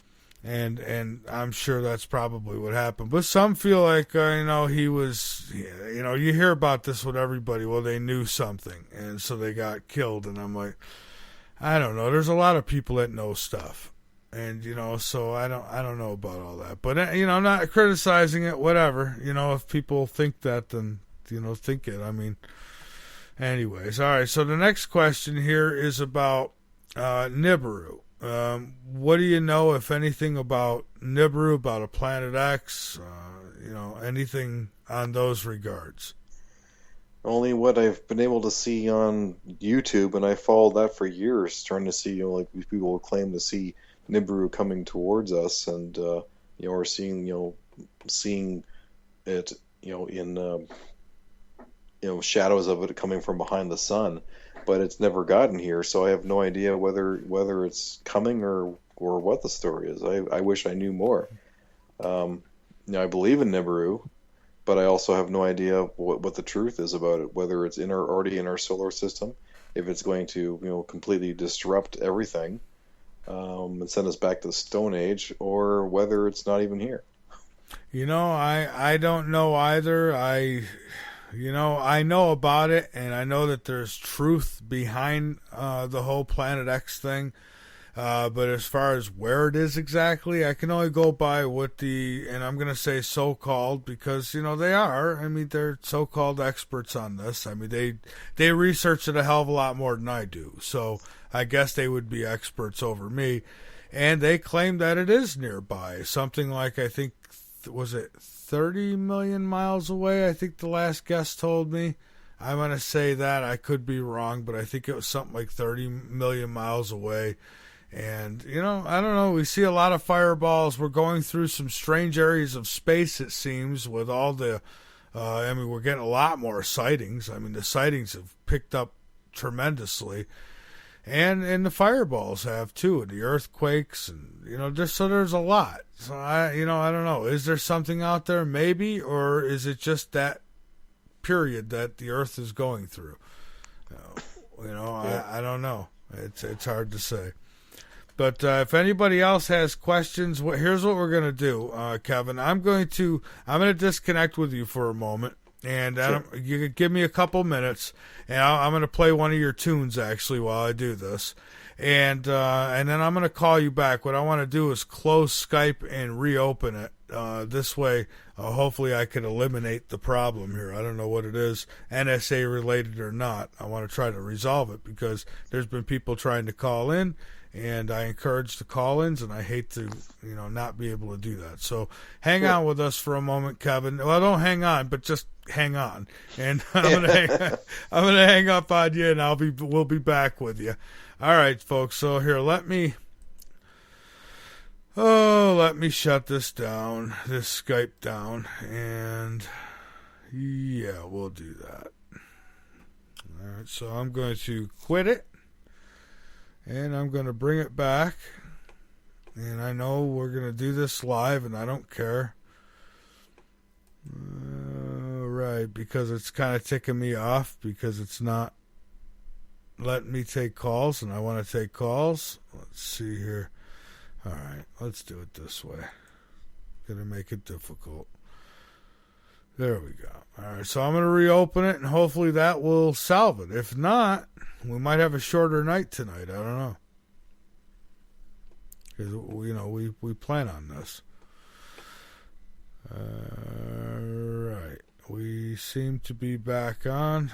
and I'm sure that's probably what happened. But some feel like he was, you hear about this with everybody. Well, they knew something, and so they got killed. And I'm like, I don't know. There's a lot of people that know stuff. And, so I don't know about all that. But, I'm not criticizing it, whatever. If people think that, then, think it. I mean, anyways. All right, so the next question here is about Nibiru. What do you know, if anything, about Nibiru, about a Planet X, anything on those regards?
Only what I've been able to see on YouTube, and I followed that for years, trying to see, like, these people claim to see Nibiru coming towards us, and or seeing it in shadows of it coming from behind the sun, but it's never gotten here, so I have no idea whether it's coming or what the story is. I wish I knew more. I believe in Nibiru, but I also have no idea what the truth is about it, whether it's already in our solar system, if it's going to completely disrupt everything and send us back to the Stone Age, or whether it's not even here.
I don't know either. I know about it, and I know that there's truth behind the whole Planet X thing. But as far as where it is exactly, I can only go by what and I'm going to say so-called, because, they are. I mean, they're so-called experts on this. I mean, they research it a hell of a lot more than I do. So I guess they would be experts over me. And they claim that it is nearby. Something like, I think, was it 30 million miles away? I think the last guest told me. I'm going to say that. I could be wrong, but I think it was something like 30 million miles away. And, I don't know. We see a lot of fireballs. We're going through some strange areas of space, it seems, with all the, we're getting a lot more sightings. I mean, the sightings have picked up tremendously. And the fireballs have, too, and the earthquakes, and, there's a lot. So, I don't know. Is there something out there? Maybe, or is it just that period that the Earth is going through? I don't know. It's hard to say. But if anybody else has questions, here's what we're going to do, Kevin. I'm going to disconnect with you for a moment, and you can give me a couple minutes, and I'm going to play one of your tunes, actually, while I do this. And then I'm going to call you back. What I want to do is close Skype and reopen it this way, hopefully I can eliminate the problem here. I don't know what it is, NSA related or not. I want to try to resolve it because there's been people trying to call in, and I encourage the call-ins, and I hate to, not be able to do that. So hang on with us for a moment, Kevin. Well, don't hang on, but just hang on. And I'm gonna hang up on you, and we'll be back with you. All right, folks. So here, let me shut this down, this Skype down, and yeah, we'll do that. All right, so I'm going to quit it, and I'm going to bring it back, and I know we're going to do this live, and I don't care. Right, because it's kind of ticking me off because it's not letting me take calls, and I want to take calls. Let's see here. All right, let's do it this way. Gonna make it difficult. There we go. All right, so I'm gonna reopen it, and hopefully that will solve it. If not, we might have a shorter night tonight. I don't know, because we plan on this. All right, we seem to be back on.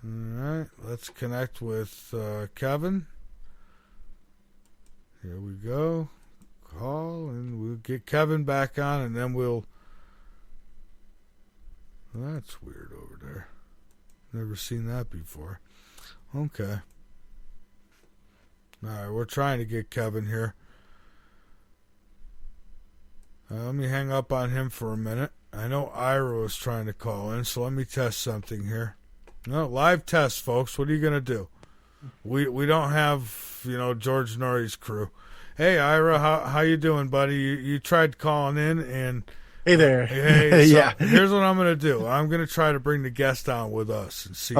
All right, let's connect with Kevin. Here we go. Call, and we'll get Kevin back on, and then that's weird over there. Never seen that before. Okay. All right, we're trying to get Kevin here. Let me hang up on him for a minute. I know Ira was trying to call in, so let me test something here. No, live test, folks. What are you going to do? We don't have, George Norrie's crew. Hey, Ira, how you doing, buddy? You tried calling in, and
hey there.
Hey, so
yeah.
Here's what I'm going to do. I'm going to try to bring the guest on with us and see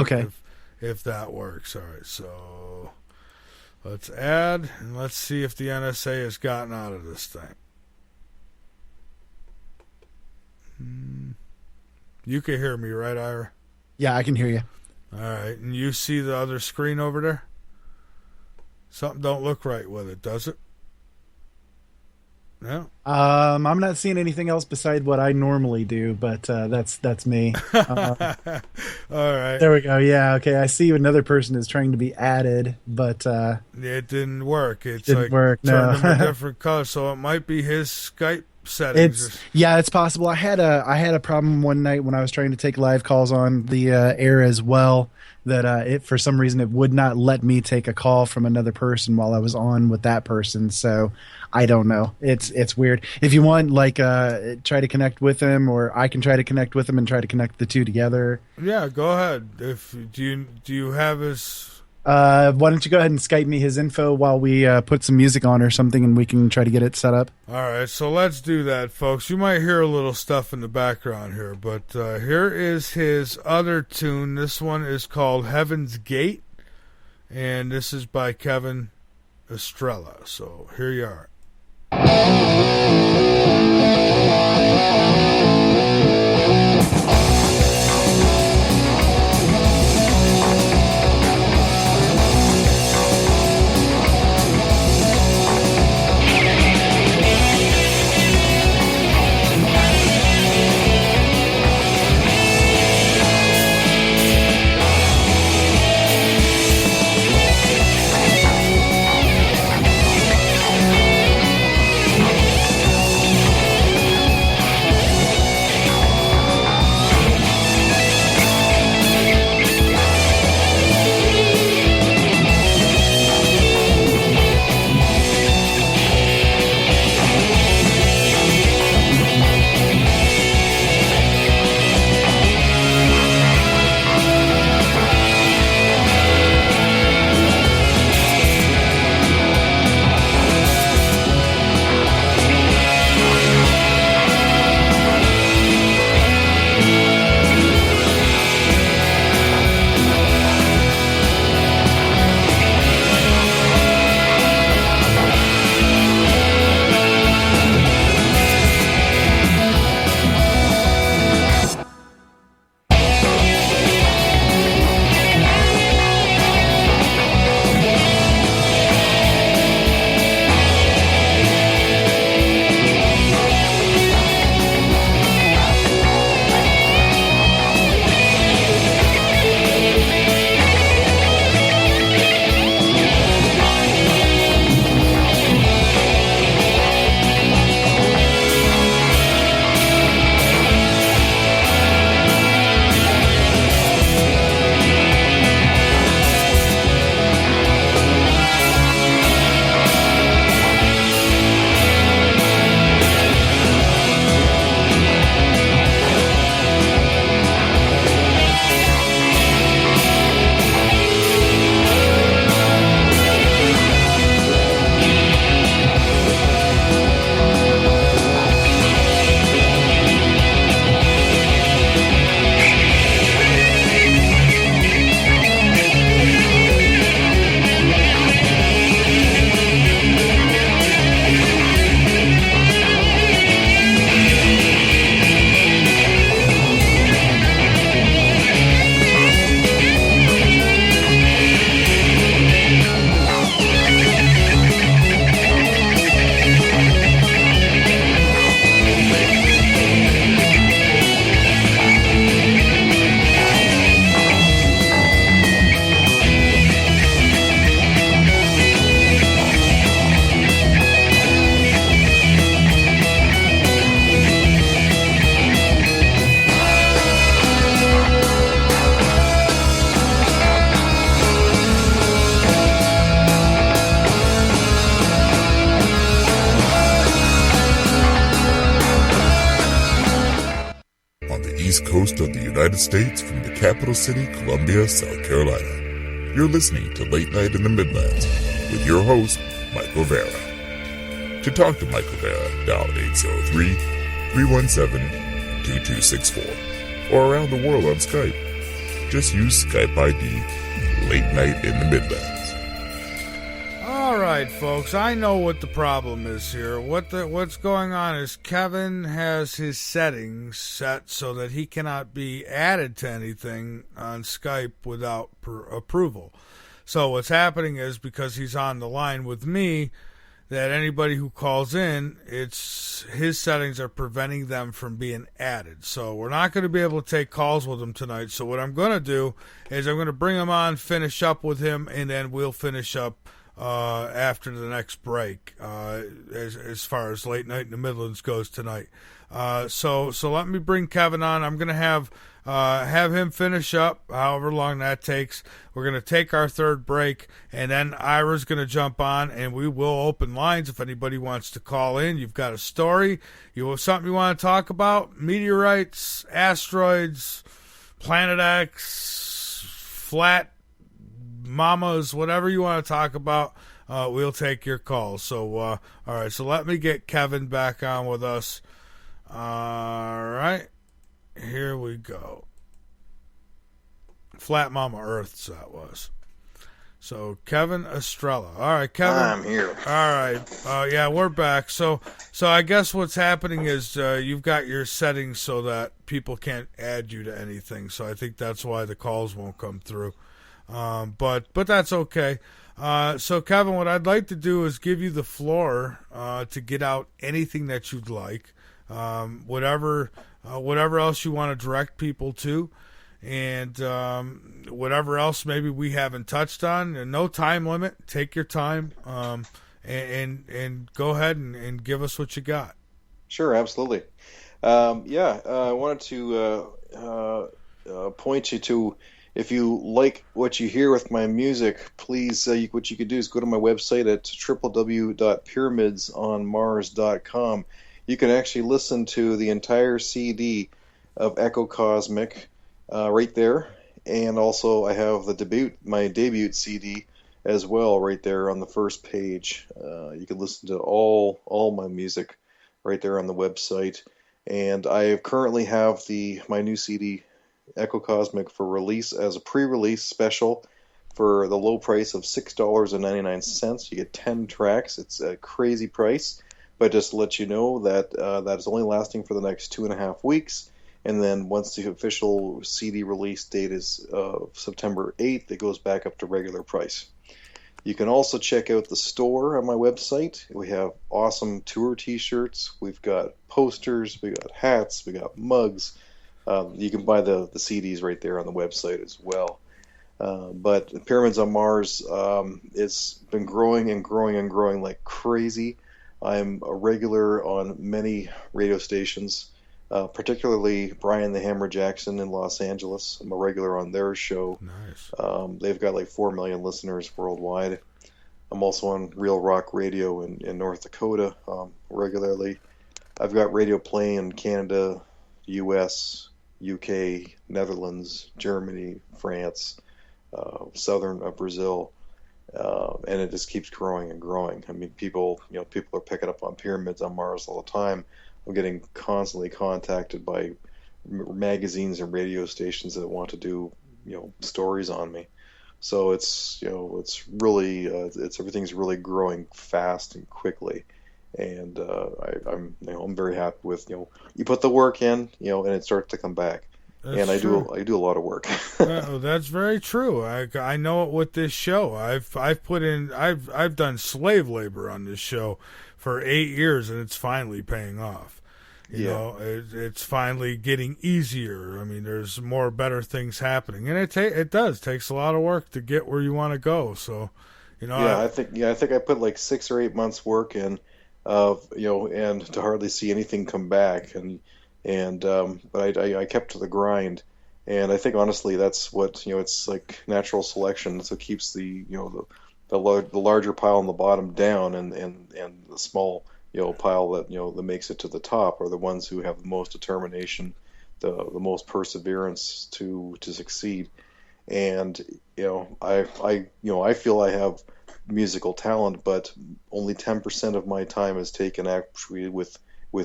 if that works. All right, so let's add, and let's see if the NSA has gotten out of this thing. You can hear me, right, Ira?
Yeah, I can hear you.
All right, and you see the other screen over there? Something don't look right with it, does it? No.
I'm not seeing anything else besides what I normally do, but that's me.
All right.
There we go. Yeah. Okay. I see another person is trying to be added, but
it didn't work. It
didn't work. No.
Turned them a different color, so it might be his Skype settings.
It's possible. I had a problem one night when I was trying to take live calls on the air as well, that it for some reason it would not let me take a call from another person while I was on with that person. So I don't know. It's weird. If you want, try to connect with him, or I can try to connect with him and try to connect the two together.
Yeah, go ahead. Do you have his?
Why don't you go ahead and Skype me his info while we put some music on or something, and we can try to get it set up.
All right, so let's do that, folks. You might hear a little stuff in the background here, but here is his other tune. This one is called Heaven's Gate, and this is by Kevin Estrella. So here you are.
United States from the capital city, Columbia, South Carolina. You're listening to Late Night in the Midlands with your host, Michael Vera. To talk to Michael Vera, dial 803-317-2264 or around the world on Skype. Just use Skype ID Late Night in the Midlands.
All right, folks, I know what the problem is here. What's going on is Kevin has his settings set so that he cannot be added to anything on Skype without approval. So what's happening is, because he's on the line with me, that anybody who calls in, his settings are preventing them from being added. So we're not going to be able to take calls with him tonight. So what I'm going to do is I'm going to bring him on, finish up with him, and then we'll finish up after the next break, as far as Late Night in the Midlands goes tonight. So let me bring Kevin on. I'm going to have him finish up, however long that takes. We're going to take our third break, and then Ira's going to jump on, and we will open lines if anybody wants to call in. You've got a story, you have something you want to talk about, meteorites, asteroids, Planet X, flat mamas, whatever you want to talk about, we'll take your calls. So, all right, so let me get Kevin back on with us. All right, here we go. Flat Mama Earths, that was. So, Kevin Estrella. All right, Kevin.
I'm here.
All right. Yeah, we're back. So I guess what's happening is you've got your settings so that people can't add you to anything. So I think that's why the calls won't come through. But that's okay. So Kevin, what I'd like to do is give you the floor to get out anything that you'd like, whatever else you want to direct people to, and whatever else maybe we haven't touched on. And no time limit. Take your time, and go ahead and give us what you got.
Sure, absolutely. I wanted to point you to, if you like what you hear with my music, please, what you could do is go to my website at www.pyramidsonmars.com. You can actually listen to the entire CD of Echo Cosmic right there. And also I have my debut CD as well right there on the first page. You can listen to all my music right there on the website. And I currently have my new CD, Echo Cosmic, for release as a pre-release special for the low price of $6.99. You get 10 tracks. It's a crazy price, but just to let you know that that is only lasting for the next 2.5 weeks, and then once the official CD release date is September 8th, it goes back up to regular price. You can also check out the store on my website. We have awesome tour t-shirts. We've got posters. We got hats. We got mugs. You can buy the CDs right there on the website as well. But Pyramids on Mars, it's been growing and growing and growing like crazy. I'm a regular on many radio stations, particularly Brian the Hammer Jackson in Los Angeles. I'm a regular on their show.
Nice.
They've got like 4 million listeners worldwide. I'm also on Real Rock Radio in North Dakota regularly. I've got radio playing in Canada, U.S., UK, Netherlands, Germany, France, southern Brazil, and it just keeps growing and growing. I mean, people are picking up on Pyramids on Mars all the time. I'm getting constantly contacted by magazines and radio stations that want to do stories on me. So it's really everything's really growing fast and quickly. And I'm very happy with you put the work in and it starts to come back.
That's
and
true.
I do a lot of work.
That's very true. I know it with this show. I've done slave labor on this show for 8 years, and it's finally paying off. You know, it's finally getting easier. I mean, there's better things happening, and it takes a lot of work to get where you want to go. So,
I think I put like 6 or 8 months work in. And to hardly see anything come back, but I kept to the grind, and I think honestly that's what it's like natural selection. That's what keeps the larger pile on the bottom down, and the small pile that that makes it to the top are the ones who have the most determination, the most perseverance to succeed. And I feel I have musical talent, but only 10% of my time is taken actually with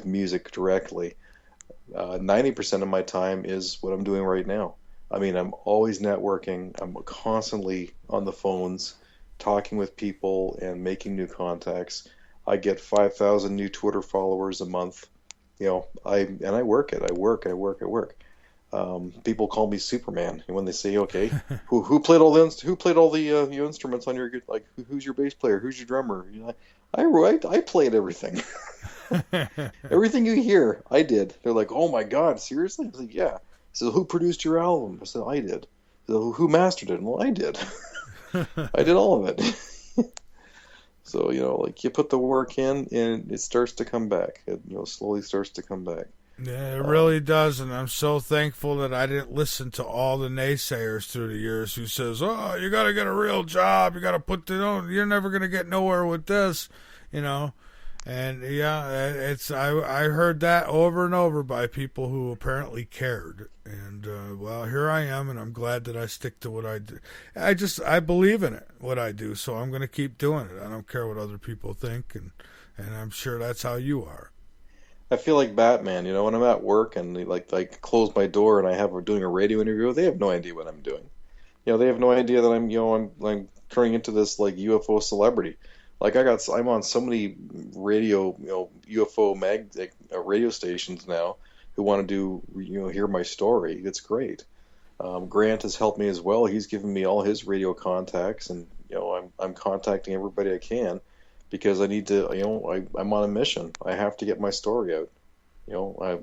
music directly. 90% of my time is what I'm doing right now. I mean, I'm always networking. I'm constantly on the phones, talking with people and making new contacts. I get 5,000 new Twitter followers a month. I work it. I work. People call me Superman, and when they say, "Okay, who played all the instruments on your, like, who's your bass player? Who's your drummer?" I played everything. Everything you hear, I did. They're like, "Oh my God, seriously?" I was like, "Yeah." So who produced your album? I said, "I did." So who mastered it? Well, I did. I did all of it. So like, you put the work in, and it starts to come back. It slowly starts to come back.
Yeah, it really does, and I'm so thankful that I didn't listen to all the naysayers through the years who says, "Oh, you got to get a real job. You got to put you're never going to get nowhere with this," And yeah, I heard that over and over by people who apparently cared, and well, here I am, and I'm glad that I stick to what I do. I believe in it, what I do, so I'm going to keep doing it. I don't care what other people think, and I'm sure that's how you are.
I feel like Batman, when I'm at work and I close my door and I'm doing a radio interview, they have no idea what I'm doing. They have no idea that I'm turning into this like UFO celebrity. Like I'm on so many radio, UFO radio stations now who want to hear my story. It's great. Grant has helped me as well. He's given me all his radio contacts, and I'm contacting everybody I can. Because I need to, I'm on a mission. I have to get my story out.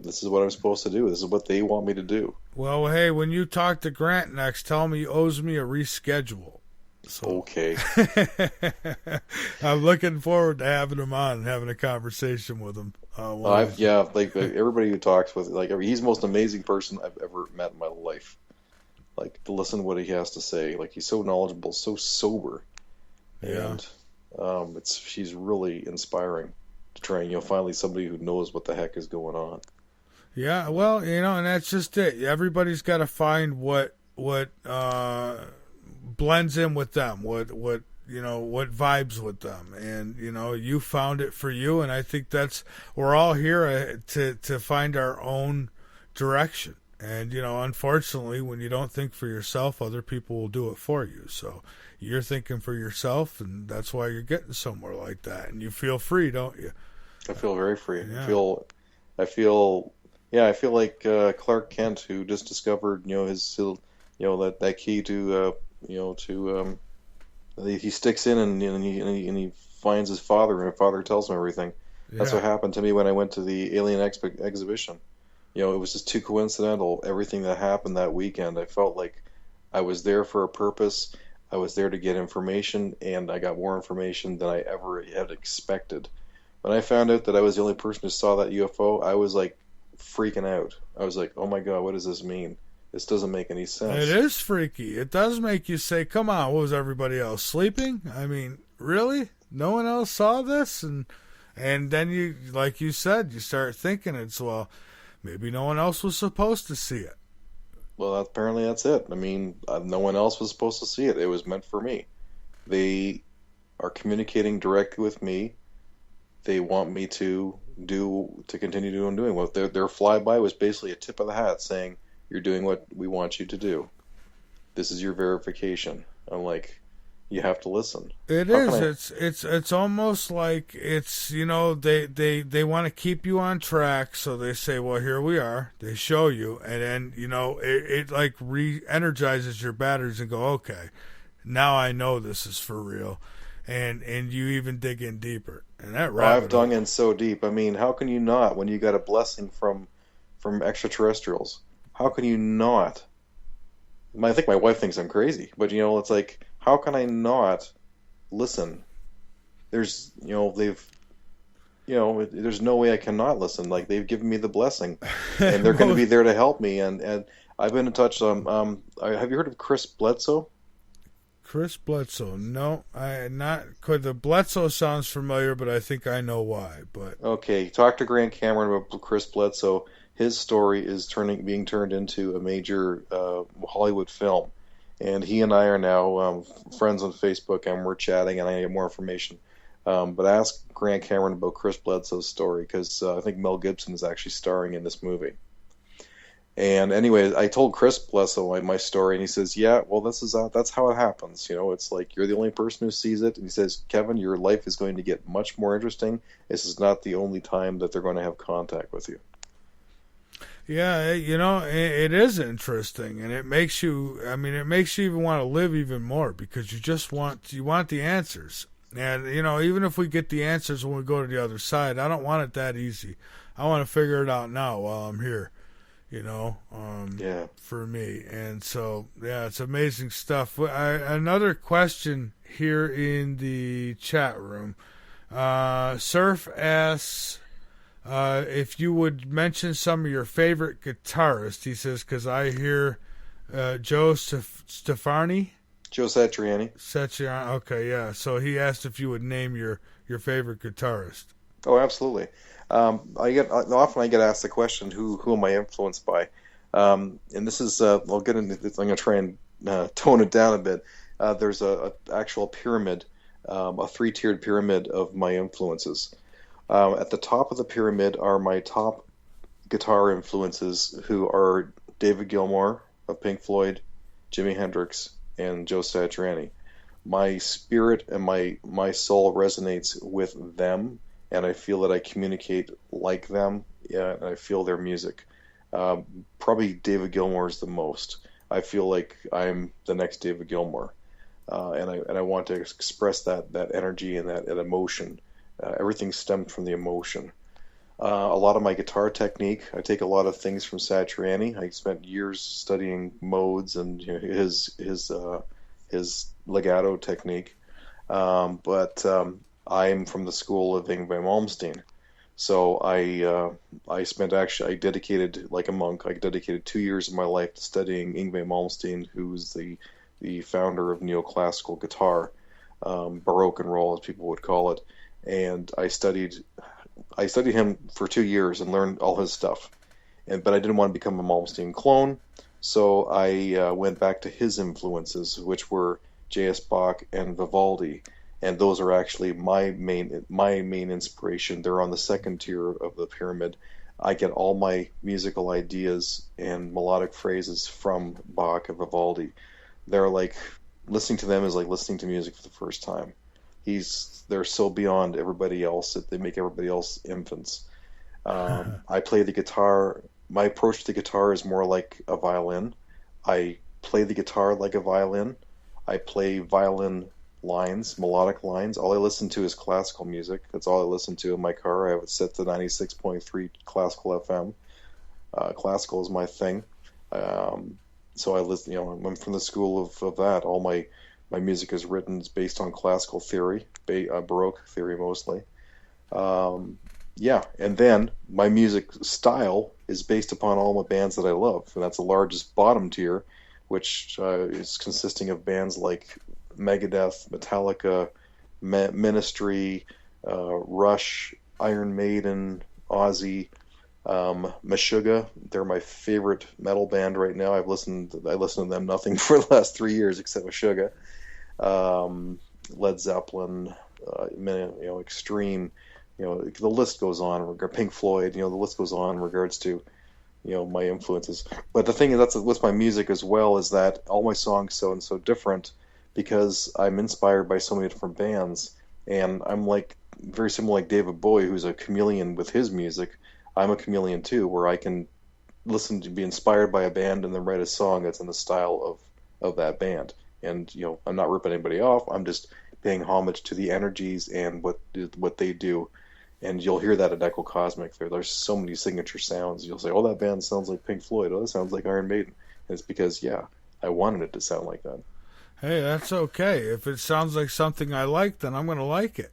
This is what I'm supposed to do. This is what they want me to do.
Well, hey, when you talk to Grant next, tell him he owes me a reschedule. So.
Okay.
I'm looking forward to having him on and having a conversation with him.
Everybody who talks with, he's the most amazing person I've ever met in my life. Like, to listen to what he has to say. Like, he's so knowledgeable, so sober.
Yeah.
And she's really inspiring to try and finally somebody who knows what the heck is going on.
Yeah, well, and that's just it. Everybody's got to find what blends in with them, what vibes with them, and you found it for you, and I think we're all here to find our own direction. And unfortunately, when you don't think for yourself, other people will do it for you. So you're thinking for yourself, and that's why you're getting somewhere like that. And you feel free, don't you?
I feel very free.
Yeah.
I feel like Clark Kent, who just discovered, his, that key to, he sticks in and he finds his father, and his father tells him everything. Yeah. That's what happened to me when I went to the Alien exhibition. It was just too coincidental, everything that happened that weekend. I felt like I was there for a purpose. I was there to get information, and I got more information than I ever had expected. When I found out that I was the only person who saw that UFO, I was like freaking out. I was like, "Oh my God, what does this mean? This doesn't make any sense."
It is freaky. It does make you say, "Come on, what was everybody else sleeping? I mean, really? No one else saw this?" And then you, like you said, you start thinking maybe no one else was supposed to see it.
Well, apparently that's it. I mean, no one else was supposed to see it. It was meant for me. They are communicating directly with me. They want me to continue doing what their flyby was basically a tip of the hat saying, "You're doing what we want you to do. This is your verification." I'm like, you have to listen.
It is. It's almost like it's, they want to keep you on track, so they say, "Well, here we are." They show you, and then it like re-energizes your batteries and go, "Okay, now I know this is for real," and you even dig in deeper. And that
I've dug in so deep. I mean, how can you not when you got a blessing from extraterrestrials? How can you not? I think my wife thinks I'm crazy, but it's like, how can I not listen? There's there's no way I cannot listen. Like, they've given me the blessing, and they're going to be there to help me. And I've been in touch. Have you heard of Chris Bledsoe?
Chris Bledsoe? No, the Bledsoe sounds familiar, but I think I know why. But
okay, talk to Grant Cameron about Chris Bledsoe. his story is being turned into a major Hollywood film. And he and I are now friends on Facebook, and we're chatting, and I need more information. But ask Grant Cameron about Chris Bledsoe's story, because I think Mel Gibson is actually starring in this movie. And anyway, I told Chris Bledsoe my story, and he says, "Yeah, well, that's how it happens. It's like you're the only person who sees it." And he says, "Kevin, your life is going to get much more interesting. This is not the only time that they're going to have contact with you."
Yeah, it is interesting, and it makes you even want to live even more, because you want the answers. And, even if we get the answers when we go to the other side, I don't want it that easy. I want to figure it out now while I'm here, for me. And so, yeah, it's amazing stuff. Another question here in the chat room. Surf asks if you would mention some of your favorite guitarists. He says, because I hear Joe Stefani.
Joe Satriani.
Satriani, okay, yeah. So he asked if you would name your favorite guitarist.
Oh, absolutely. I get asked the question, who am I influenced by? And this is, I'll get into this. I'm going to try and tone it down a bit. There's a actual pyramid, a three-tiered pyramid of my influences. At the top of the pyramid are my top guitar influences, who are David Gilmour of Pink Floyd, Jimi Hendrix, and Joe Satriani. My spirit and my soul resonates with them, and I feel that I communicate like them, and I feel their music. Probably David Gilmour is the most. I feel like I'm the next David Gilmour, and I want to express that energy and that emotion. Everything stemmed from the emotion. A lot of my guitar technique, I take a lot of things from Satriani. I spent years studying modes and his legato technique. But I'm from the school of Yngwie Malmsteen. So I dedicated, like a monk, I dedicated 2 years of my life to studying Yngwie Malmsteen, who's the founder of neoclassical guitar, Baroque and roll, as people would call it. And I studied him for 2 years and learned all his stuff. But I didn't want to become a Malmsteen clone, so I went back to his influences, which were J.S. Bach and Vivaldi. And those are actually my main inspiration. They're on the second tier of the pyramid. I get all my musical ideas and melodic phrases from Bach and Vivaldi. They're like, listening to them is like listening to music for the first time. They're so beyond everybody else that they make everybody else infants. I play the guitar. My approach to the guitar is more like a violin. I play the guitar like a violin. I play violin lines, melodic lines. All I listen to is classical music. That's all I listen to in my car. I have it set to 96.3 classical FM. Classical is my thing. So I listen. I'm from the school of that. All my music is written based on classical theory, Baroque theory mostly. And then my music style is based upon all my bands that I love, and that's the largest bottom tier, which is consisting of bands like Megadeth, Metallica, Ministry, Rush, Iron Maiden, Ozzy, Meshuggah. They're my favorite metal band right now. I listened to them nothing for the last 3 years except Meshuggah. Led Zeppelin, Extreme, the list goes on. Pink Floyd, the list goes on in regards to, my influences. But the thing is, that's with my music as well, is that all my songs sound so different because I'm inspired by so many different bands, and I'm like very similar like David Bowie, who's a chameleon with his music. I'm a chameleon too, where I can listen to be inspired by a band and then write a song that's in the style of that band. And I'm not ripping anybody off. I'm just paying homage to the energies and what they do. And you'll hear that at Echo Cosmic. There's so many signature sounds. You'll say, "Oh, that band sounds like Pink Floyd. Oh, that sounds like Iron Maiden." And it's because, I wanted it to sound like that.
Hey, that's okay. If it sounds like something I like, then I'm going to like it.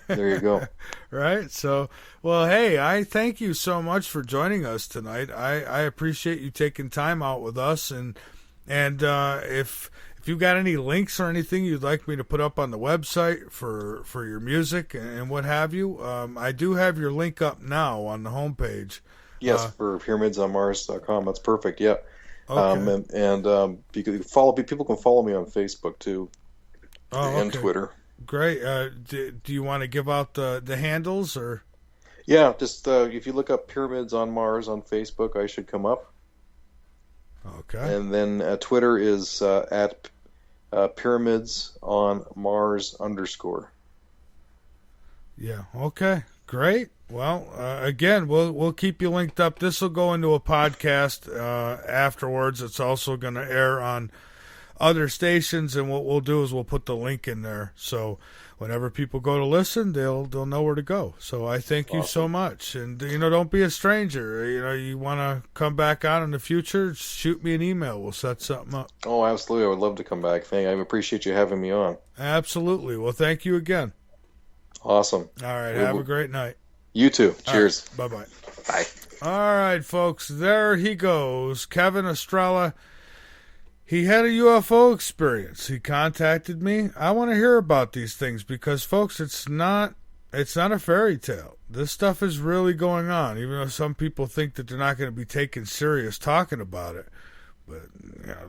There you go.
Right? So, well, hey, I thank you so much for joining us tonight. I appreciate you taking time out with us. And if you got any links or anything you'd like me to put up on the website for your music and what have you, I do have your link up now on the homepage.
Yes, for pyramidsonmars.com. That's perfect. Yeah.
Okay.
You can follow people can follow me on Facebook too, and Twitter.
Great. Do you want to give out the handles or?
Yeah, just if you look up Pyramids on Mars on Facebook, I should come up.
Okay.
And then Twitter is at Pyramids on Mars _.
Yeah. Okay. Great. Well, again, we'll keep you linked up. This will go into a podcast afterwards. It's also going to air on other stations, and what we'll do is we'll put the link in there. So whenever people go to listen, they'll know where to go. So I thank you so much. And, don't be a stranger. You want to come back on in the future, shoot me an email. We'll set something up.
Oh, absolutely. I would love to come back. I appreciate you having me on.
Absolutely. Well, thank you again.
Awesome.
All right. Have a great night.
You too. Cheers.
Right, bye-bye.
Bye.
All right, folks. There he goes. Kevin Estrella. He had a UFO experience. He contacted me. I want to hear about these things because, folks, it's not a fairy tale. This stuff is really going on, even though some people think that they're not going to be taken serious talking about it. But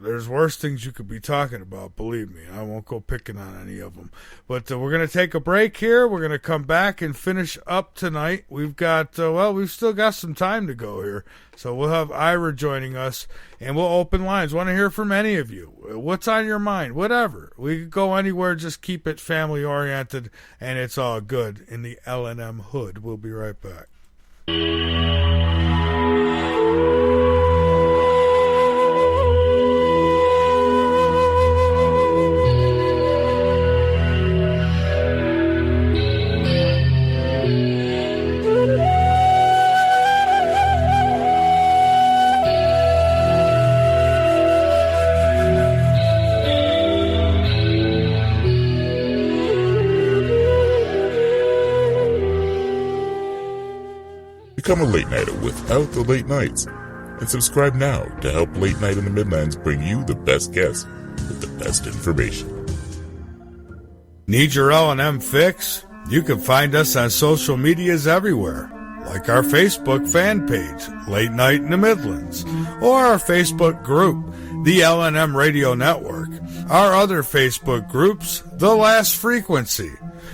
there's worse things you could be talking about, believe me. I won't go picking on any of them. But we're going to take a break here. We're going to come back and finish up tonight. We've got, we've still got some time to go here. So we'll have Ira joining us, and we'll open lines. Want to hear from any of you. What's on your mind? Whatever. We could go anywhere. Just keep it family-oriented, and it's all good in the L&M hood. We'll be right back.
Become a late nighter without the late nights, and subscribe now to help Late Night in the Midlands bring you the best guests with the best information.
Need your L&M fix? You can find us on social medias everywhere, like our Facebook fan page, Late Night in the Midlands, or our Facebook group, the L&M Radio Network. Our other Facebook groups, The Last Frequency.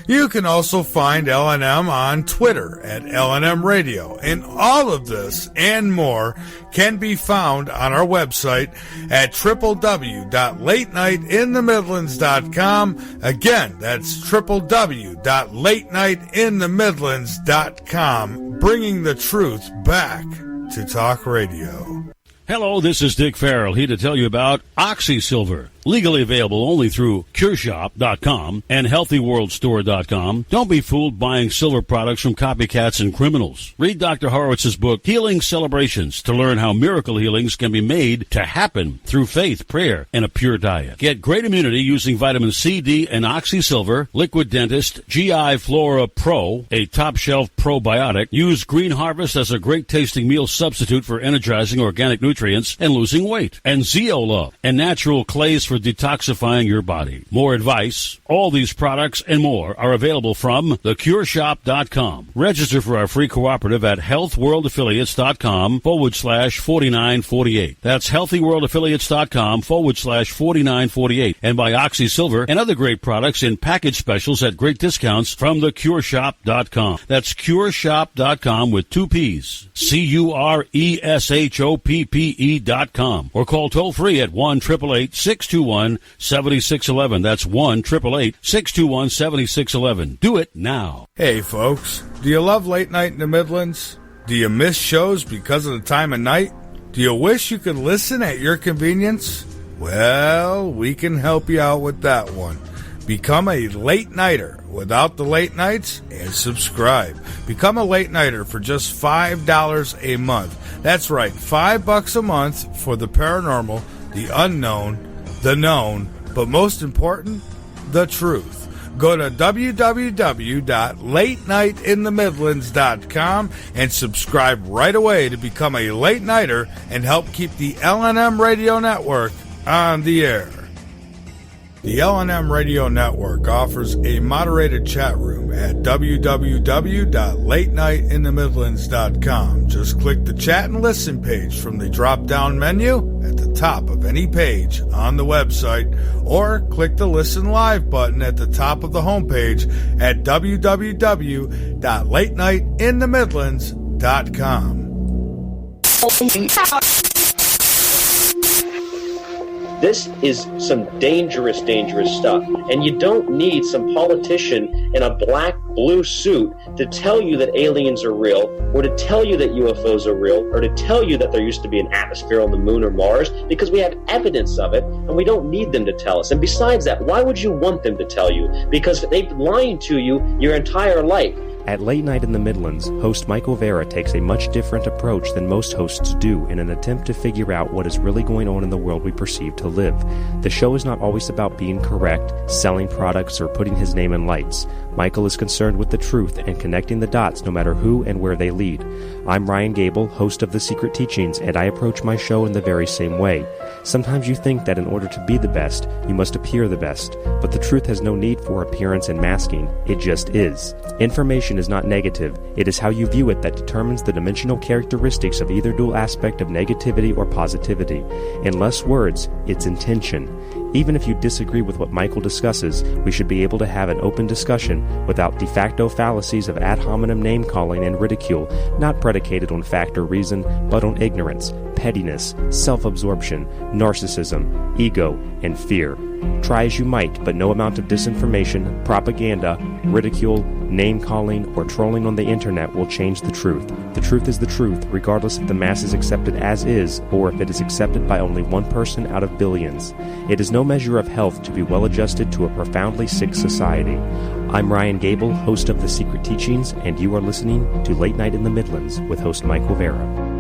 You can also find L&M on Twitter at L&M Radio, and all of this and more can be found on our website at www.latenightinthe.midlands.com. Again, that's www.latenightinthe.midlands.com, bringing the truth back to talk radio.
Hello, this is Dick Farrell, here to tell you about OxySilver. Legally available only through CureShop.com and HealthyWorldStore.com. Don't be fooled buying silver products from copycats and criminals. Read Dr. Horowitz's book, Healing Celebrations, to learn how miracle healings can be made to happen through faith, prayer, and a pure diet. Get great immunity using vitamin C, D, and OxySilver, Liquid Dentist, GI Flora Pro, a top-shelf probiotic. Use Green Harvest as a great-tasting meal substitute for energizing organic nutrients and losing weight. And Zeolove, and natural clays for detoxifying your body. More advice, all these products and more are available from theCureShop.com. Register for our free cooperative at healthworldaffiliates.com/4948. That's healthworldaffiliates.com/4948. And buy OxySilver and other great products in package specials at great discounts from theCureShop.com. That's CureShop.com with 2 P's. CureShoppe.com. Or call toll free at 1-888-621-7611. That's 1-888-621-7611. Do it now.
Hey, folks. Do you love Late Night in the Midlands? Do you miss shows because of the time of night? Do you wish you could listen at your convenience? Well, we can help you out with that one. Become a late nighter without the late nights and subscribe. Become a late nighter for just $5 a month. That's right, $5 a month for the paranormal, the unknown, the known, but most important, the truth. Go to www.latenightinthe.midlands.com and subscribe right away to become a late nighter and help keep the L&M Radio Network on the air. The L&M Radio Network offers a moderated chat room at www.latenightinthemidlands.com. Just click the chat and listen page from the drop-down menu at the top of any page on the website, or click the Listen Live button at the top of the homepage at www.latenightinthemidlands.com.
This is some dangerous, dangerous stuff. And you don't need some politician in a black, blue suit to tell you that aliens are real, or to tell you that UFOs are real, or to tell you that there used to be an atmosphere on the moon or Mars, because we have evidence of it, and we don't need them to tell us. And besides that, why would you want them to tell you? Because they've lied to you your entire life.
At Late Night in the Midlands, host Michael Vera takes a much different approach than most hosts do in an attempt to figure out what is really going on in the world we perceive to live. The show is not always about being correct, selling products, or putting his name in lights. Michael is concerned with the truth and connecting the dots no matter who and where they lead. I'm Ryan Gable, host of The Secret Teachings, and I approach my show in the very same way. Sometimes you think that in order to be the best, you must appear the best, but the truth has no need for appearance and masking. It just is. Information is not negative. It is how you view it that determines the dimensional characteristics of either dual aspect of negativity or positivity. In less words, it's intention. Even if you disagree with what Michael discusses, we should be able to have an open discussion without de facto fallacies of ad hominem name-calling and ridicule, not predicated on fact or reason, but on ignorance, pettiness, self-absorption, narcissism, ego, and fear. Try as you might, but no amount of disinformation, propaganda, ridicule, name-calling, or trolling on the internet will change the truth. The truth is the truth, regardless if the masses accept it as is, or if it is accepted by only one person out of billions. It is no measure of health to be well-adjusted to a profoundly sick society. I'm Ryan Gable, host of The Secret Teachings, and you are listening to Late Night in the Midlands with host Michael Vera.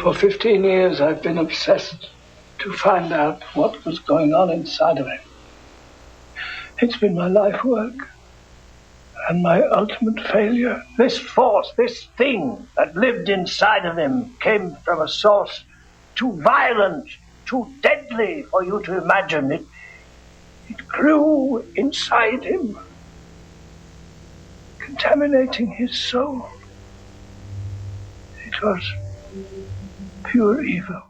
For 15 years, I've been obsessed to find out what was going on inside of him. It's been my life work and my ultimate failure. This force, this thing that lived inside of him came from a source too violent, too deadly for you to imagine. It grew inside him, contaminating his soul. It was pure evil.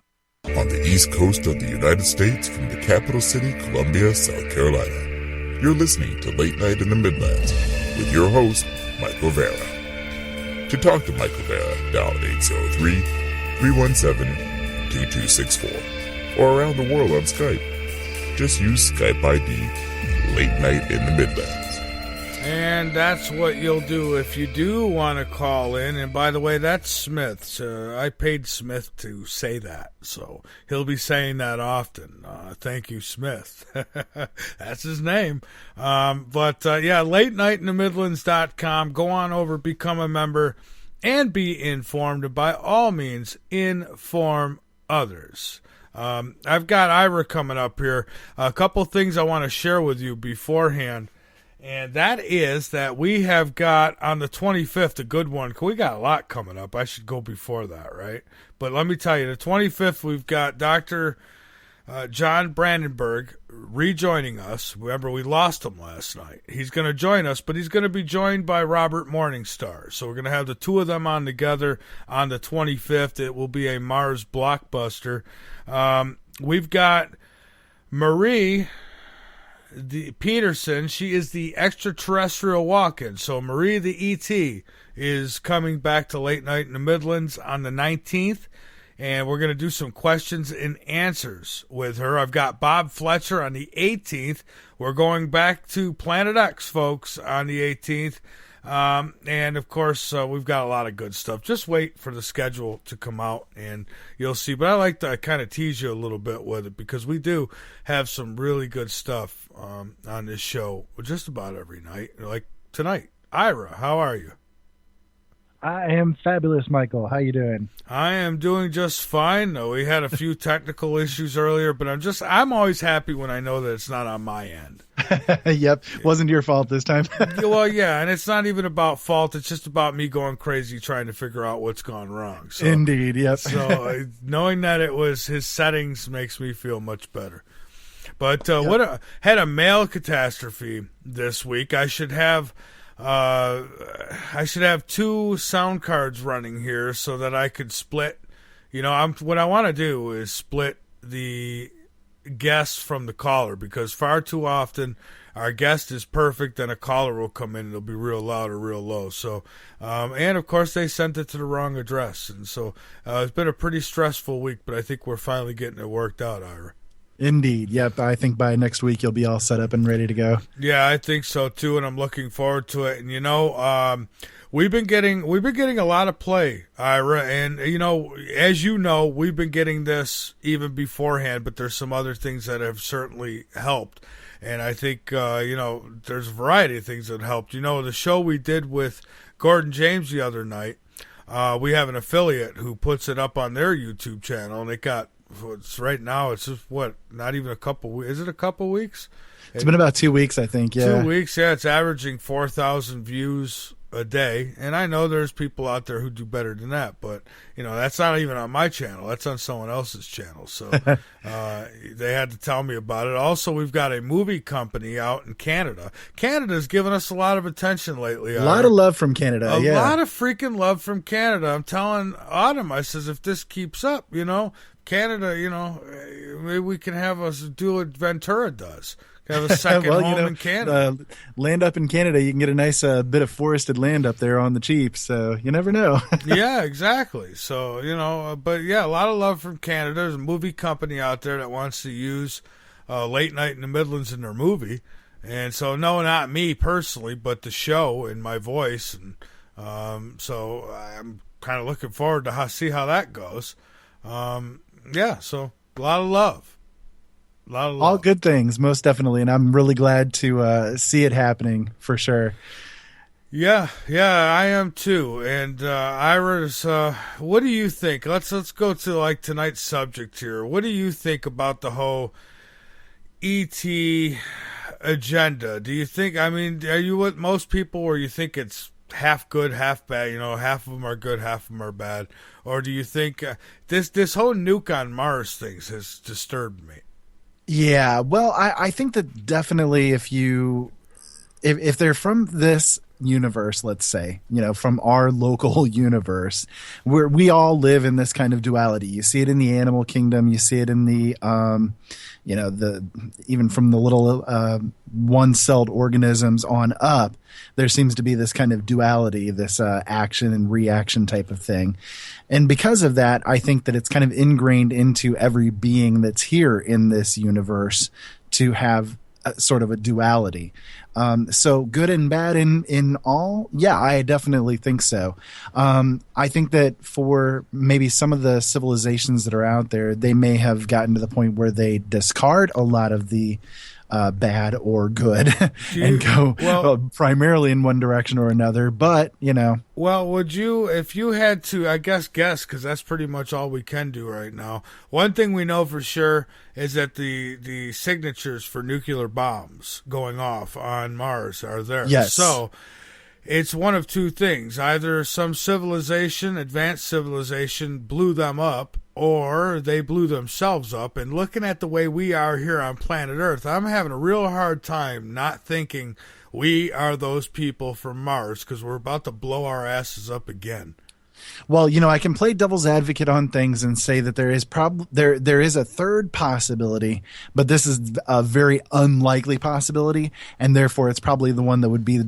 On the east coast of the United States from the capital city, Columbia, South Carolina, you're listening to Late Night in the Midlands with your host, Michael Vera. To talk to Michael Vera, dial 803-317-2264 or around the world on Skype. Just use Skype ID Late Night in the Midlands.
And that's what you'll do if you do want to call in. And by the way, that's Smith. I paid Smith to say that, so he'll be saying that often. Thank you, Smith. That's his name. Yeah, latenightinthemidlands.com. Go on over, become a member, and be informed. And by all means, inform others. I've got Ira coming up here. A couple things I want to share with you beforehand. And that is that we have got on the 25th a good one. We got a lot coming up. I should go before that, right? But let me tell you, the 25th, we've got Dr. John Brandenburg rejoining us. Remember, we lost him last night. He's going to join us, but he's going to be joined by Robert Morningstar. So we're going to have the two of them on together on the 25th. It will be a Mars blockbuster. We've got Marie Peterson. She is the extraterrestrial walk-in. So Marie the ET is coming back to Late Night in the Midlands on the 19th, and we're going to do some questions and answers with her. I've got Bob Fletcher on the 18th. We're going back to Planet X, folks, on the 18th. And of course, we've got a lot of good stuff. Just wait for the schedule to come out and you'll see. But I like to kind of tease you a little bit with it because we do have some really good stuff on this show just about every night. Like tonight. Ira, how are you?
I am fabulous, Michael. How you doing?
I am doing just fine. We had a few technical issues earlier, but I'm always happy when I know that it's not on my end.
Yep, wasn't your fault this time.
Well, yeah, and it's not even about fault. It's just about me going crazy trying to figure out what's gone wrong. So,
Indeed, yep.
So knowing that it was his settings makes me feel much better. But had a mail catastrophe this week. I should have 2 sound cards running here so that I could split. What I want to do is split the guest from the caller, because far too often our guest is perfect and a caller will come in and it'll be real loud or real low. So, and of course they sent it to the wrong address. And so it's been a pretty stressful week, but I think we're finally getting it worked out, Ira.
Indeed. Yep. I think by next week you'll be all set up and ready to go.
Yeah, I think so too, and I'm looking forward to it. And we've been getting a lot of play, Ira, and as you know, we've been getting this even beforehand, but there's some other things that have certainly helped. And I think there's a variety of things that helped. The show we did with Gordon James the other night, we have an affiliate who puts it up on their YouTube channel, and it got right now it's just not even a couple. Is it a couple weeks?
It's been about 2 weeks, I think. Yeah,
2 weeks. Yeah, it's averaging 4,000 views a day, and I know there's people out there who do better than that, but that's not even on my channel. That's on someone else's channel. So they had to tell me about it. Also, we've got a movie company out in Canada. Canada's given us a lot of attention lately.
A lot of love from Canada.
A lot of freaking love from Canada. I'm telling Autumn, I says, if this keeps up, Canada, maybe we can have us do what Ventura does. Have a second home in Canada.
Land up in Canada, you can get a nice bit of forested land up there on the cheap, so you never know.
Yeah, exactly. So, but yeah, a lot of love from Canada. There's a movie company out there that wants to use Late Night in the Midlands in their movie. And so, no, not me personally, but the show and my voice. And so I'm kind of looking forward to see how that goes. Yeah, so a lot of love.
All good things, most definitely, and I'm really glad to see it happening for sure.
Yeah, I am too. And Iris, what do you think? Let's go to tonight's subject here. What do you think about the whole ET agenda? Do you think? I mean, are you with most people, where you think it's half good, half bad? Half of them are good, half of them are bad, or do you think this whole nuke on Mars thing has disturbed me?
Yeah, well, I think that definitely if they're from this universe, let's say, from our local universe, where we all live in this kind of duality. You see it in the animal kingdom. You see it in the, even from the little one-celled organisms on up, there seems to be this kind of duality, this action and reaction type of thing. And because of that, I think that it's kind of ingrained into every being that's here in this universe to have sort of a duality. So good and bad in all? Yeah, I definitely think so. I think that for maybe some of the civilizations that are out there, they may have gotten to the point where they discard a lot of the bad or good and go primarily in one direction or another. But,
Well, would you, if you had to, I guess, because that's pretty much all we can do right now. One thing we know for sure is that the signatures for nuclear bombs going off on Mars are there.
Yes.
So it's one of two things. Either some civilization, advanced civilization, blew them up, or they blew themselves up. And looking at the way we are here on planet Earth, I'm having a real hard time not thinking we are those people from Mars, because we're about to blow our asses up again.
Well, I can play devil's advocate on things and say that there is there is a third possibility, but this is a very unlikely possibility, and therefore it's probably the one that would be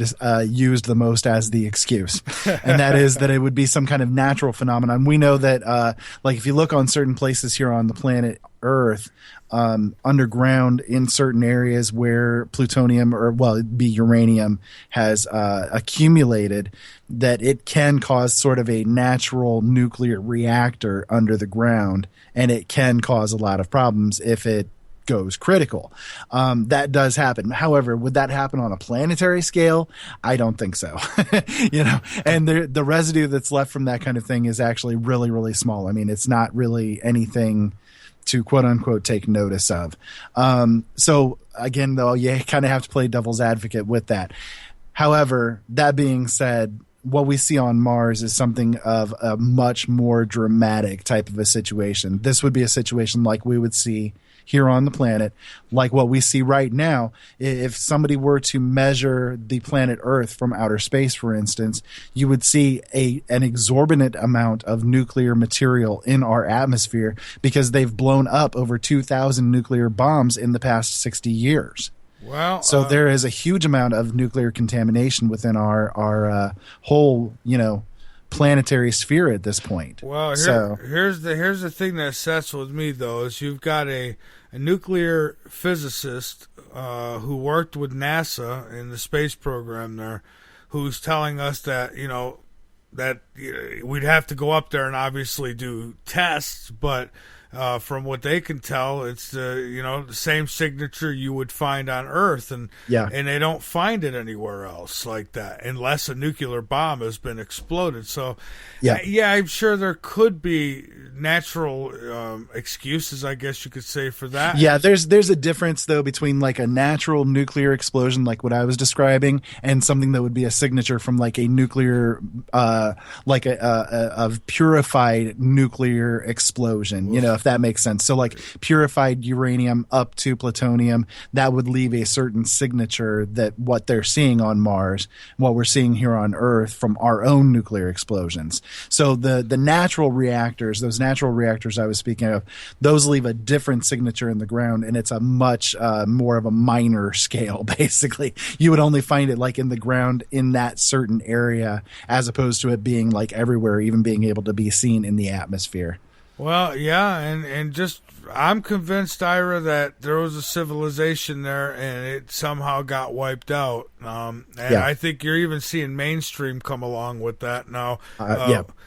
used the most as the excuse, and that is that it would be some kind of natural phenomenon. We know that, if you look on certain places here on the planet Earth, underground in certain areas where plutonium, or it'd be uranium, has accumulated, that it can cause sort of a natural nuclear reactor under the ground, and it can cause a lot of problems if it goes critical. That does happen. However, would that happen on a planetary scale? I don't think so. And the residue that's left from that kind of thing is actually really, really small. I mean, it's not really anything to quote unquote take notice of. So again, though, you kind of have to play devil's advocate with that. However, that being said, what we see on Mars is something of a much more dramatic type of a situation. This would be a situation like we would see here on the planet, like what we see right now. If somebody were to measure the planet Earth from outer space, for instance, you would see an exorbitant amount of nuclear material in our atmosphere because they've blown up over 2,000 nuclear bombs in the past 60 years.
Well,
so there is a huge amount of nuclear contamination within our whole, planetary sphere at this point.
Well, here's the thing that sets with me, though, is you've got a nuclear physicist who worked with NASA in the space program there, who's telling us that that we'd have to go up there and obviously do tests, but from what they can tell, it's the same signature you would find on Earth, and they don't find it anywhere else like that unless a nuclear bomb has been exploded. So, I'm sure there could be natural excuses, I guess you could say, for that.
Yeah, there's a difference though between like a natural nuclear explosion, like what I was describing, and something that would be a signature from like a nuclear, like a purified nuclear explosion. If that makes sense. So like purified uranium up to plutonium, that would leave a certain signature that what they're seeing on Mars, what we're seeing here on Earth from our own nuclear explosions. So the natural reactors, those natural reactors I was speaking of, those leave a different signature in the ground, and it's a much more of a minor scale, basically. You would only find it like in the ground in that certain area, as opposed to it being like everywhere, even being able to be seen in the atmosphere.
Well, yeah, and just I'm convinced, Ira, that there was a civilization there and it somehow got wiped out. I think you're even seeing mainstream come along with that now.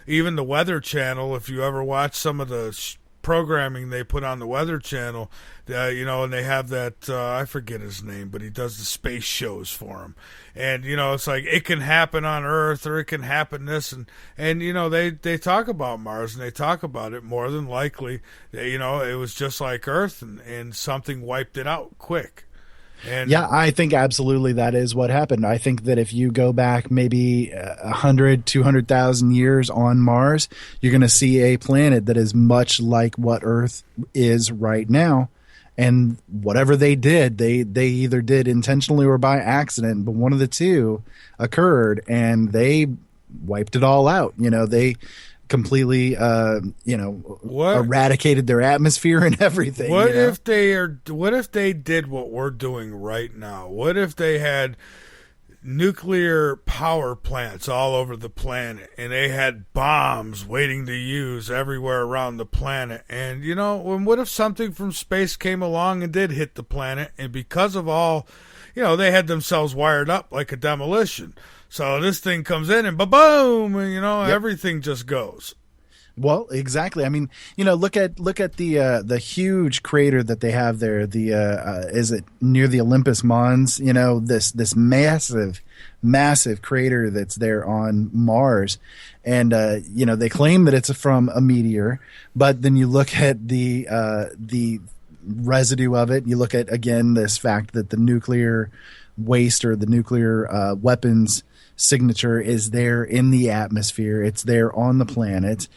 Even the Weather Channel, if you ever watch some of the programming they put on the Weather Channel, and they have that, I forget his name, but he does the space shows for them. And, it's like it can happen on Earth or it can happen this. And they talk about Mars and they talk about it more than likely. It was just like Earth and something wiped it out quick. And
I think absolutely that is what happened. I think that if you go back maybe 100, 200,000 years on Mars, you're going to see a planet that is much like what Earth is right now. And whatever they did, they either did intentionally or by accident, but one of the two occurred and they wiped it all out. They completely, eradicated their atmosphere and everything.
What if they did what we're doing right now? What if they had nuclear power plants all over the planet and they had bombs waiting to use everywhere around the planet? And what if something from space came along and did hit the planet, and because of all, they had themselves wired up like a demolition, so this thing comes in and ba-boom, and everything just goes.
Well, exactly. I mean, look at the huge crater that they have there. Is it near the Olympus Mons? This massive crater that's there on Mars, and they claim that it's from a meteor, but then you look at the residue of it. You look at again this fact that the nuclear waste or the nuclear weapons signature is there in the atmosphere. It's there on the planet.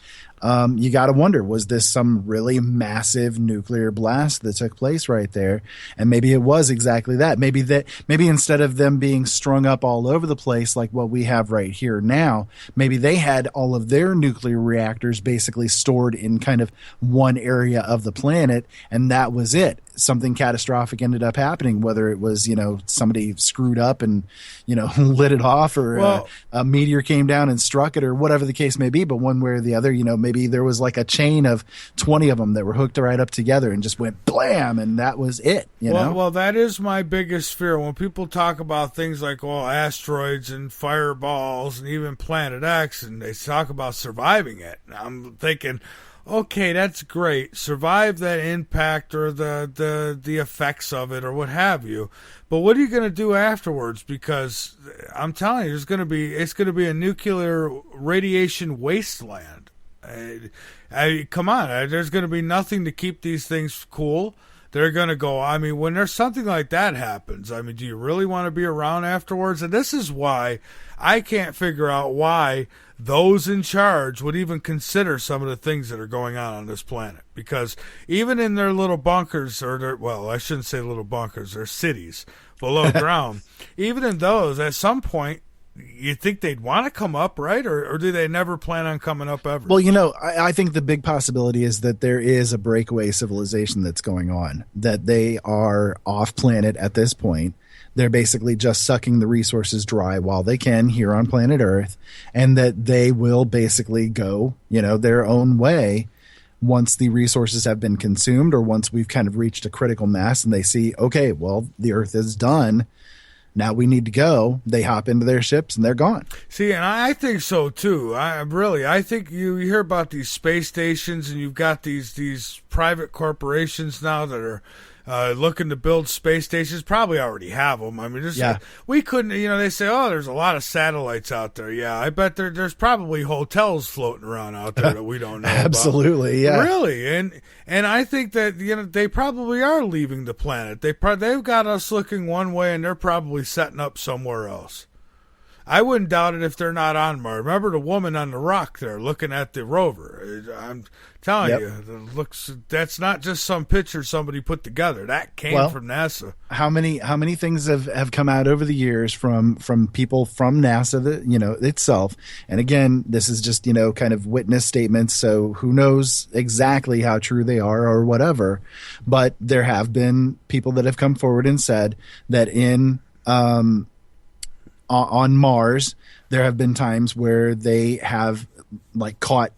You got to wonder, was this some really massive nuclear blast that took place right there? And maybe it was exactly that. Maybe instead of them being strung up all over the place like what we have right here now, maybe they had all of their nuclear reactors basically stored in kind of one area of the planet, and that was it. Something catastrophic ended up happening, whether it was, somebody screwed up and, lit it off, or a meteor came down and struck it, or whatever the case may be. But one way or the other, maybe there was like a chain of 20 of them that were hooked right up together and just went blam, and that was it.
Well, that is my biggest fear. When people talk about things like, asteroids and fireballs and even Planet X, and they talk about surviving it, I'm thinking, okay, that's great. Survive that impact or the effects of it or what have you. But what are you going to do afterwards? Because I'm telling you, it's going to be a nuclear radiation wasteland. Come on, there's going to be nothing to keep these things cool. they're going to go, I mean, when there's something like that happens, I mean, do you really want to be around afterwards? And this is why I can't figure out why those in charge would even consider some of the things that are going on this planet. Because even in their little bunkers, or their, well, I shouldn't say little bunkers, their cities below ground, even in those, at some point, you think they'd want to come up, right? Or do they never plan on coming up ever?
Well, you know, I think the big possibility is that there is a breakaway civilization that's going on, that they are off planet at this point. They're basically just sucking the resources dry while they can here on planet Earth, and that they will basically go, you know, their own way once the resources have been consumed, or once we've kind of reached a critical mass and they see, okay, well, the Earth is done. Now we need to go. They hop into their ships and they're gone.
See, and I think so too. I think you hear about these space stations, and you've got these private corporations now that are looking to build space stations. Probably already have them. I mean, we couldn't. You know, they say, oh, there's a lot of satellites out there. Yeah, I bet there's probably hotels floating around out there that we don't know.
Absolutely,
about.
yeah,
really, and I think that, you know, they probably are leaving the planet. They've got us looking one way, and they're probably setting up somewhere else. I wouldn't doubt it if they're not on Mars. Remember the woman on the rock there looking at the rover? I'm telling you, that's not just some picture somebody put together. That came from NASA.
How many things have come out over the years from people from NASA, that, you know, itself. And again, this is just, you know, kind of witness statements, so who knows exactly how true they are or whatever. But there have been people that have come forward and said that on Mars, there have been times where they have like caught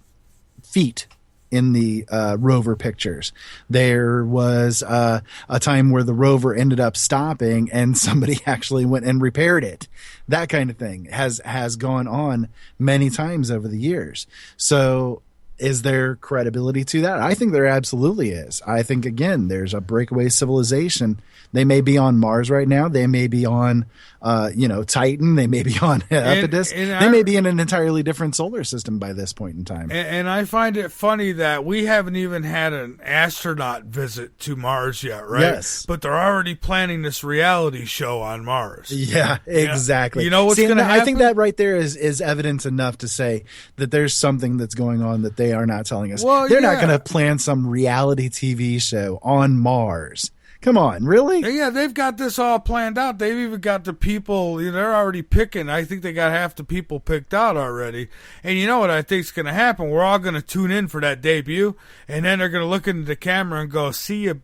feet in the rover pictures. There was a time where the rover ended up stopping and somebody actually went and repaired it. That kind of thing has gone on many times over the years. So is there credibility to that? I think there absolutely is. I think, again, there's a breakaway civilization. They may be on Mars right now. They may be on, Titan. They may be on Epidus. They may be in an entirely different solar system by this point in time.
And I find it funny that we haven't even had an astronaut visit to Mars yet, right?
Yes.
But they're already planning this reality show on Mars.
Yeah, exactly.
You know what's going to happen?
I think that right there is evidence enough to say that there's something that's going on that they are not telling us.
Well,
they're not going to plan some reality TV show on Mars. Come on, really?
Yeah, they've got this all planned out. They've even got the people, they're already picking. I think they got half the people picked out already. And you know what I think is going to happen? We're all going to tune in for that debut, and then they're going to look into the camera and go, see you,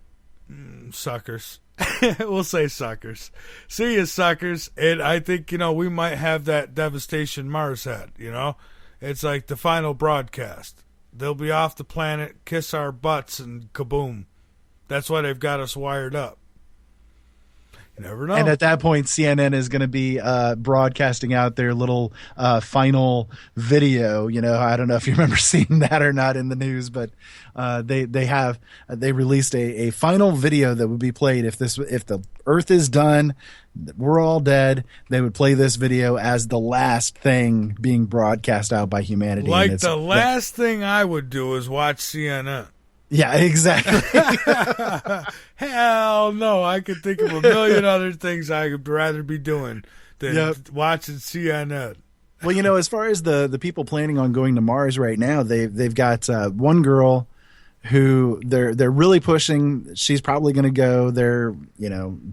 suckers. We'll say suckers. See you, suckers. And I think, we might have that devastation Mars had, It's like the final broadcast. They'll be off the planet, kiss our butts, and kaboom. That's why they've got us wired up. You never know.
And at that point, CNN is going to be broadcasting out their little final video. I don't know if you remember seeing that or not in the news, but they released a final video that would be played if the Earth is done, we're all dead. They would play this video as the last thing being broadcast out by humanity.
Like the last thing I would do is watch CNN.
Yeah, exactly.
Hell no. I could think of a million other things I would rather be doing than watching CNN.
Well, as far as the people planning on going to Mars right now, they've got one girl who they're really pushing. She's probably going to go. They're,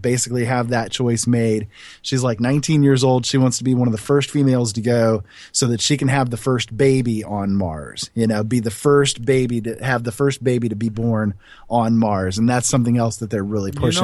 basically have that choice made. She's like 19 years old. She wants to be one of the first females to go so that she can have the first baby on Mars, be the first baby to have the first baby to be born on Mars. And that's something else that they're really pushing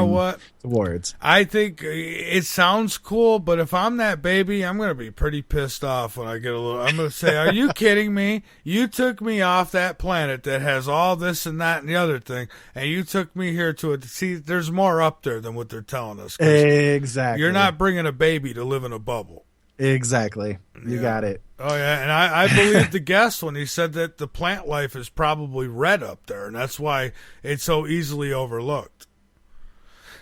towards.
I think it sounds cool, but if I'm that baby, I'm going to be pretty pissed off when I get I'm going to say, are you kidding me? You took me off that planet that has all this and that and the other thing, and you took me here to it. See, there's more up there than what they're telling us.
Exactly.
You're not bringing a baby to live in a bubble.
Exactly. You got it.
Oh, yeah, and I believe the guest when he said that the plant life is probably red up there, and that's why it's so easily overlooked.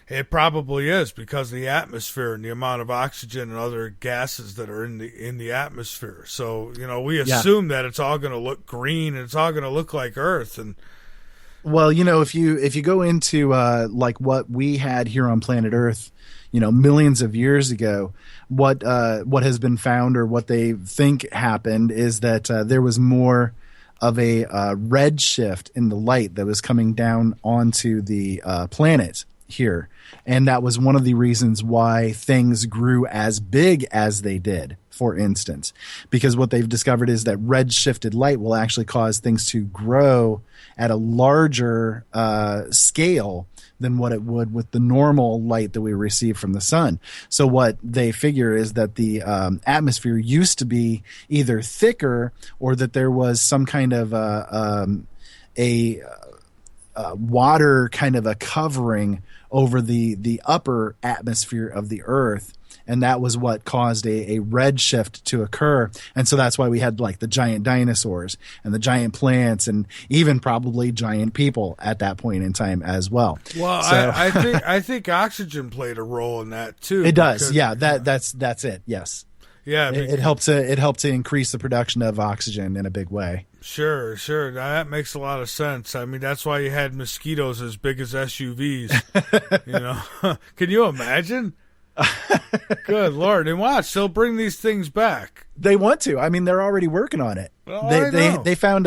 It probably is because of the atmosphere and the amount of oxygen and other gases that are in the atmosphere. So, we assume that it's all going to look green and it's all going to look like Earth. And
Well, if you go into like what we had here on planet Earth, millions of years ago, what has been found or what they think happened is that there was more of a red shift in the light that was coming down onto the planet here. And that was one of the reasons why things grew as big as they did, for instance, because what they've discovered is that red shifted light will actually cause things to grow at a larger scale than what it would with the normal light that we receive from the sun. So what they figure is that the atmosphere used to be either thicker or that there was some kind of a water kind of a covering over the upper atmosphere of the Earth. And that was what caused a red shift to occur. And so that's why we had like the giant dinosaurs and the giant plants and even probably giant people at that point in time as well.
Well,
so,
I think oxygen played a role in that too.
It does. Yeah, that's it. Yes.
Yeah,
it helped to increase the production of oxygen in a big way.
Sure. Now, that makes a lot of sense. I mean, that's why you had mosquitoes as big as SUVs. Can you imagine? Good Lord. And watch, they'll bring these things back.
They want to. I mean, they're already working on it.
Well,
they found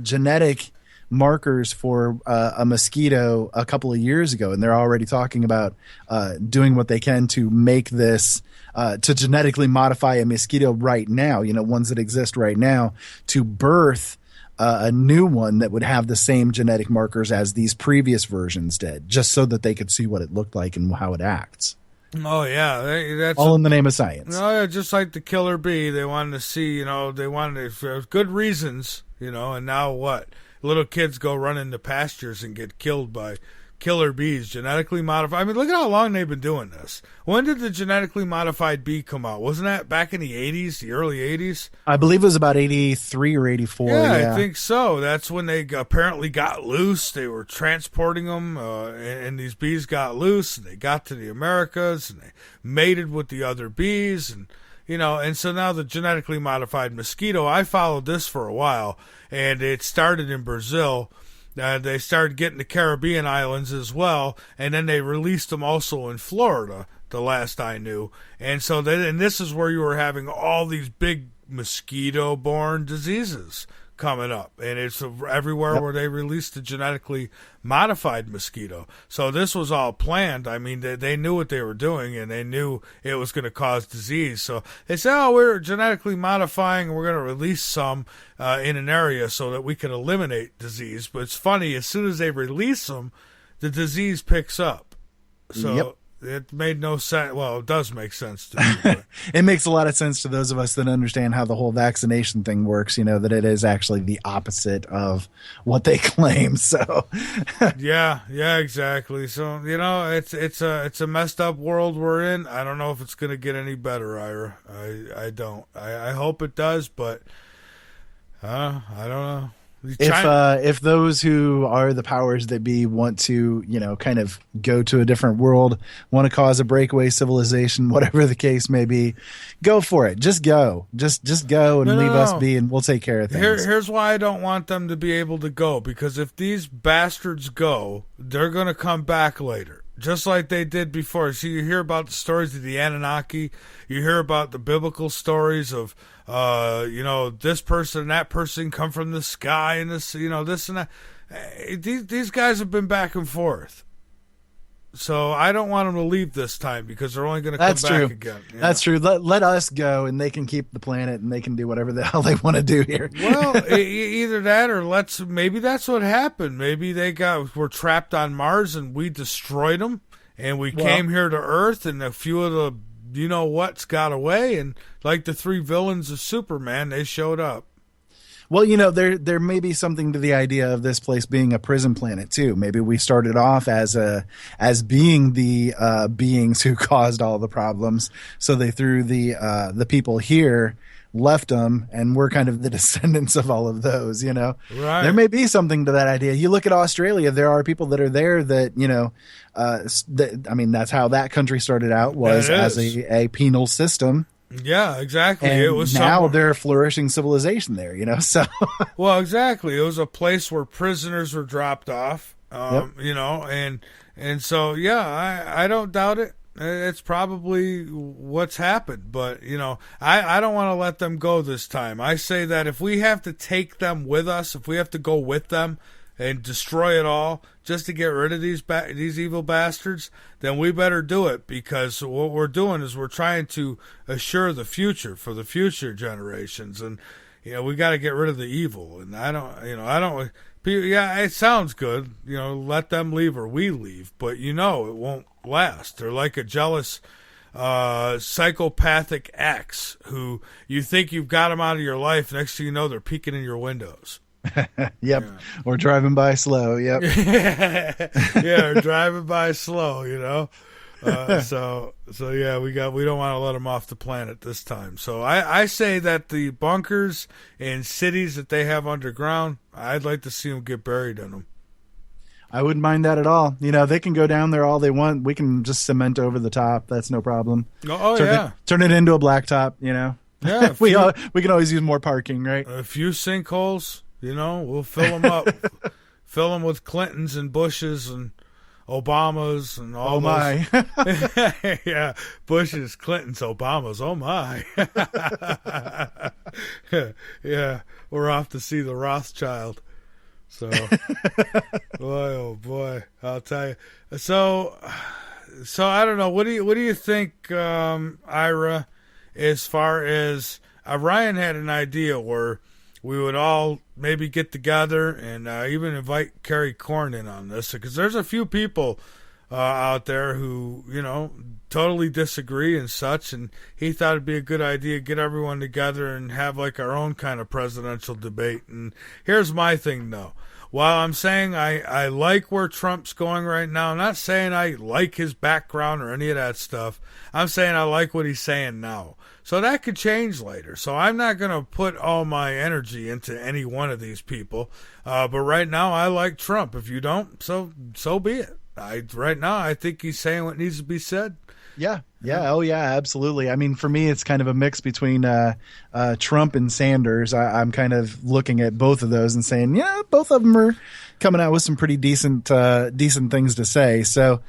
genetic markers for a mosquito a couple of years ago, and they're already talking about doing what they can to make this to genetically modify a mosquito right now, ones that exist right now, to birth a new one that would have the same genetic markers as these previous versions did, just so that they could see what it looked like and how it acts.
Oh, yeah. That's
all in the name of science.
Oh, yeah, just like the killer bee. They wanted to see, they wanted for good reasons, and now what? Little kids go run into pastures and get killed by killer bees, genetically modified. I mean, look at how long they've been doing this. When did the genetically modified bee come out? Wasn't that back in the 80s, the early 80s?
I believe it was about 83 or 84.
Yeah, I think so. That's when they apparently got loose. They were transporting them, and these bees got loose, and they got to the Americas, and they mated with the other bees, and so now the genetically modified mosquito, I followed this for a while, and it started in Brazil. They started getting the Caribbean islands as well, and then they released them also in Florida, the last I knew. And so and this is where you were having all these big mosquito-borne diseases coming up, and it's everywhere where they released the genetically modified mosquito. So this was all planned. I mean, they knew what they were doing, and they knew it was going to cause disease. So they said, we're genetically modifying, and we're going to release some in an area so that we can eliminate disease. But it's funny, as soon as they release them, the disease picks up. So it made no sense. Well, it does make sense to me. But.
It makes a lot of sense to those of us that understand how the whole vaccination thing works, that it is actually the opposite of what they claim. So
yeah, exactly. So, it's a messed up world we're in. I don't know if it's going to get any better, Ira. I don't. I hope it does, but I don't know.
If those who are the powers that be want to, kind of go to a different world, want to cause a breakaway civilization, whatever the case may be, go for it. Just go. Just go and leave us be, and we'll take care of things.
Here's why I don't want them to be able to go, because if these bastards go, they're going to come back later. Just like they did before. See, you hear about the stories of the Anunnaki. You hear about the biblical stories of, this person and that person come from the sky and this, this and that. These guys have been back and forth. So I don't want them to leave this time, because they're only going to come back again.
That's trure. Let us go, and they can keep the planet, and they can do whatever the hell they want to do here.
Well, either that, or maybe that's what happened. Maybe they were trapped on Mars, and we destroyed them, and we came here to Earth, and a few of the what's got away, and like the three villains of Superman, they showed up.
Well, there may be something to the idea of this place being a prison planet too. Maybe we started off as being the beings who caused all the problems, so they threw the people here, left them, and we're kind of the descendants of all of those. Right. There may be something to that idea. You look at Australia; there are people that are there that that's how that country started out, was as a penal system.
Yeah, exactly.
And
it was
now they're a flourishing civilization there, so.
Well, exactly. It was a place where prisoners were dropped off,
Yep.
and so, yeah, I don't doubt it. It's probably what's happened, but, I don't want to let them go this time. I say that if we have to take them with us, if we have to go with them and destroy it all just to get rid of these evil bastards, then we better do it, because what we're doing is we're trying to assure the future for the future generations, and we got to get rid of the evil. And I don't. Yeah, it sounds good. Let them leave or we leave, but it won't last. They're like a jealous psychopathic ex who you think you've got them out of your life. Next thing you know, they're peeking in your windows.
Yep.
Yeah.
Or driving by slow. Yep.
Yeah, or driving by slow, So yeah, we don't want to let them off the planet this time. So I say that the bunkers and cities that they have underground, I'd like to see them get buried in them.
I wouldn't mind that at all. They can go down there all they want. We can just cement over the top. That's no problem. Turn it into a blacktop. Yeah. We can always use more parking, right?
A few sinkholes. We'll fill them up. Fill them with Clintons and Bushes and Obamas and all
my.
Yeah, Bushes, Clintons, Obamas. Oh my. Yeah, we're off to see the Rothschild. So, boy, oh boy, I'll tell you. So I don't know. What do you think, Ira? As far as Ryan had an idea where we would all maybe get together and even invite Kerry Corn in on this, because there's a few people out there who, totally disagree and such, and he thought it'd be a good idea to get everyone together and have like our own kind of presidential debate. And here's my thing, though. While I'm saying I like where Trump's going right now, I'm not saying I like his background or any of that stuff. I'm saying I like what he's saying now. So that could change later. So I'm not going to put all my energy into any one of these people. But right now, I like Trump. If you don't, so be it. Right now, I think he's saying what needs to be said.
Yeah. Oh, yeah, absolutely. I mean, for me, it's kind of a mix between Trump and Sanders. I'm kind of looking at both of those and saying, yeah, both of them are coming out with some pretty decent things to say. So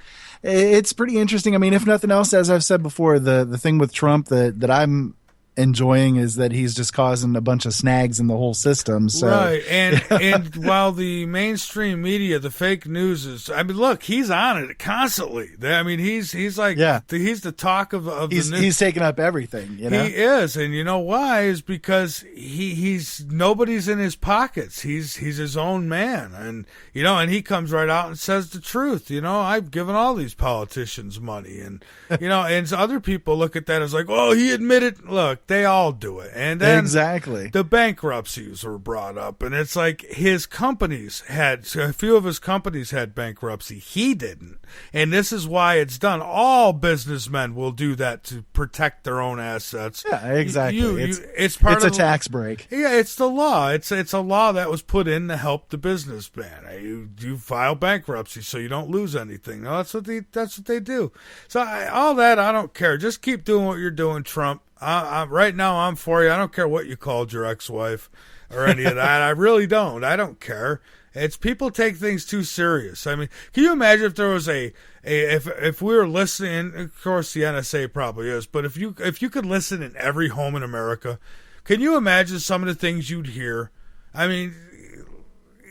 it's pretty interesting. I mean, if nothing else, as I've said before, the thing with Trump that I'm enjoying is that he's just causing a bunch of snags in the whole system. So.
Right, and while the mainstream media, the fake news is, look, he's on it constantly. I mean, he's like, he's the talk of the news.
He's taking up everything,
He is, and you know why? Is because he's nobody's in his pockets. He's his own man, and and he comes right out and says the truth. I've given all these politicians money, and and other people look at that as like, oh, he admitted. Look, they all do it. And then
exactly
the bankruptcies were brought up, and it's like a few of his companies had bankruptcy. He didn't. And this is why it's done. All businessmen will do that to protect their own assets.
Yeah, exactly. It's a tax break.
Yeah, it's the law. It's a law that was put in to help the businessman. You file bankruptcy so you don't lose anything. No, that's what they do. So all that, I don't care. Just keep doing what you're doing, Trump. Right now, I'm for you. I don't care what you called your ex-wife or any of that. I really don't. I don't care. It's people take things too serious. I mean, can you imagine if there was if we were listening? Of course, the NSA probably is, but if you could listen in every home in America, can you imagine some of the things you'd hear? I mean,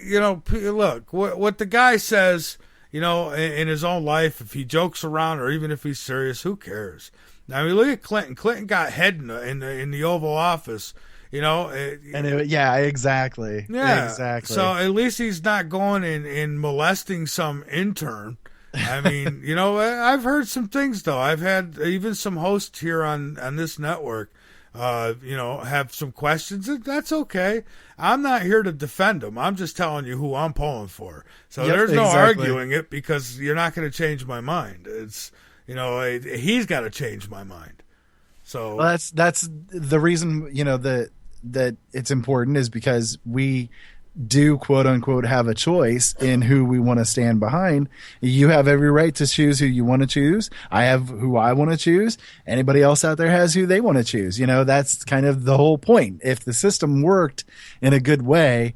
look what the guy says. In his own life, if he jokes around or even if he's serious, who cares? I mean, look at Clinton. Clinton got head in the Oval Office,
exactly.
Yeah,
exactly.
So at least he's not going and molesting some intern. I mean, I've heard some things though. I've had even some hosts here on this network, have some questions. That's okay. I'm not here to defend them. I'm just telling you who I'm pulling for. So there's no arguing it because you're not going to change my mind. It's he's got to change my mind. So
that's the reason that it's important is because we do quote unquote have a choice in who we want to stand behind. You have every right to choose who you want to choose. I have who I want to choose. Anybody else out there has who they want to choose. That's kind of the whole point. If the system worked in a good way,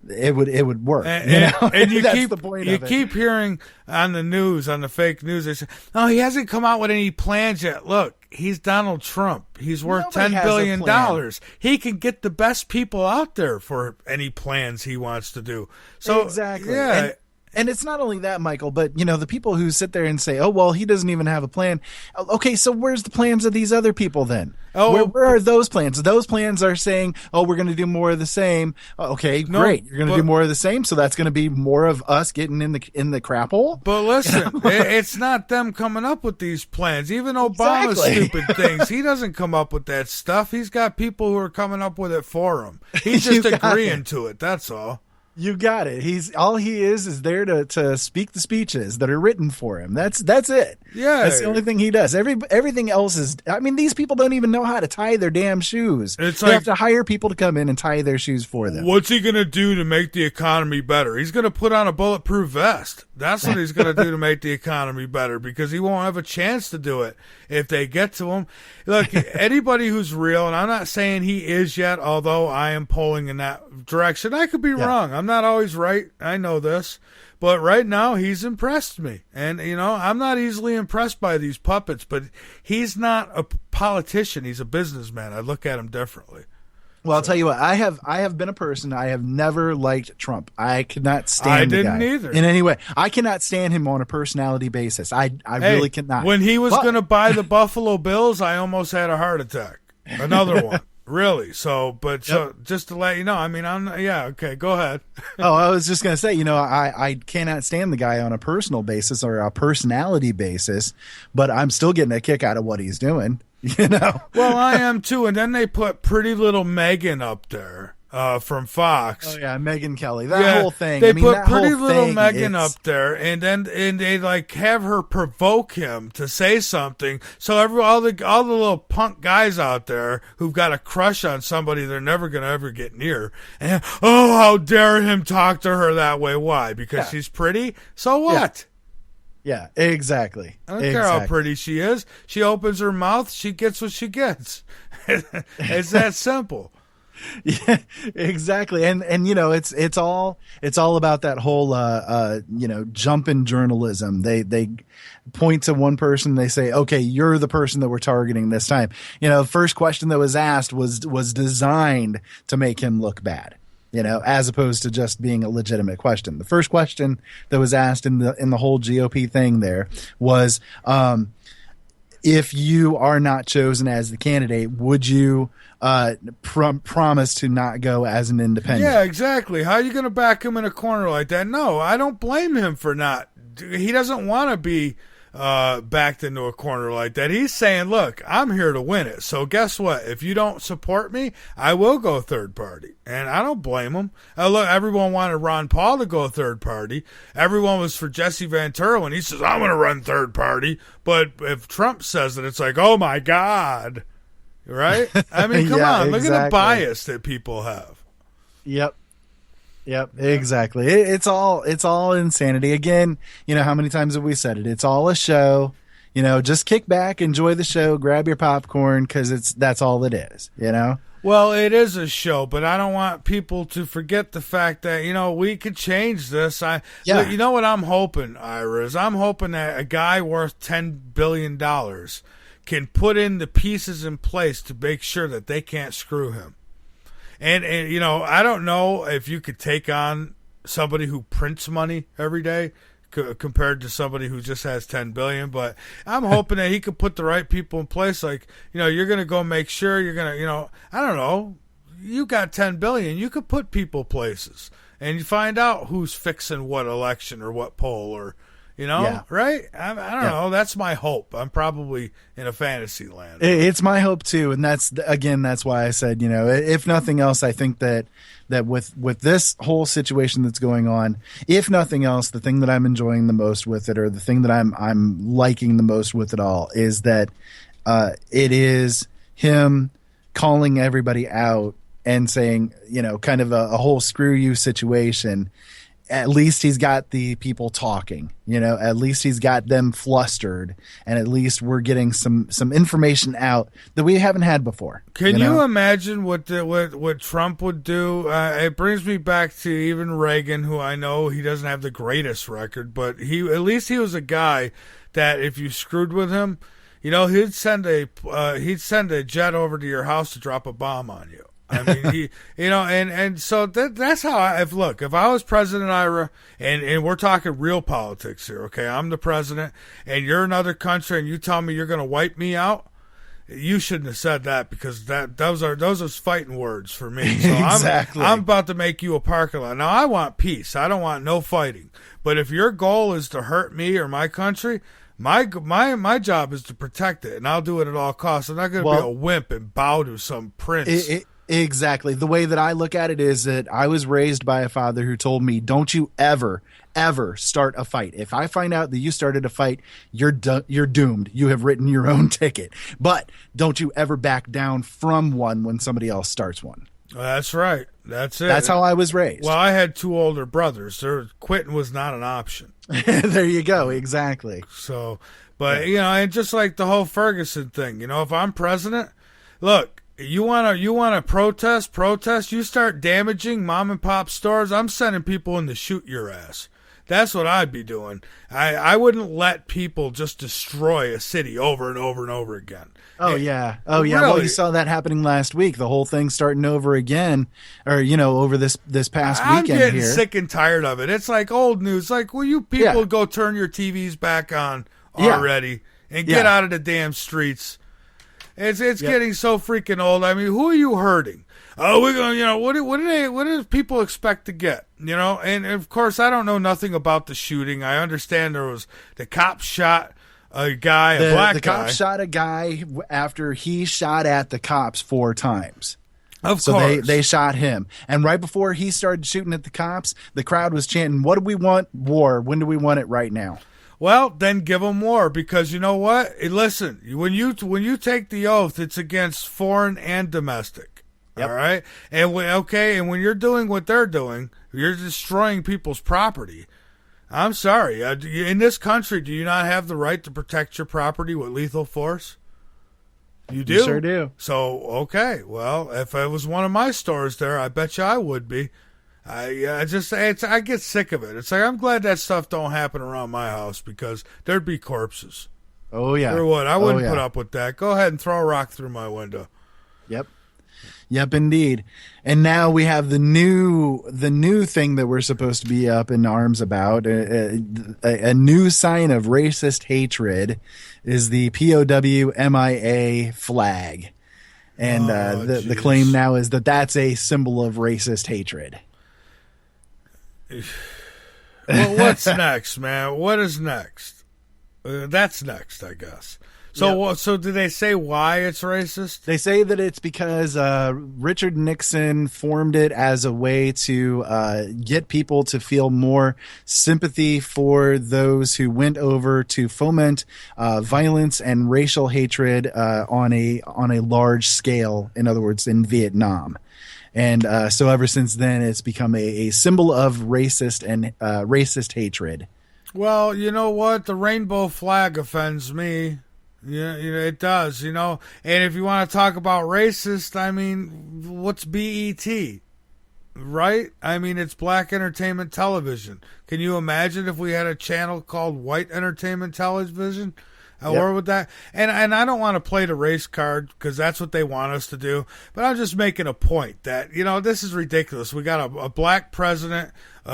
it would work.
And you
That's
keep
the point
you
of it.
keep hearing on the news, on the fake news, they say, "No, he hasn't come out with any plans yet." Look, he's Donald Trump. He's worth
Nobody
$10
has a
billion.
plan.
He can get the best people out there for any plans he wants to do. So
exactly.
yeah.
And it's not only that, Michael, but the people who sit there and say, "Oh, well, he doesn't even have a plan." Okay, so where's the plans of these other people then? Where are those plans? Those plans are saying, "Oh, we're going to do more of the same." Okay, great. You're going to do more of the same, so that's going to be more of us getting in the crap hole.
But listen, it's not them coming up with these plans. Even Obama's
Exactly.
stupid things, he doesn't come up with that stuff. He's got people who are coming up with it for him. He's just agreeing to it. That's all.
You got it. He is there to speak the speeches that are written for him. That's it.
Yeah.
That's the only thing he does. Everything else is, these people don't even know how to tie their damn shoes. They have to hire people to come in and tie their shoes for them.
What's he going to do to make the economy better? He's going to put on a bulletproof vest. That's what he's going to do to make the economy better, because he won't have a chance to do it if they get to him. Look, anybody who's real, and I'm not saying he is yet, although I am polling in that direction. I could be wrong. I'm not always right. I know this. But right now, he's impressed me. And, I'm not easily impressed by these puppets, but he's not a politician. He's a businessman. I look at him differently.
Well, I'll tell you what. I have been a person. I have never liked Trump. I could not stand the guy.
I didn't either.
In any way. I cannot stand him on a personality basis. I really cannot.
When he was going to buy the Buffalo Bills, I almost had a heart attack. Another one. Really? So just to let you know, okay, go ahead.
Oh, I was just going to say, I cannot stand the guy on a personal basis or a personality basis, but I'm still getting a kick out of what he's doing,
Well, I am too. And then they put Pretty Little Megan up there. From Fox.
Oh yeah, Megyn Kelly. That whole thing.
They put Pretty Little Megan up there, and they have her provoke him to say something. So all the little punk guys out there who've got a crush on somebody they're never gonna ever get near, and how dare him talk to her that way? Why? Because she's pretty. So what?
Yeah, exactly.
I don't care how pretty she is. She opens her mouth, she gets what she gets. It's that simple.
Yeah, exactly. And it's all about that whole jump in journalism. They point to one person, they say, "Okay, you're the person that we're targeting this time." First question that was asked was designed to make him look bad. As opposed to just being a legitimate question. The first question that was asked in the whole GOP thing there was, if you are not chosen as the candidate, would you promise to not go as an independent?
Yeah, exactly. How are you going to back him in a corner like that? No, I don't blame him for not. He doesn't want to be backed into a corner like that. He's saying, look, I'm here to win it. So guess what? If you don't support me, I will go third party. And I don't blame him. Look, everyone wanted Ron Paul to go third party. Everyone was for Jesse Ventura when he says, I'm going to run third party. But if Trump says it, it's like, oh my God. Right? I mean, come on. Look at the bias that people have.
Yep, exactly. It's all insanity. Again, how many times have we said it? It's all a show. Just kick back, enjoy the show, grab your popcorn, because that's all it is.
Well, it is a show, but I don't want people to forget the fact that we could change this. You know what I'm hoping, Ira, is I'm hoping that a guy worth $10 billion can put in the pieces in place to make sure that they can't screw him. And I don't know if you could take on somebody who prints money every day compared to somebody who just has 10 billion, but I'm hoping that he could put the right people in place. Like, you're going to go make sure you're going to, I don't know, you got 10 billion, you could put people places and you find out who's fixing what election or what poll or, right? I don't know. That's my hope. I'm probably in a fantasy land.
It's my hope too. And that's why I said, if nothing else, I think that with this whole situation that's going on, if nothing else, the thing that I'm enjoying the most with it, or the thing that I'm liking the most with it all, is that it is him calling everybody out and saying, kind of a whole screw you situation, at least he's got the people talking, at least he's got them flustered, and at least we're getting some information out that we haven't had before.
Can you imagine what Trump would do? It brings me back to even Reagan, who I know he doesn't have the greatest record, but at least he was a guy that if you screwed with him, he'd send a jet over to your house to drop a bomb on you. I mean, and so that's how if I was President Ira, and we're talking real politics here, okay? I'm the president, and you're another country, and you tell me you're going to wipe me out. You shouldn't have said that, because those are fighting words for me. So
exactly.
I'm about to make you a parking lot. Now I want peace. I don't want no fighting. But if your goal is to hurt me or my country, my job is to protect it, and I'll do it at all costs. I'm not going to be a wimp and bow to some prince.
Exactly. The way that I look at it is that I was raised by a father who told me, don't you ever start a fight. If I find out that you started a fight, you're doomed. You have written your own ticket. But don't you ever back down from one when somebody else starts one.
That's right. That's it.
That's how I was raised.
Well, I had 2 older brothers. Quitting was not an option.
There you go. Exactly.
So, but, and just like the whole Ferguson thing, if I'm president, look, you want to protest, you start damaging mom and pop stores, I'm sending people in to shoot your ass. That's what I'd be doing. I wouldn't let people just destroy a city over and over and over again.
Oh, yeah. Really? Well, you saw that happening last week. The whole thing starting over again, or, over this past weekend here.
I'm getting sick and tired of it. It's like old news. Like, will you people go turn your TVs back on already and get out of the damn streets? It's getting so freaking old. I mean, who are you hurting? Oh, we're going, what do people expect to get? And of course, I don't know nothing about the shooting. I understand the cop shot a guy, a black guy.
The cop shot a guy after he shot at the cops 4 times.
Of
so
course.
they shot him. And right before he started shooting at the cops, the crowd was chanting, what do we want? War. When do we want it? Right now.
Well, then give them war, because you know what? Listen, when you take the oath, it's against foreign and domestic. Yep. All right? And when you're doing what they're doing, you're destroying people's property. I'm sorry. In this country, do you not have the right to protect your property with lethal force? You do?
You sure do.
So, okay. Well, if it was one of my stores there, I bet you I would be. I get sick of it. It's like, I'm glad that stuff don't happen around my house, because there'd be corpses.
Oh, yeah.
Or what? I wouldn't put up with that. Go ahead and throw a rock through my window.
Yep, indeed. And now we have the new thing that we're supposed to be up in arms about. A new sign of racist hatred is the POW MIA flag. And the claim now is that that's a symbol of racist hatred.
Well, what's next, man? What is next? That's next, I guess. So, So do they say why it's racist?
They say that it's because Richard Nixon formed it as a way to get people to feel more sympathy for those who went over to foment violence and racial hatred on a large scale. In other words, in Vietnam. And so ever since then, it's become a symbol of racist and racist hatred.
Well, you know what? The rainbow flag offends me. Yeah, it does, And if you want to talk about racist, I mean, what's BET? Right? I mean, it's Black Entertainment Television. Can you imagine if we had a channel called White Entertainment Television? Or with that, and I don't want to play the race card, because that's what they want us to do. But I'm just making a point that this is ridiculous. We got a black president.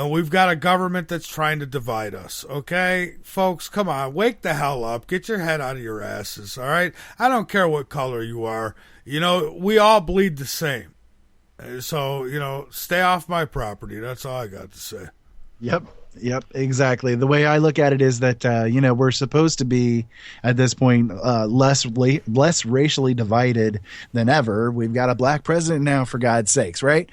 We've got a government that's trying to divide us. Okay, folks, come on, wake the hell up. Get your head out of your asses. All right, I don't care what color you are. We all bleed the same. So stay off my property. That's all I got to say.
Yep, exactly. The way I look at it is that we're supposed to be at this point less racially divided than ever. We've got a black president now, for God's sakes, right?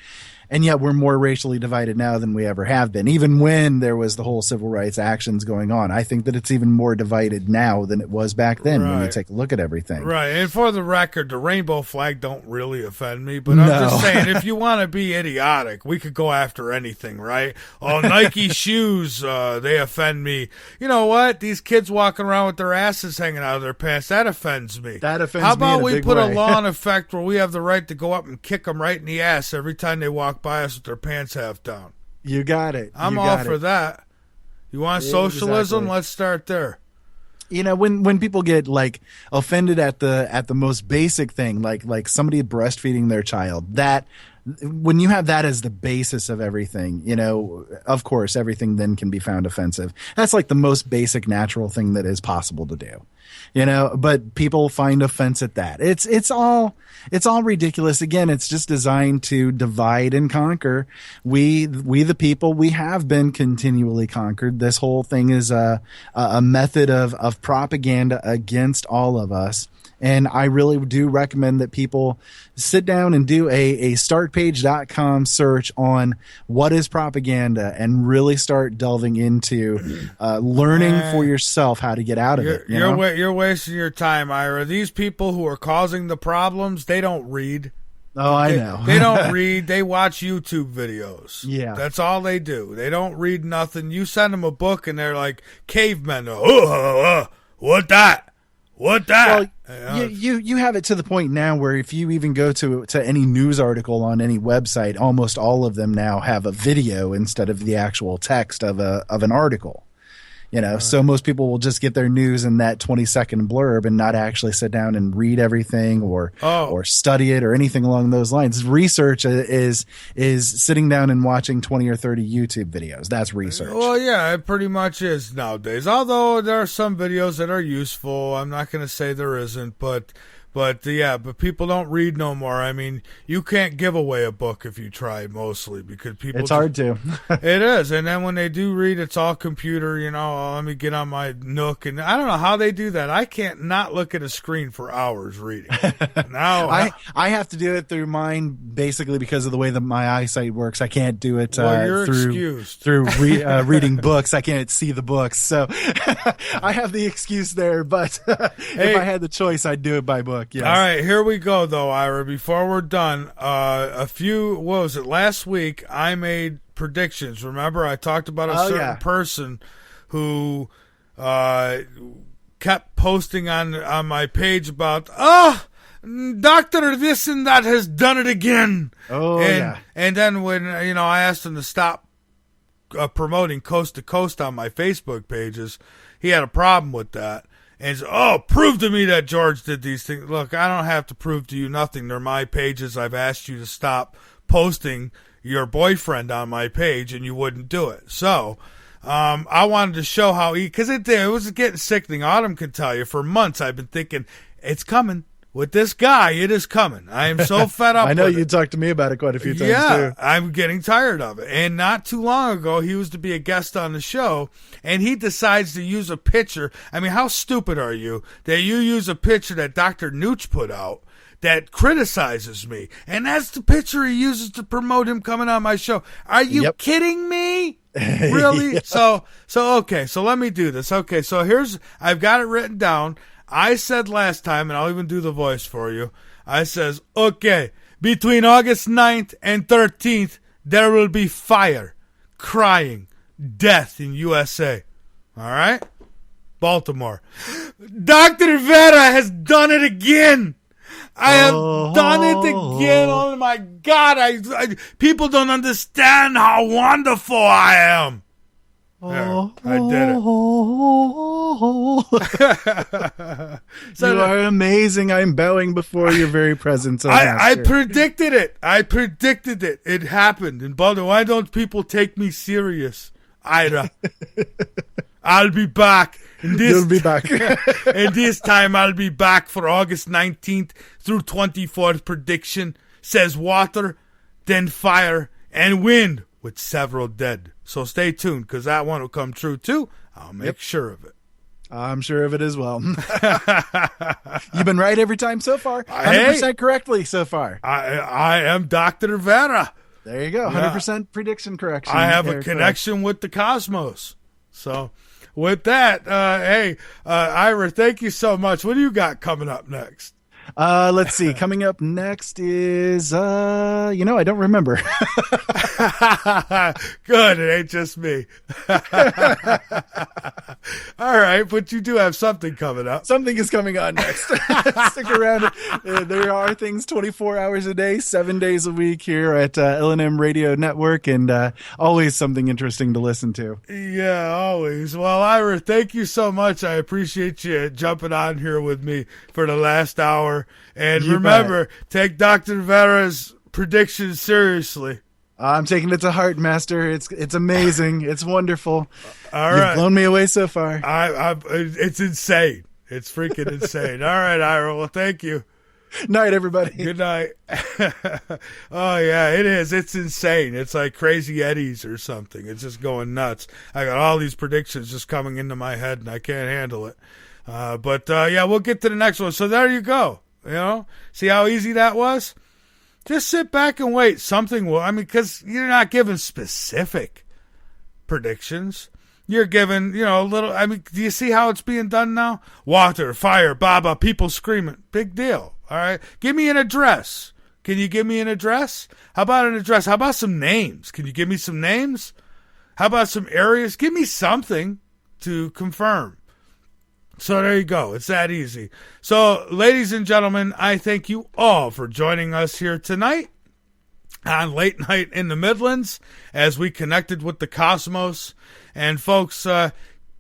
And yet we're more racially divided now than we ever have been. Even when there was the whole civil rights actions going on, I think that it's even more divided now than it was back then when you take a look at everything.
Right. And for the record, the rainbow flag don't really offend me, but I'm just saying, if you want to be idiotic, we could go after anything, right? Oh, Nike shoes, they offend me. You know what? These kids walking around with their asses hanging out of their pants, that offends me.
That offends me.
How about we put
a
law in effect where we have the right to go up and kick them right in the ass every time they walk by us with their pants half down?
You got it.
I'm all for that. You want socialism?
Exactly.
Let's start there.
You know, when people get like offended at the most basic thing, like somebody breastfeeding their child, that when you have that as the basis of everything, you know, of course, everything then can be found offensive. That's like the most basic natural thing that is possible to do, you know, but people find offense at that. It's all ridiculous. Again, it's just designed to divide and conquer. We the people, we have been continually conquered. This whole thing is a method of propaganda against all of us. And I really do recommend that people sit down and do a startpage.com search on what is propaganda and really start delving into learning for yourself how to get out of it.
You're wasting your time, Ira. These people who are causing the problems, they don't read.
Oh, I know.
They don't read. They watch YouTube videos.
Yeah.
That's all they do. They don't read nothing. You send them a book and they're like cavemen. What that? What that?
Well, you have it to the point now where if you even go to any news article on any website, almost all of them now have a video instead of the actual text of an article. You know, so most people will just get their news in that 20-second blurb and not actually sit down and read everything or study it or anything along those lines. Research is sitting down and watching 20 or 30 YouTube videos. That's research.
Well, yeah, it pretty much is nowadays. Although there are some videos that are useful. I'm not going to say there isn't, but people don't read no more. I mean, you can't give away a book if you try, mostly, because people.
It's hard to.
It is, and then when they do read, it's all computer. You know, let me get on my Nook, and I don't know how they do that. I can't not look at a screen for hours reading. Now
I have to do it through mine basically because of the way that my eyesight works. I can't do it
you're excused.
through reading books. I can't see the books, so I have the excuse there. But if I had the choice, I'd do it by book. Yes.
All right, here we go, though, Ira. Before we're done, what was it? Last week, I made predictions. Remember, I talked about a certain person who kept posting on my page about, Dr. This and That has done it again. And then when, I asked him to stop promoting Coast to Coast on my Facebook pages, he had a problem with that. And said, prove to me that George did these things. Look, I don't have to prove to you nothing. They're my pages. I've asked you to stop posting your boyfriend on my page, and you wouldn't do it. So I wanted to show how because it was getting sickening. Autumn can tell you, for months I've been thinking, it's coming. With this guy, it is coming. I am so fed up.
I know
with
you talked to me about it quite a few times, too.
I'm getting tired of it. And not too long ago, he was to be a guest on the show, and he decides to use a picture. I mean, how stupid are you that you use a picture that Dr. Nooch put out that criticizes me? And that's the picture he uses to promote him coming on my show. Are you kidding me? Really?
Yeah.
So let me do this. Okay, so I've got it written down. I said last time, and I'll even do the voice for you, I says, okay, between August 9th and 13th, there will be fire, crying, death in USA. All right? Baltimore. Dr. Vera has done it again. I have done it again. Oh, my God. People don't understand how wonderful I am. There, I did it.
You are amazing. I'm bowing before your very presence.
I predicted it. It happened. And Baldo, why don't people take me serious? Ira. I'll be back.
You'll be back.
And this time I'll be back for August 19th through 24th prediction. Says water, then fire, and wind with several dead. So stay tuned, because that one will come true, too. I'll make sure of it.
I'm sure of it as well. You've been right every time so far. 100% correctly so far.
I am Dr. Vera.
There you go. 100% prediction correction.
I have a connection with the cosmos. So with that, hey, Ira, thank you so much. What do you got coming up next?
Let's see. Coming up next is, I don't remember.
Good. It ain't just me. All right. But you do have something coming up.
Something is coming on next. Stick around. There are things 24 hours a day, 7 days a week here at L&M Radio Network, and always something interesting to listen to.
Yeah, always. Well, Ira, thank you so much. I appreciate you jumping on here with me for the last hour. And remember, take Dr. Vera's predictions seriously.
I'm taking it to heart, Master. It's amazing. It's wonderful.
All right.
You've blown me away so far.
It's insane. It's freaking insane. All right, Ira. Well, thank you.
Night, everybody.
Good night. Oh, yeah, it is. It's insane. It's like Crazy Eddie's or something. It's just going nuts. I got all these predictions just coming into my head, and I can't handle it. But we'll get to the next one. So there you go. See how easy that was? Just sit back and wait. Something will. Because you're not giving specific predictions. You're giving, a little. Do you see how it's being done now? Water, fire, Baba, people screaming. Big deal. All right. Give me an address. Can you give me an address? How about an address? How about some names? Can you give me some names? How about some areas? Give me something to confirm. So there you go. It's that easy. So, ladies and gentlemen, I thank you all for joining us here tonight on Late Night in the Midlands as we connected with the cosmos. And folks,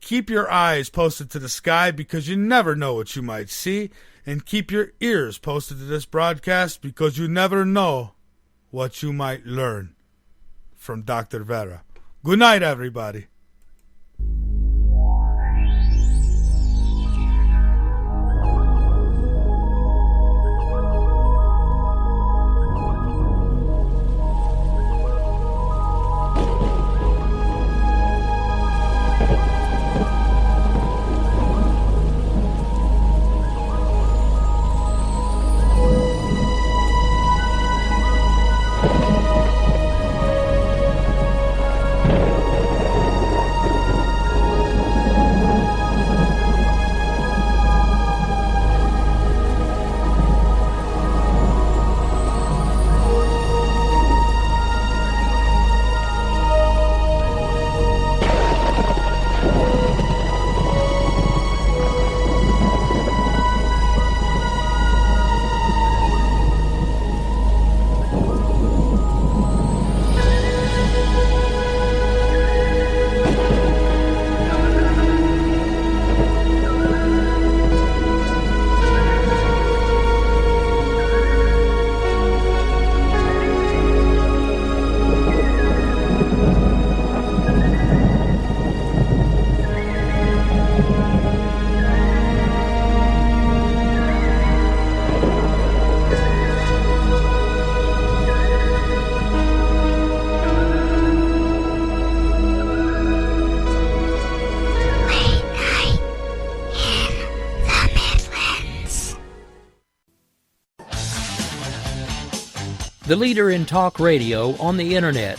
keep your eyes posted to the sky because you never know what you might see. And keep your ears posted to this broadcast because you never know what you might learn from Dr. Vera. Good night, everybody.
The leader in talk radio on the internet,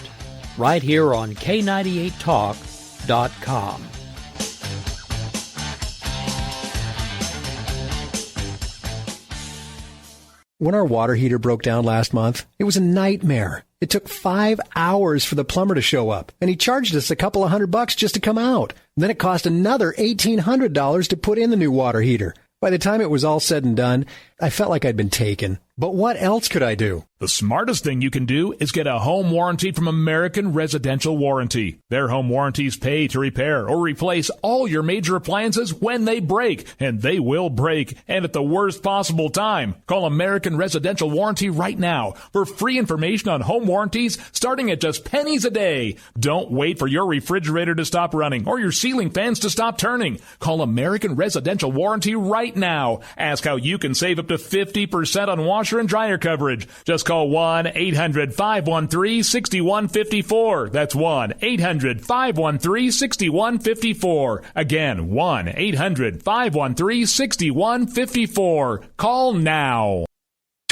right here on K98Talk.com.
When our water heater broke down last month, it was a nightmare. It took 5 hours for the plumber to show up, and he charged us a couple of $100 just to come out. And then it cost another $1,800 to put in the new water heater. By the time it was all said and done, I felt like I'd been taken. But what else could I do?
The smartest thing you can do is get a home warranty from American Residential Warranty. Their home warranties pay to repair or replace all your major appliances when they break, and they will break, and at the worst possible time. Call American Residential Warranty right now for free information on home warranties starting at just pennies a day. Don't wait for your refrigerator to stop running or your ceiling fans to stop turning. Call American Residential Warranty right now. Ask how you can save up to 50% on washer and dryer coverage. Just call 1-800-513-6154. That's 1-800-513-6154. Again, 1-800-513-6154. Call now.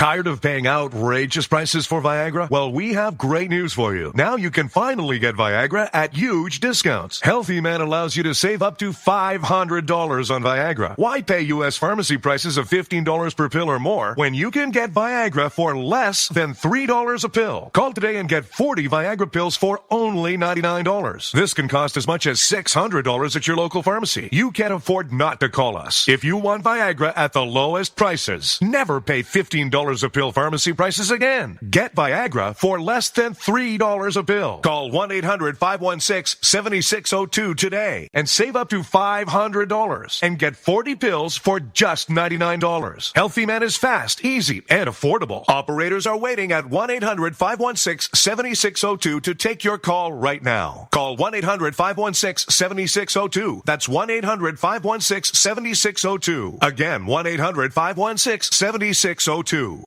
Tired of paying outrageous prices for Viagra? Well, we have great news for you. Now you can finally get Viagra at huge discounts. Healthy Man allows you to save up to $500 on Viagra. Why pay U.S. pharmacy prices of $15 per pill or more when you can get Viagra for less than $3 a pill? Call today and get 40 Viagra pills for only $99. This can cost as much as $600 at your local pharmacy. You can't afford not to call us. If you want Viagra at the lowest prices, never pay $15 a pill pharmacy prices again. Get Viagra for less than $3 a pill. Call 1-800-516-7602 today and save up to $500 and get 40 pills for just $99. Healthy Man is fast, easy, and affordable. Operators are waiting at 1-800-516-7602 to take your call right now. Call 1-800-516-7602. That's 1-800-516-7602. Again, 1-800-516-7602.